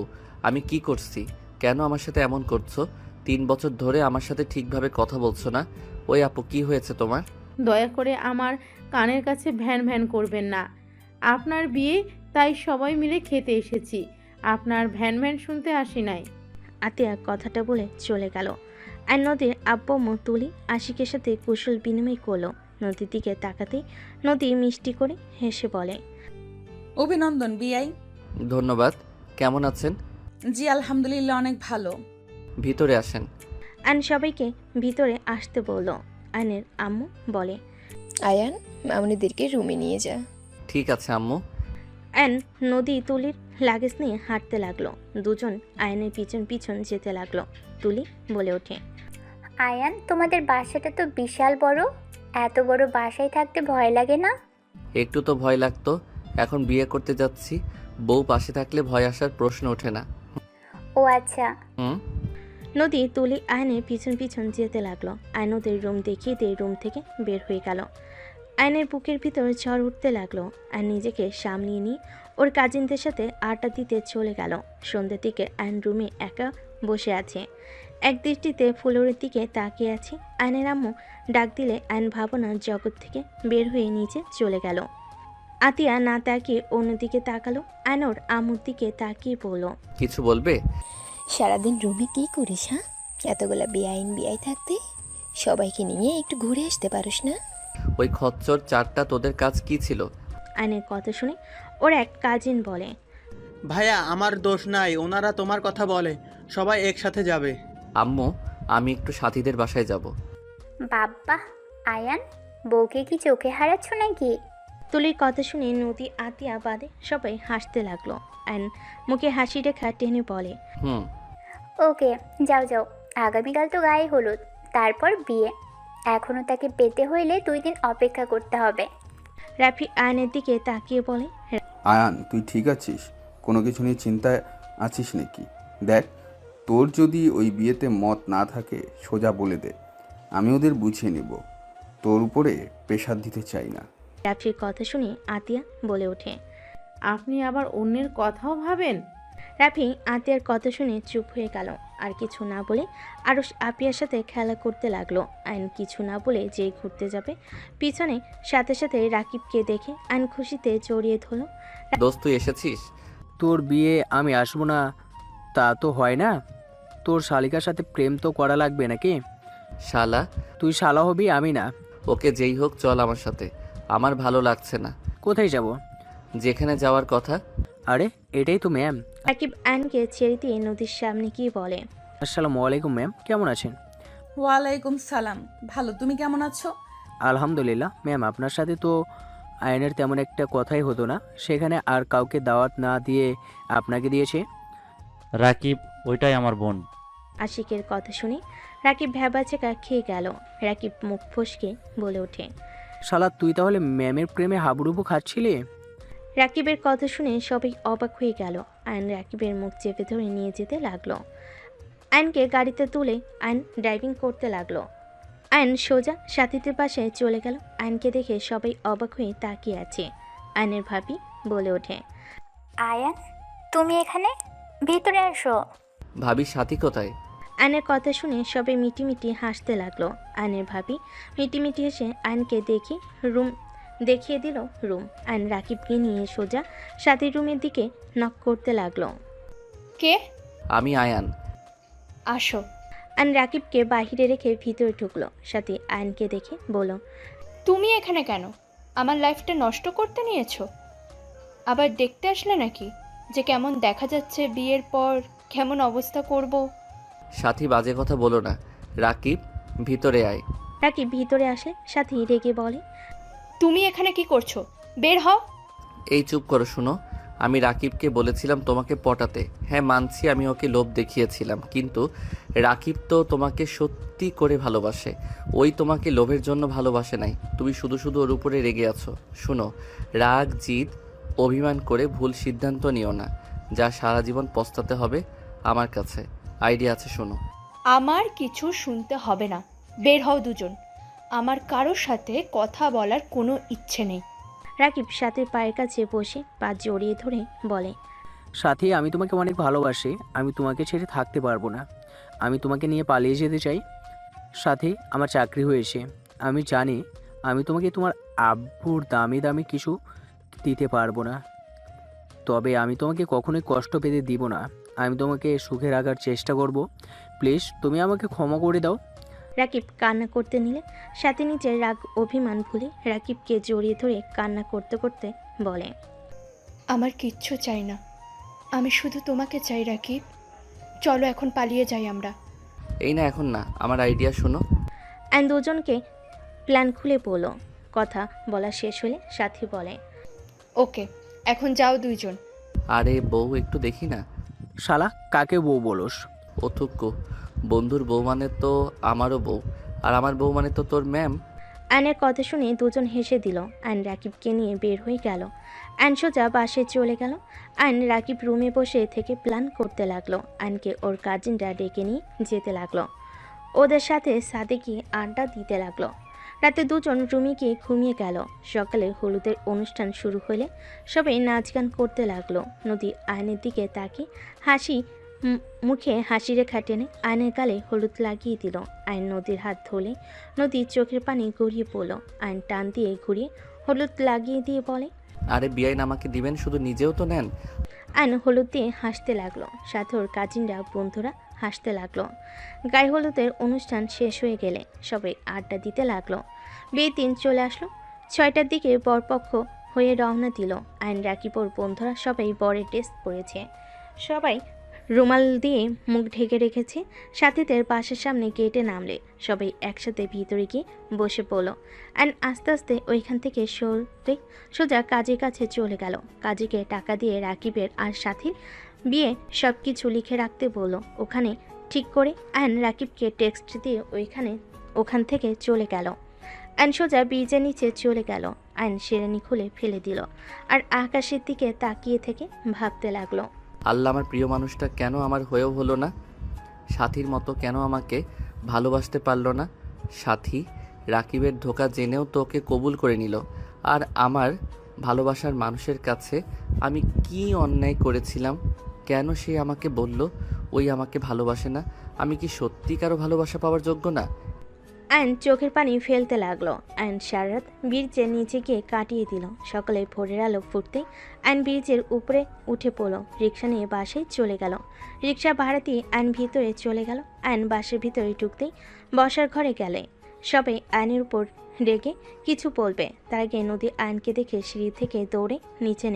Speaker 2: আমি কি করছি? কেন আমার সাথে এমন করছো? 3 বছর ধরে আমার সাথে ঠিকভাবে কথা বলছো না। ওই আপু কি হয়েছে তোমার?
Speaker 7: দয়া করে আমার কানের কাছে ভ্যান ভ্যান করবেন না। আপনার বিয়ে, তাই সবাই মিলে খেতে এসেছি, আপনার ভ্যান ভ্যান শুনতে আসি নাই।
Speaker 3: আতিয়া কথাটা বলে চলে গেল। আর নদীর আব্বু আম্মু তুলি আশিকের সাথে কুশল বিনিময় করলো। নদীর দিকে তাকাতেই নদী মিষ্টি করে হেসে বলে,
Speaker 1: অভিনন্দন বিআই।
Speaker 2: ধন্যবাদ। কেমন আছেন?
Speaker 1: জি আলহামদুলিল্লাহ, অনেক ভালো।
Speaker 2: ভিতরে আসেন।
Speaker 3: আয়ন সবাইকে ভিতরে আসতে বলল। আয়নের আম্মু বলে,
Speaker 11: আয়ান মামুনিদেরকে রুমে নিয়ে যা।
Speaker 2: ঠিক আছে আম্মু।
Speaker 3: আয়ন নদী তুলির লাগেজ নিয়ে হাঁটতে লাগলো। দুজন আয়নের পিছন পিছন যেতে লাগলো। তুলি বলে ওঠে,
Speaker 4: আয়ান, তোমাদের বাসাটা তো বিশাল বড়, এত বড় বাসায় থাকতে ভয় লাগে না?
Speaker 2: একটু তো ভয় লাগতো, এখন বিয়ে করতে যাচ্ছি, বউ পাশে থাকলে ভয় আসার প্রশ্ন ওঠে না।
Speaker 4: ও আচ্ছা।
Speaker 3: নদী তুলি আয়নের পিছন পিছন যেতে লাগলো। আয়ন ওদের রুম দেখিয়ে দিয়ে রুম থেকে বের হয়ে গেল। আয়নের বুকের ভিতর ঝড় উঠতে লাগলো। আর নিজেকে সামলিয়ে নিয়ে ওর কাজিনদের সাথে আড্ডা দিতে চলে গেল। সন্ধ্যের দিকে আয়ন রুমে একা বসে আছে, এক দৃষ্টিতে ফ্লোরের দিকে তাকিয়ে আছে। আয়নের আম্মু ডাক দিলে আয়ন ভাবনার জগৎ থেকে বের হয়ে নিচে চলে গেল। আতিয়া না তাকিয়ে অন্যদিকে তাকালো। আয়ন ওর আম্মুর দিকে তাকিয়ে বলল,
Speaker 2: কিছু বলবে?
Speaker 11: সারাদিন রুমে কি করিস? হ্যাঁ, এতগুলা বিআই থাকতে সবাইকে নিয়ে একটু ঘুরে আসতে পারিস না?
Speaker 2: ওই খচ্চর চারটা তোদের কাজ কি ছিল?
Speaker 3: আয়নের কথা শুনে ওর এক কাজিন বলে,
Speaker 18: ভাইয়া আমার দোষ নাই, ওনারা তোমার কথা বলে, সবাই একসাথে যাবে।
Speaker 2: আম্মু আমি একটু সাথীদের বাসায় যাব।
Speaker 4: বাবা, আয়ান বউকে কি চোখে হারাচ্ছ নাকি?
Speaker 3: তুলির কথা শুনে নদী আতিয়া বাদে সবাই হাসতে লাগলো। আয়ন মুখে হাসি রেখা টেনে বলে,
Speaker 4: ওকে যাও যাও, আগামীকাল তো গায়ে হলুদ, তারপর বিয়ে, এখনো তাকে পেতে হইলে 2 দিন অপেক্ষা করতে হবে।
Speaker 3: রাফি আয়নের দিকে তাকিয়ে বলে,
Speaker 17: আয়ান তুই ঠিক আছিস? কোনো কিছু নিয়ে চিন্তায় আছিস নাকি? দেখ, তোর যদি ওই বিয়েতে মত না থাকে সোজা বলে দে, আমি ওদের বুঝিয়ে নিব। তোর উপরে প্রেশার দিতে চাই না।
Speaker 3: রাফির কথা শুনে আতিয়া বলে ওঠে,
Speaker 7: আপনি আবার অন্যের কথাও ভাবেন?
Speaker 3: রাফি আতিয়ার কথা শুনে চুপ হয়ে গেল। আর কিছু না বলে আরুষ আপিয়ার সাথে খেলা করতে লাগলো। আইন কিছু না বলে যেই ঘুরতে যাবে, পিছনে সাথে সাথে রাকিবকে দেখে আইন খুশিতে জড়িয়ে ধরল।
Speaker 2: দোস্ত তুই এসেছিস?
Speaker 9: তোর বিয়ে আমি আসবো না তা তো হয় না, তোর শালিকার সাথে প্রেম তো করা লাগবে নাকি?
Speaker 2: শালা?
Speaker 9: তুই শালা হবি, আমি না।
Speaker 2: ওকে যেই হোক চল আমার সাথে, আমার ভালো লাগছে না।
Speaker 9: কোথায় যাব?
Speaker 2: যেখানে যাওয়ার কথা।
Speaker 9: আরে এটাই তো ম্যাম।
Speaker 3: রাকিব আইনকে ছেড়ে দিয়ে নদীর সামনে গিয়ে বলে,
Speaker 9: আসসালামু আলাইকুম ম্যাম, কেমন আছেন?
Speaker 1: ওয়ালাইকুম সালাম, ভালো, তুমি কেমন আছো?
Speaker 9: আলহামদুলিল্লাহ ম্যাম, আপনার সাথে তো আয়নের তেমন একটা কথাই হতো না, সেখানে আর কাউকে দাওয়াত না দিয়ে আপনাকে দিয়েছে।
Speaker 8: রাকিব ওইটাই আমার বোন।
Speaker 3: আশিকের কথা শুনে রাকিব ভ্যাবাচেকা খেয়ে গেল। রাকিব মুখ ফসকে বলে ওঠে,
Speaker 9: শালা তুই তাহলে ম্যামের প্রেমে হাবুডুবু খাচ্ছিলি?
Speaker 3: রাকিবের কথা শুনে সবাই অবাক হয়ে গেল। আইন রাকিবের মুখ চেপে ধরে নিয়ে যেতে লাগলো। আইনকে গাড়িতে তুলে আইন ড্রাইভিং করতে লাগলো। আইন সোজা সাথীদের পাশে চলে গেল। আইনকে দেখে সবাই অবাক হয়ে তাকিয়ে আছে। আইনের ভাবি বলে ওঠে,
Speaker 4: আয়ান তুমি এখানে, ভিতরে আসো।
Speaker 2: ভাবির সাথী কোথায়?
Speaker 3: আয়নের কথা শুনে সবে মিটিমিটি হাসতে লাগলো। আয়নের ভাবি মিটিমিটি হেসে আয়নকে দেখিয়ে দিল রুম। আয়ন রাকিবকে নিয়ে সোজা সাথীর রুমের দিকে নক করতে লাগলো।
Speaker 16: কে?
Speaker 2: আমি আয়ান।
Speaker 16: আসো।
Speaker 3: আয়ন রাকিবকে বাহিরে রেখে ভিতরে ঢুকলো। সাথী আয়নকে দেখে বলল,
Speaker 16: তুমি এখানে কেন? আমার লাইফটা নষ্ট করতে নিয়েছো? আবার দেখতে আসলে নাকি যে কেমন দেখা যাচ্ছে বিয়ের পর কেমন অবস্থা করব?
Speaker 2: সাথী বাজে কথা বলো না। রাকিব ভিতরে আয়।
Speaker 3: রাকিব ভিতরে আসে। সাথী রেগে বলে,
Speaker 16: তুমি এখানে কি করছো? বের হও।
Speaker 2: এই চুপ করো। শুনো, আমি রাকিবকে বলেছিলাম তোমাকে পটাতে। হ্যাঁ মানছি আমি ওকে লোভ দেখিয়েছিলাম, কিন্তু রাকিব তো তোমাকে সত্যি করে ভালোবাসে। ওই তোমাকে লোভের জন্য ভালোবাসে নাই। তুমি শুধু শুধু ওর উপরে রেগে আছো। শুনো, রাগ জিদ অভিমান করে ভুল সিদ্ধান্ত নিও না, যা সারা জীবন পস্তাতে হবে। আমার কাছে আইডিয়া আছে, শোনো।
Speaker 16: আমার কিছু শুনতে হবে না। বের হও দুজন। আমার কারোর সাথে কথা বলার কোনো ইচ্ছে নেই।
Speaker 3: রাকিব সাথীর পায়ের কাছে বসে পা জড়িয়ে ধরে বলে,
Speaker 9: সাথী, আমি তোমাকে অনেক ভালোবাসি। আমি তোমাকে ছেড়ে থাকতে পারবো না। আমি তোমাকে নিয়ে পালিয়ে যেতে চাই। সাথী, আমার চাকরি হয়েছে। আমি জানি আমি তোমাকে তোমার আব্বুর দামি দামি কিছু দিতে পারবো না, তবে আমি তোমাকে কখনোই কষ্ট পেতে দিব না। আমি তোমাকে সুখে রাখার চেষ্টা করব। প্লিজ তুমি আমাকে ক্ষমা করে দাও।
Speaker 3: রাকিব কান্না করতে নিলে সাথী নিজের রাগ অভিমান ভুলে রাকিবকে জড়িয়ে ধরে কান্না করতে করতে বলে,
Speaker 16: আমার কিচ্ছু চাই না, আমি শুধু তোমাকে চাই রাকিব। চলো এখন পালিয়ে যাই আমরা।
Speaker 2: এই না, এখন না, আমার আইডিয়া শোনো।
Speaker 3: আইন দুজনকে প্ল্যান খুলে বলল। কথা বলা শেষ হলে সাথী বলে,
Speaker 16: ওকে, এখন যাও দুইজন।
Speaker 2: আরে বউ একটু দেখি না।
Speaker 9: শালা, কাকে বউ বলোস?
Speaker 2: অথুক্য, বন্ধুর বউ মানে তো আমারও বউ, আর আমার বউ মানে তো তোর ম্যাম।
Speaker 3: আয়নের কথা শুনে দুজন হেসে দিল। আয়ন রাকিবকে নিয়ে বের হয়ে গেল। আয়ন সোজা বাসে চলে গেল। আয়ন রাকিব রুমে বসে থেকে প্ল্যান করতে লাগলো। আয়নকে ওর কাজিনরা ডেকে নিয়ে যেতে লাগলো। ওদের সাথে সাদেকি আড্ডা দিতে লাগলো। রাতে দুজন রুমে গিয়ে ঘুমিয়ে গেল। সকালে হলুদের অনুষ্ঠান শুরু হলে সবাই নাচ গান করতে লাগলো। নদী আয়নের দিকে তাকিয়ে মুখে হাসি রেখা টেনে আয়নের গালে হলুদ লাগিয়ে দিল। আয়ন নদীর হাত ধরে নদীর চোখের পানি গড়িয়ে পড়ল। আয়ন টান দিয়ে ঘুরিয়ে হলুদ লাগিয়ে দিয়ে বলে,
Speaker 2: আরে বিয়াইন আমাকে দিবেন, শুধু নিজেও তো নেন।
Speaker 3: আয়ন হলুদ দিয়ে হাসতে লাগলো। সাথে ওর কাজিনরা বন্ধুরা হাসতে লাগলো। গায়ে হলুদের অনুষ্ঠান শেষ হয়ে গেলে সবাই আড্ডা দিতে লাগলো। বিয়ের দিন চলে আসলো। 6টার দিকে বরপক্ষ হয়ে রওনা দিল। আয়ন রাকিব ওর বন্ধুরা সবাই বরের ড্রেস পরেছে। সবাই রুমাল দিয়ে মুখ ঢেকে রেখেছে। সাথীদের বাসার সামনে গেটে নামলে সবাই একসাথে ভিতরে গিয়ে বসে পড়ল। অ্যান্ড আস্তে আস্তে ওইখান থেকে সোজা কাজীর কাছে চলে গেল। কাজীকে টাকা দিয়ে রাকিবের আর সাথীর বিয়ে সব কিছু লিখে রাখতে বলল। ওখানে ঠিক করে অ্যান্ড রাকিবকে টেক্সট দিয়ে ওখান থেকে চলে গেল। অ্যান্ড সোজা ব্রিজের নিচে চলে গেল। আইন শেরানি খুলে ফেলে দিল আর আকাশের দিকে তাকিয়ে থেকে ভাবতে লাগলো,
Speaker 2: আল্লাহ, আমার প্রিয় মানুষটা কেন আমার হয়েও হলো না? সাথীর মতো কেন আমাকে ভালোবাসতে পারলো না? সাথী রাকিবের ধোঁকা জেনেও তোকে কবুল করে নিল, আর আমার ভালোবাসার মানুষের কাছে আমি কি অন্যায় করেছিলাম? কেন সে আমাকে বলল ওই আমাকে ভালোবাসে না? আমি কি সত্যি কারো ভালোবাসা পাওয়ার যোগ্য না?
Speaker 3: আয়ন চোখের পানি ফেলতে লাগলো। আয়ন সারা রাত ব্রিজের নিচে গিয়ে কাটিয়ে দিল। সকালে ভোরের আলো ফুটতেই আয়ন ব্রিজের উপরে উঠে পড়ল। রিক্সা নিয়ে বাসায় চলে গেল। রিক্সা ভাড়া দিয়ে আয়ন ভিতরে চলে গেল। আয়ন বাসের ভিতরে ঢুকতেই বসার ঘরে গেলে সবাই আয়নের উপর রেগে কিছু বলবে। তার আগে নদী আয়নকে দেখে সিঁড়ি থেকে দৌড়ে নিচে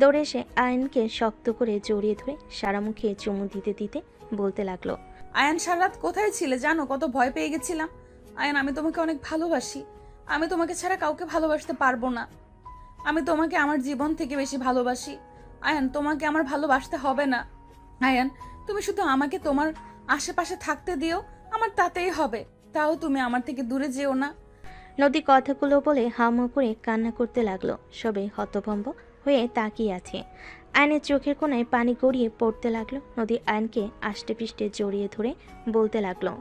Speaker 3: দৌড়ে এসে আয়নকে শক্ত করে জড়িয়ে ধরে সারা মুখে চুমু দিতে দিতে বলতে লাগলো,
Speaker 1: আয়ান সারা রাত কোথায় ছিলে জানো? কত ভয় পেয়ে গেছিলাম। আয়ান, আমি তোমাকে অনেক ভালোবাসি। আমি তোমাকে ছাড়া কাউকে ভালোবাসতে পারবো না। আমি তোমাকে আমার জীবন থেকে বেশি ভালোবাসি। আয়ান, তোমাকে আমার ভালোবাসতে হবে না। আয়ান, তুমি শুধু আমাকে তোমার আশেপাশে থাকতে দিও, আমার তাতেই হবে। তাও তুমি আমার থেকে দূরে যেও না।
Speaker 3: নদী কথাগুলো বলে হামো করে কান্না করতে লাগলো। সবাই হতভম্ব হয়ে তাকিয়ে আছে। আয়নের চোখের কোণায় পানি গড়িয়ে পড়তে লাগলো। নদী আয়নকে আষ্টে পিষ্টে জড়িয়ে ধরে বলতে লাগলো,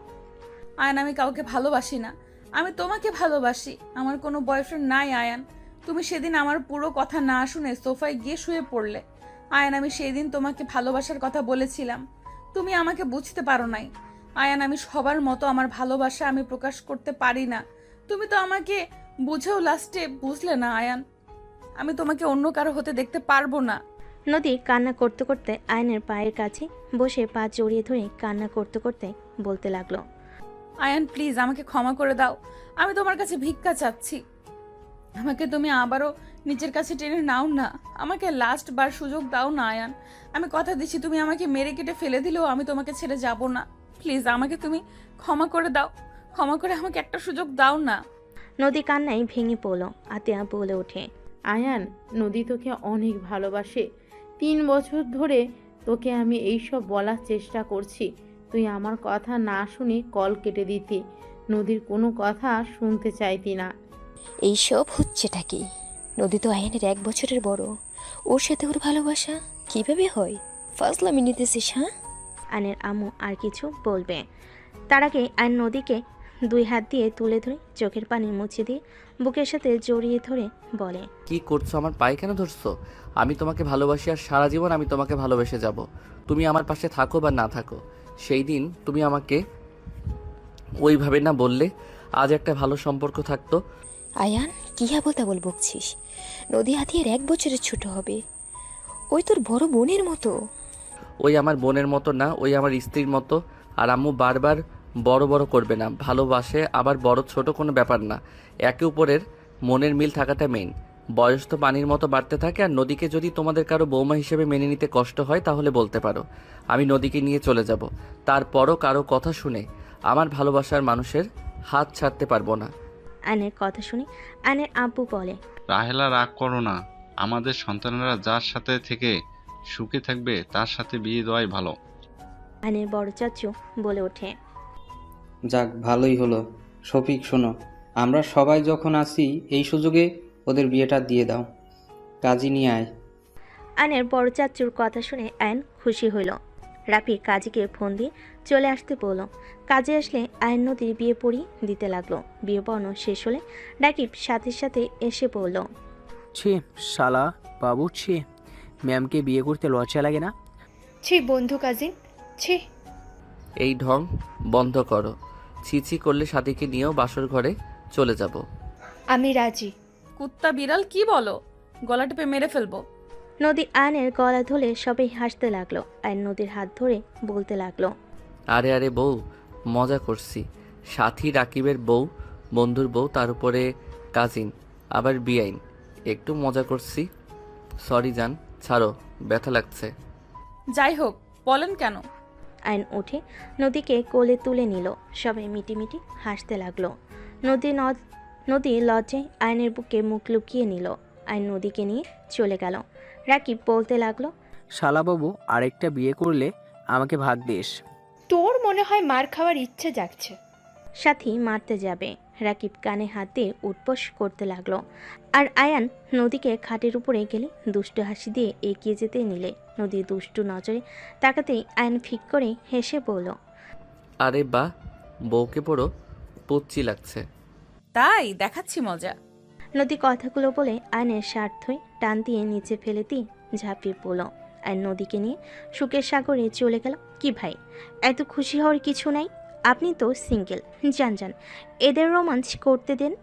Speaker 1: আয়ান, আমি কাউকে ভালোবাসি না। আমি তোমাকে ভালোবাসি। আমার কোনো বয়ফ্রেন্ড নাই আয়ান। তুমি সেদিন আমার পুরো কথা না শুনে সোফায় গিয়ে শুয়ে পড়লে। আয়ান, আমি সেদিন তোমাকে ভালোবাসার কথা বলেছিলাম। তুমি আমাকে বুঝতে পারো নাই আয়ান। আমি সবার মতো আমার ভালোবাসা আমি প্রকাশ করতে পারি না। তুমি তো আমাকে বুঝেও লাস্টে বুঝলে না আয়ান। আমি তোমাকে অন্য কারো হতে দেখতে পারবো না।
Speaker 3: নদী কান্না করতে করতে আয়নের পায়ের কাছে বসে পা জড়িয়ে ধরে কান্না করতে করতে বলতে লাগলো,
Speaker 1: আয়ান প্লিজ আমাকে ক্ষমা করে দাও। আমি তোমার কাছে ভিক্ষা চাচ্ছি। আমাকে তুমি আবারও নিজের কাছে টেনে নাও না। আমাকে লাস্ট বার সুযোগ দাও না আয়ান। আমি কথা দিচ্ছি, তুমি আমাকে মেরে কেটে ফেলে দিলেও আমি তোমাকে ছেড়ে যাব না। প্লিজ আমাকে তুমি ক্ষমা করে দাও। ক্ষমা করে আমাকে একটা সুযোগ দাও না।
Speaker 3: নদী কান্নায় ভেঙে পড়ল। আতিয়া বলে ওঠে,
Speaker 7: আয়ান, নদী তোকে অনেক ভালোবাসে। 3 বছর ধরে তোকে আমি এইসব বলার চেষ্টা করছি, তুই আমার কথা না শুনে কল কেটে দিতি। নদীর কোনো কথা শুনতে চাইতি না।
Speaker 11: এইসব হচ্ছেটা কি? নদী তো আয়ানের 1 বছরের বড়, ওর সাথে ওর ভালোবাসা কিভাবে হয়? ফাজলামি নিতেছিস? হ্যাঁ?
Speaker 3: আয়নের আম্মু আর কিছু বলবে তার আগে আয়ন নদীকে 2 হাত দিয়ে তুলে ধরে চোখের পানি মুছে দিয়ে বুকের সাথে জড়িয়ে ধরে বলে,
Speaker 2: কি করছো? আমার পায়ে কেন ধরছো? আমি তোমাকে ভালোবাসি আর সারা জীবন আমি তোমাকে ভালোবেসে যাব। তুমি আমার পাশে থাকো বা না থাকো, সেই দিন তুমি আমাকে ওইভাবে না বললে আজ একটা ভালো সম্পর্ক থাকতো।
Speaker 11: আয়ান, কি আবল তাবল বকছিস? নদী হাতিয়ার 1 বছরের ছোট হবে। ওই তোর বড় বোনের মতো।
Speaker 2: ওই আমার বোনের মতো না, ওই আমার স্ত্রীর মতো। আর আম্মু বারবার বড় বড় করবে না। ভালোবাসে আবার বড় ছোট কোনো ব্যাপার না, একে উপরের মনের মিল থাকাটা মেইন। বয়স তো পানির মতো বাড়তে থাকে। আর নদীকে যদি তোমাদের কারো বৌমা হিসেবে মেনে নিতে কষ্ট হয় তাহলে বলতে পারো, আমি নদীকে নিয়ে চলে যাব। তারপরও কারো কথা শুনে আমার ভালোবাসার মানুষের হাত ছাড়তে পারবো না।
Speaker 3: আয়নের কথা শুনে আয়নের আব্বু বলে,
Speaker 14: রাহেলা রাগ করো না, আমাদের সন্তানেরা যার সাথে থেকে সুখে থাকবে তার সাথে বিয়ে দেওয়াই ভালো।
Speaker 3: আয়নের বড় চাচু বলে ওঠে,
Speaker 12: যাক ভালোই হলো। শফিক শোনো, আমরা সবাই যখন আসি এই সুযোগে ওদের বিয়েটা দিয়ে দাও। কাজী নিয়ে আয়।
Speaker 3: আয়নের বড় চাচুর কথা শুনে আয়ন খুশি হইল। রাফি কাজীকে ফোন দিয়ে চলে আসতে বলল। কাজে আসলে আয়ন নদীর বিয়ে পড়িয়ে দিতে লাগলো। বিয়ে পড়ানো শেষ হলে রাকিব সাথে সাথে এসে পড়ল।
Speaker 9: ছি শালা বাবু, ছি, ম্যামকে বিয়ে করতে লজ্জা লাগে না?
Speaker 16: ছি বন্ধু কাজিন, ছি।
Speaker 2: এই ঢং বন্ধ করো। ছিছি করলে সাথীকে নিয়েও বাসর ঘরে চলে যাব।
Speaker 16: আমি রাজি।
Speaker 1: কুত্তা বিড়াল কি বলো? গলা টিপে মেরে ফেলবো।
Speaker 3: নদী আয়নের গলা ধরে সবাই হাসতে লাগলো। আয়ন নদীর হাত ধরে বলতে লাগলো,
Speaker 2: আরে আরে বউ, মজা করছি। সাথী রাকিবের বউ, বন্ধুর বউ, তার উপরে কাজিন, আবার বিআইন। একটু মজা করছি। সরি জান, ছাড়ো, ব্যথা লাগছে।
Speaker 1: যাই হোক, বলেন কেন?
Speaker 3: আয়ন উঠে নদীকে কোলে তুলে নিল। সবাই মিটিমিটি হাসতে লাগলো। নদী লজ্জায় আয়নের বুকে মুখ লুকিয়ে নিল। আয়ন নদীকে নিয়ে চলে গেল। রাকিব বলতে লাগলো,
Speaker 9: শালাবাবু, আরেকটা বিয়ে করলে আমাকে ভাগ দিস।
Speaker 16: তোর মনে হয় মার খাওয়ার ইচ্ছে জাগছে।
Speaker 3: সাথী মারতে যাবে। রাকিব কানে হাত দিয়ে উঠবোস করতে লাগলো। আর আয়ান নদীকে খাটের উপরে গেলে দুষ্টু হাসি দিয়ে এগিয়ে যেতে নিলে নদী দুষ্টু নজরে তাকাতেই আয়ান ফিক করে হেসে বলল,
Speaker 2: আরে বাহ, বউকে পুরো পুচ্ছি লাগছে।
Speaker 1: তাই দেখাচ্ছি মজা।
Speaker 3: নদী কথাগুলো বলে আয়নের শার্ট ধুয়ে টান দিয়ে নিচে ফেলে দিয়ে ঝাঁপিয়ে পড়ল। আয়ন নদীকে নিয়ে সুখের সাগরে চলে গেল। কি ভাই, এত খুশি হওয়ার কিছু নাই? আপনি তো সিঙ্গেল, যান যান, এদের রোমাঞ্চ করতে দেন।